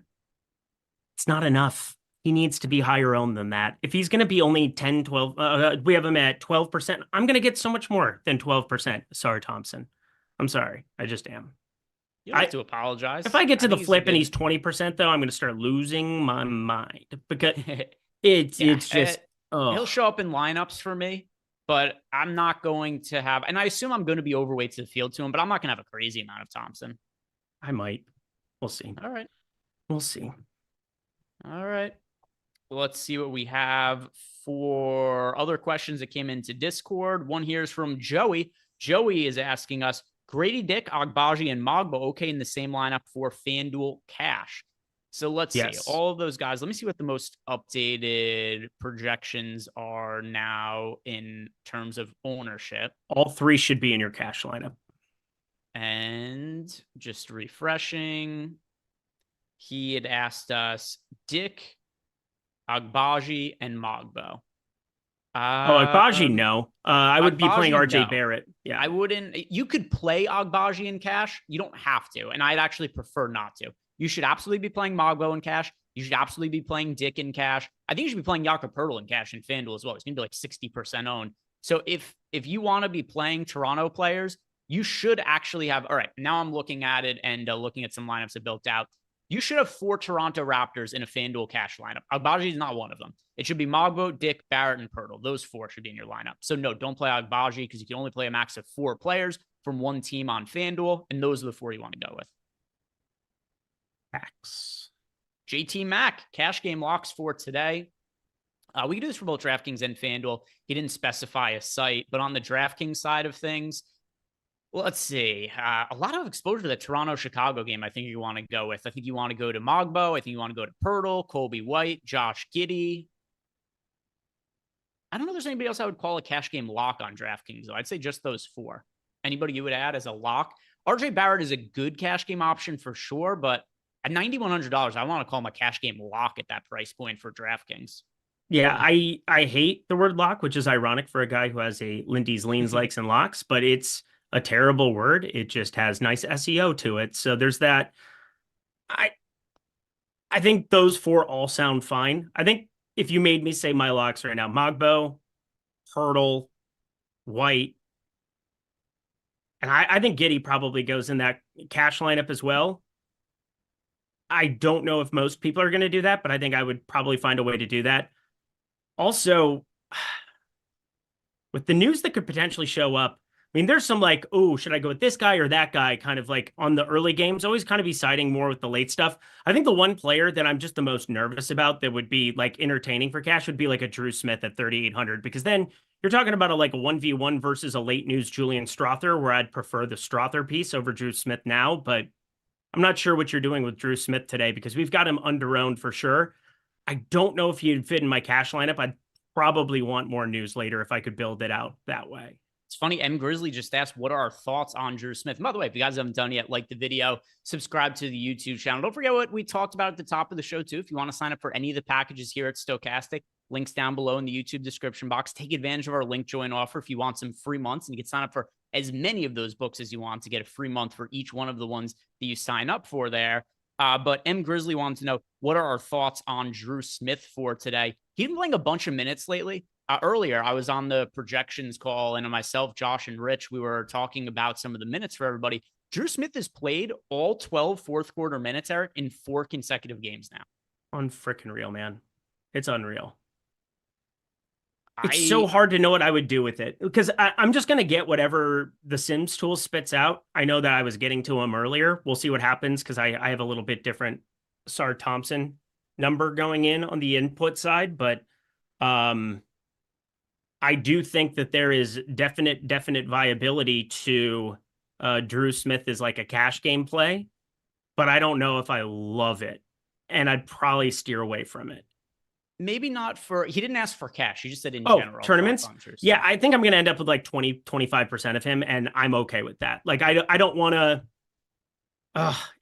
It's not enough. He needs to be higher owned than that. If he's going to be only 10, 12, we have him at 12%. I'm going to get so much more than 12%. Asar Thompson. I'm sorry. I just am. You don't have to apologize. If I get to the think flip and he's 20%, though, I'm going to start losing my mind because it's just, he'll show up in lineups for me, but I'm not going to have, and I assume I'm going to be overweight to the field to him, but I'm not going to have a crazy amount of Thompson. I might. We'll see. All right. We'll see. All right. Let's see what we have for other questions that came into Discord. One here is from Joey. Joey is asking us, Grady Dick, Agbaji, and Mogbo okay in the same lineup for FanDuel cash. So let's see. All of those guys. Let me see what the most updated projections are now in terms of ownership. All three should be in your cash lineup. And just refreshing. He had asked us Dick, Agbaji, and Mogbo. Agbaji, no. I would be playing RJ no. Barrett. Yeah, I wouldn't. You could play Agbaji in cash. You don't have to. And I'd actually prefer not to. You should absolutely be playing Mogbo in cash. You should absolutely be playing Dick in cash. I think you should be playing Jakob Poeltl in cash in FanDuel as well. He's going to be like 60% owned. So if you want to be playing Toronto players, you should actually have, all right, now I'm looking at it and looking at some lineups that built out. You should have 4 Toronto Raptors in a FanDuel cash lineup. Agbaji is not one of them. It should be Mogbo, Dick, Barrett, and Poeltl. Those 4 should be in your lineup. So no, don't play Agbaji because you can only play a max of 4 players from one team on FanDuel, and those are the 4 you want to go with. Max. JT Mack, cash game locks for today. We can do this for both DraftKings and FanDuel. He didn't specify a site, but on the DraftKings side of things, let's see. A lot of exposure to the Toronto-Chicago game I think you want to go with. I think you want to go to Mogbo. I think you want to go to Poeltl, Colby White, Josh Giddey. I don't know if there's anybody else I would call a cash game lock on DraftKings, though. I'd say just those 4. Anybody you would add as a lock? RJ Barrett is a good cash game option for sure, but at $9,100, I want to call him a cash game lock at that price point for DraftKings. Yeah, I hate the word lock, which is ironic for a guy who has a Lindy's leans, likes, and locks, but it's a terrible word. It just has nice SEO to it. So there's that. I think those 4 all sound fine. I think if you made me say my locks right now, Mogbo, Poeltl, White, and I think Giddey probably goes in that cash lineup as well. I don't know if most people are going to do that, but I think I would probably find a way to do that. Also, with the news that could potentially show up, I mean, there's some like, oh, should I go with this guy or that guy? Kind of like on the early games, always kind of be siding more with the late stuff. I think the one player that I'm just the most nervous about that would be like entertaining for cash would be like a Drew Smith at 3,800, because then you're talking about like a 1v1 versus a late news Julian Strother, where I'd prefer the Strother piece over Drew Smith now. But I'm not sure what you're doing with Drew Smith today because we've got him under-owned for sure. I don't know if he'd fit in my cash lineup. I'd probably want more news later if I could build it out that way. It's funny, M. Grizzly just asked, what are our thoughts on Drew Smith? And by the way, if you guys haven't done yet, like the video, subscribe to the YouTube channel. Don't forget what we talked about at the top of the show, too. If you want to sign up for any of the packages here at Stokastic, links down below in the YouTube description box. Take advantage of our link join offer if you want some free months, and you can sign up for as many of those books as you want to get a free month for each one of the ones that you sign up for there. But M. Grizzly wanted to know, what are our thoughts on Drew Smith for today? He's been playing a bunch of minutes lately. Earlier, I was on the projections call, and myself, Josh, and Rich, we were talking about some of the minutes for everybody. Drew Smith has played all 12 fourth quarter minutes, Eric, in 4 consecutive games now. Unfreaking real, man. It's unreal. It's so hard to know what I would do with it because I'm just going to get whatever the Sims tool spits out. I know that I was getting to him earlier. We'll see what happens because I have a little bit different Sar Thompson number going in on the input side, but I do think that there is definite viability to Drew Smith as like a cash game play, but I don't know if I love it, and I'd probably steer away from it. Maybe not for, he didn't ask for cash. He just said in Oh, general. tournaments? Yeah, I think I'm going to end up with like 20-25% of him, and I'm okay with that. Like, I don't want to.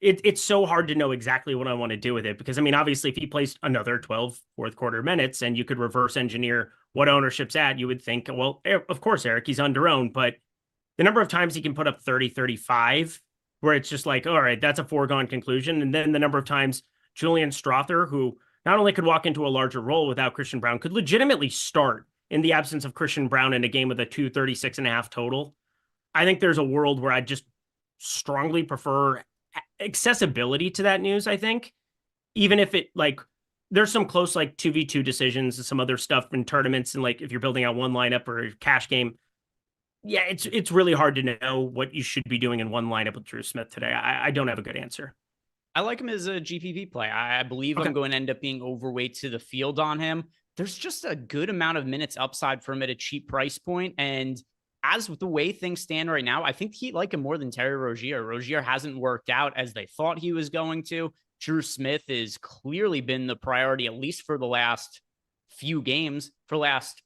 It's so hard to know exactly what I want to do with it because, I mean, obviously, if he plays another 12 fourth quarter minutes and you could reverse engineer what ownership's at, you would think, well, of course, Eric, he's under owned, but the number of times he can put up 30, 35, where it's just like, all right, that's a foregone conclusion. And then the number of times Julian Strother, who not only could walk into a larger role without Christian Brown, could legitimately start in the absence of Christian Brown in a game with a 236.5 total. I think there's a world where I just strongly prefer accessibility to that news, I think. Even if it, like, there's some close, like, 2v2 decisions and some other stuff in tournaments, and, like, if you're building out one lineup or a cash game, yeah, it's really hard to know what you should be doing in one lineup with Drew Smith today. I don't have a good answer. I like him as a GPP play. I believe I'm going to end up being overweight to the field on him. There's just a good amount of minutes upside for him at a cheap price point. And as with the way things stand right now, I think he'd like him more than Terry Rozier. Rozier hasn't worked out as they thought he was going to. Drew Smith has clearly been the priority, at least for the last few games, for last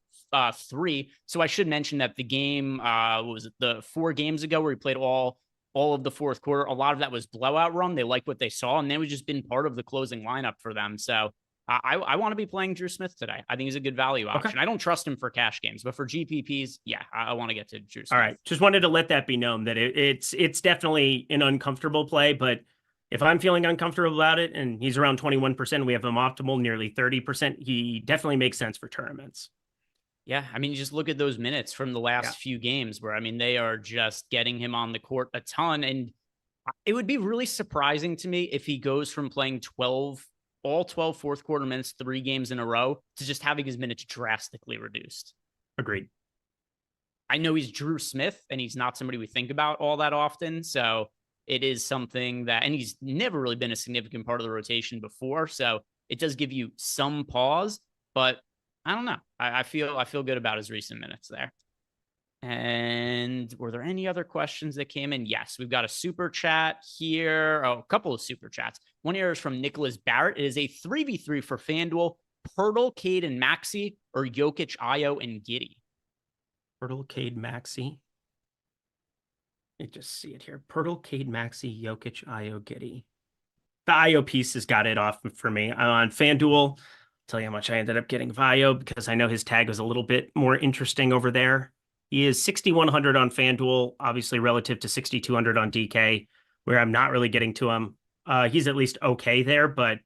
3. So I should mention that the game, was it the 4 games ago where he played all of the fourth quarter, a lot of that was blowout run. They like what they saw, and they would just been part of the closing lineup for them. So I want to be playing Drew Smith today. I think he's a good value option. Okay. I don't trust him for cash games, but for GPPs, yeah, I want to get to Drew Smith. All right. Just wanted to let that be known that it's definitely an uncomfortable play, but if I'm feeling uncomfortable about it and he's around 21%, we have him optimal nearly 30%, he definitely makes sense for tournaments. Yeah, I mean, you just look at those minutes from the last few games where, I mean, they are just getting him on the court a ton. And it would be really surprising to me if he goes from playing all 12 fourth quarter minutes, 3 games in a row, to just having his minutes drastically reduced. Agreed. I know he's Drew Smith, and he's not somebody we think about all that often. So it is something that, and he's never really been a significant part of the rotation before. So it does give you some pause, but I don't know. I feel good about his recent minutes there. And were there any other questions that came in? Yes, we've got a super chat here. Oh, a couple of super chats. One here is from Nicholas Barrett. It is a 3v3 for FanDuel. Pirtle, Cade, and Maxey, or Jokic, Io, and Giddey. Pirtle, Cade, Maxey. Let me just see it here. Pirtle, Cade, Maxey, Jokic, Io, Giddey. The Io piece has got it off for me. On FanDuel, tell you how much I ended up getting Io because I know his tag was a little bit more interesting over there. He is 6,100 on FanDuel, obviously relative to 6,200 on DK, where I'm not really getting to him. He's at least okay there, but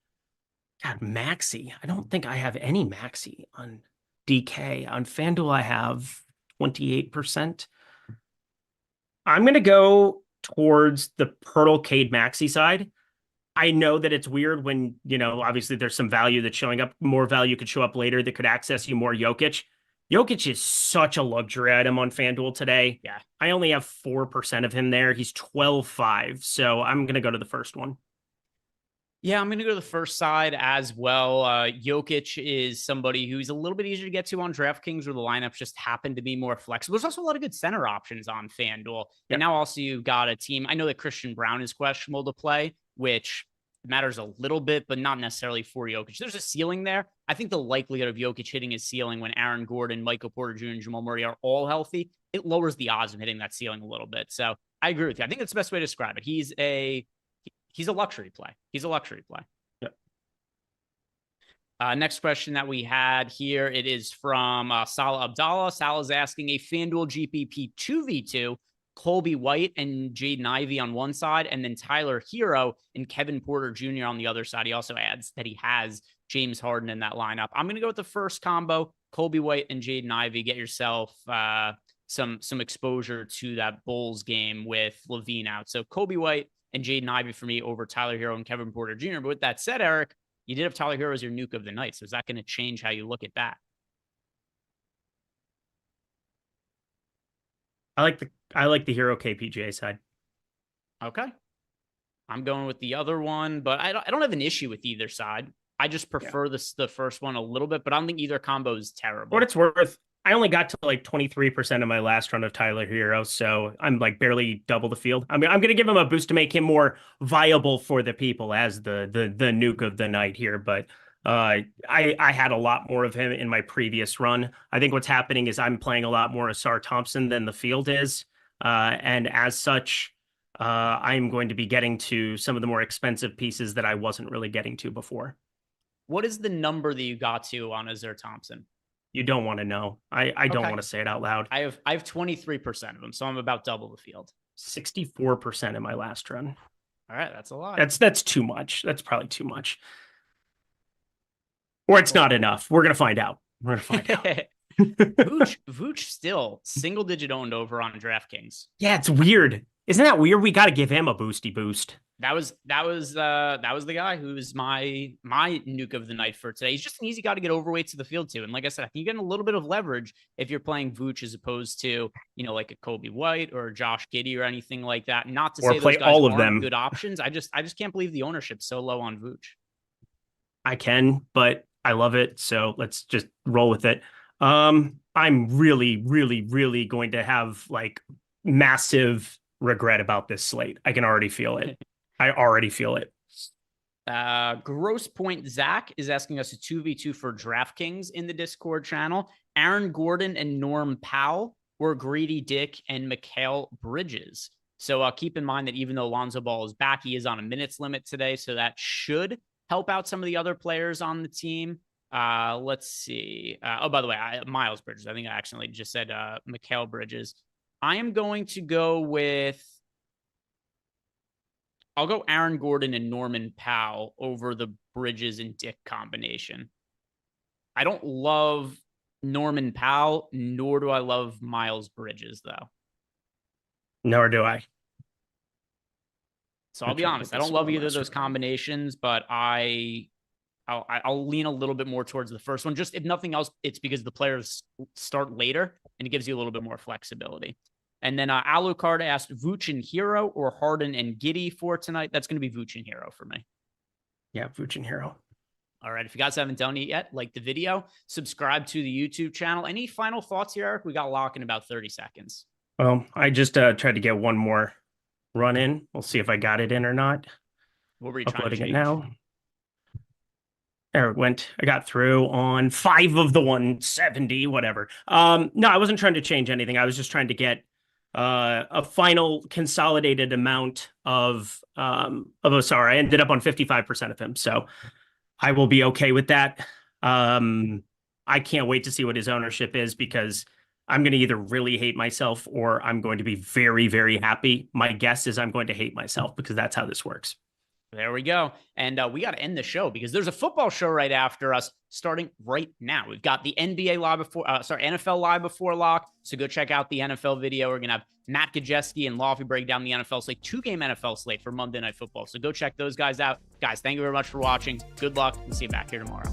God, Maxey. I don't think I have any Maxey on DK. On FanDuel, I have 28%. I'm going to go towards the Pirtle, Cade, Maxey side. I know that it's weird when, obviously there's some value that's showing up. More value could show up later that could access you more Jokic. Jokic is such a luxury item on FanDuel today. Yeah. I only have 4% of him there. He's 12.5. So I'm going to go to the first one. Yeah, I'm going to go to the first side as well. Jokic is somebody who's a little bit easier to get to on DraftKings, where the lineups just happen to be more flexible. There's also a lot of good center options on FanDuel. And now also you've got a team. I know that Christian Brown is questionable to play, which matters a little bit, but not necessarily for Jokic. There's a ceiling there. I think the likelihood of Jokic hitting his ceiling when Aaron Gordon, Michael Porter Jr., and Jamal Murray are all healthy, it lowers the odds of hitting that ceiling a little bit. So I agree with you. I think that's the best way to describe it. He's a luxury play. He's a luxury play. Yep. Next question that we had here, it is from Salah Abdallah. Salah's asking a FanDuel GPP 2v2, Colby White and Jaden Ivey on one side, and then Tyler Hero and Kevin Porter Jr. on the other side. He also adds that he has James Harden in that lineup. I'm going to go with the first combo, Colby White and Jaden Ivey. Get yourself some exposure to that Bulls game with LaVine out. So Colby White and Jaden Ivey for me over Tyler Hero and Kevin Porter Jr. But with that said, Eric, you did have Tyler Hero as your nuke of the night. So is that going to change how you look at that? I like the Hero KPJ side. Okay. I'm going with the other one, but I don't have an issue with either side. I just prefer the first one a little bit, but I don't think either combo is terrible. What it's worth, I only got to like 23% of my last run of Tyler Hero, so I'm like barely double the field. I mean, I'm going to give him a boost to make him more viable for the people as the nuke of the night here, but I had a lot more of him in my previous run. I think what's happening is I'm playing a lot more Asar Thompson than the field is. And as such, I'm going to be getting to some of the more expensive pieces that I wasn't really getting to before. What is the number that you got to on Asar Thompson? You don't want to know. I don't want to say it out loud. I have 23% of them, so I'm about double the field. 64% in my last run. All right, that's a lot. That's too much. That's probably too much. Or it's not enough. We're gonna find out. We're gonna find out. Vooch still single digit owned over on DraftKings. Yeah, it's weird. Isn't that weird? We got to give him a boosty boost. That was the guy who's my nuke of the night for today. He's just an easy guy to get overweight to the field to. And like I said, I think you're getting a little bit of leverage if you're playing Vooch as opposed to, like a Kobe White or Josh Giddey or anything like that. Not to say those guys all of aren't them good options. I just can't believe the ownership's so low on Vooch. I can, but I love it. So let's just roll with it. I'm really, really, really going to have like massive regret about this slate. I can already feel it. I already feel it. Gross Point Zach is asking us a 2v2 for DraftKings in the Discord channel. Aaron Gordon and Norm Powell were Greedy Dick and Mikal Bridges. So keep in mind that even though Lonzo Ball is back, he is on a minutes limit today. So that should help out some of the other players on the team. Let's see. Oh, by the way, Miles Bridges. I think I accidentally just said Mikal Bridges. I am going to go with... I'll go Aaron Gordon and Norman Powell over the Bridges and Dick combination. I don't love Norman Powell, nor do I love Miles Bridges, though. Nor do I. So I'll be honest, I don't love either of those combinations, but I'll lean a little bit more towards the first one. Just if nothing else, it's because the players start later and it gives you a little bit more flexibility. And then Alucard asked Vooch and Hero or Harden and Giddey for tonight. That's going to be Vooch and Hero for me. Yeah, Vooch and Hero. All right. If you guys haven't done it yet, like the video, subscribe to the YouTube channel. Any final thoughts here, Eric? We got lock in about 30 seconds. Well, I just tried to get one more run in. We'll see if I got it in or not. What were you trying to change? Uploading it now. There it went. I got through on 5 of the 170, whatever. No, I wasn't trying to change anything. I was just trying to get a final consolidated amount of Asar. I ended up on 55% of him, so I will be okay with that. I can't wait to see what his ownership is because I'm going to either really hate myself or I'm going to be very, very happy. My guess is I'm going to hate myself because that's how this works. There we go. And we got to end the show because there's a football show right after us starting right now. We've got the NBA live before, NFL live before lock. So go check out the NFL video. We're going to have Matt Kajeski and Lofty break down the NFL slate, 2-game NFL slate for Monday Night Football. So go check those guys out. Guys, thank you very much for watching. Good luck and see you back here tomorrow.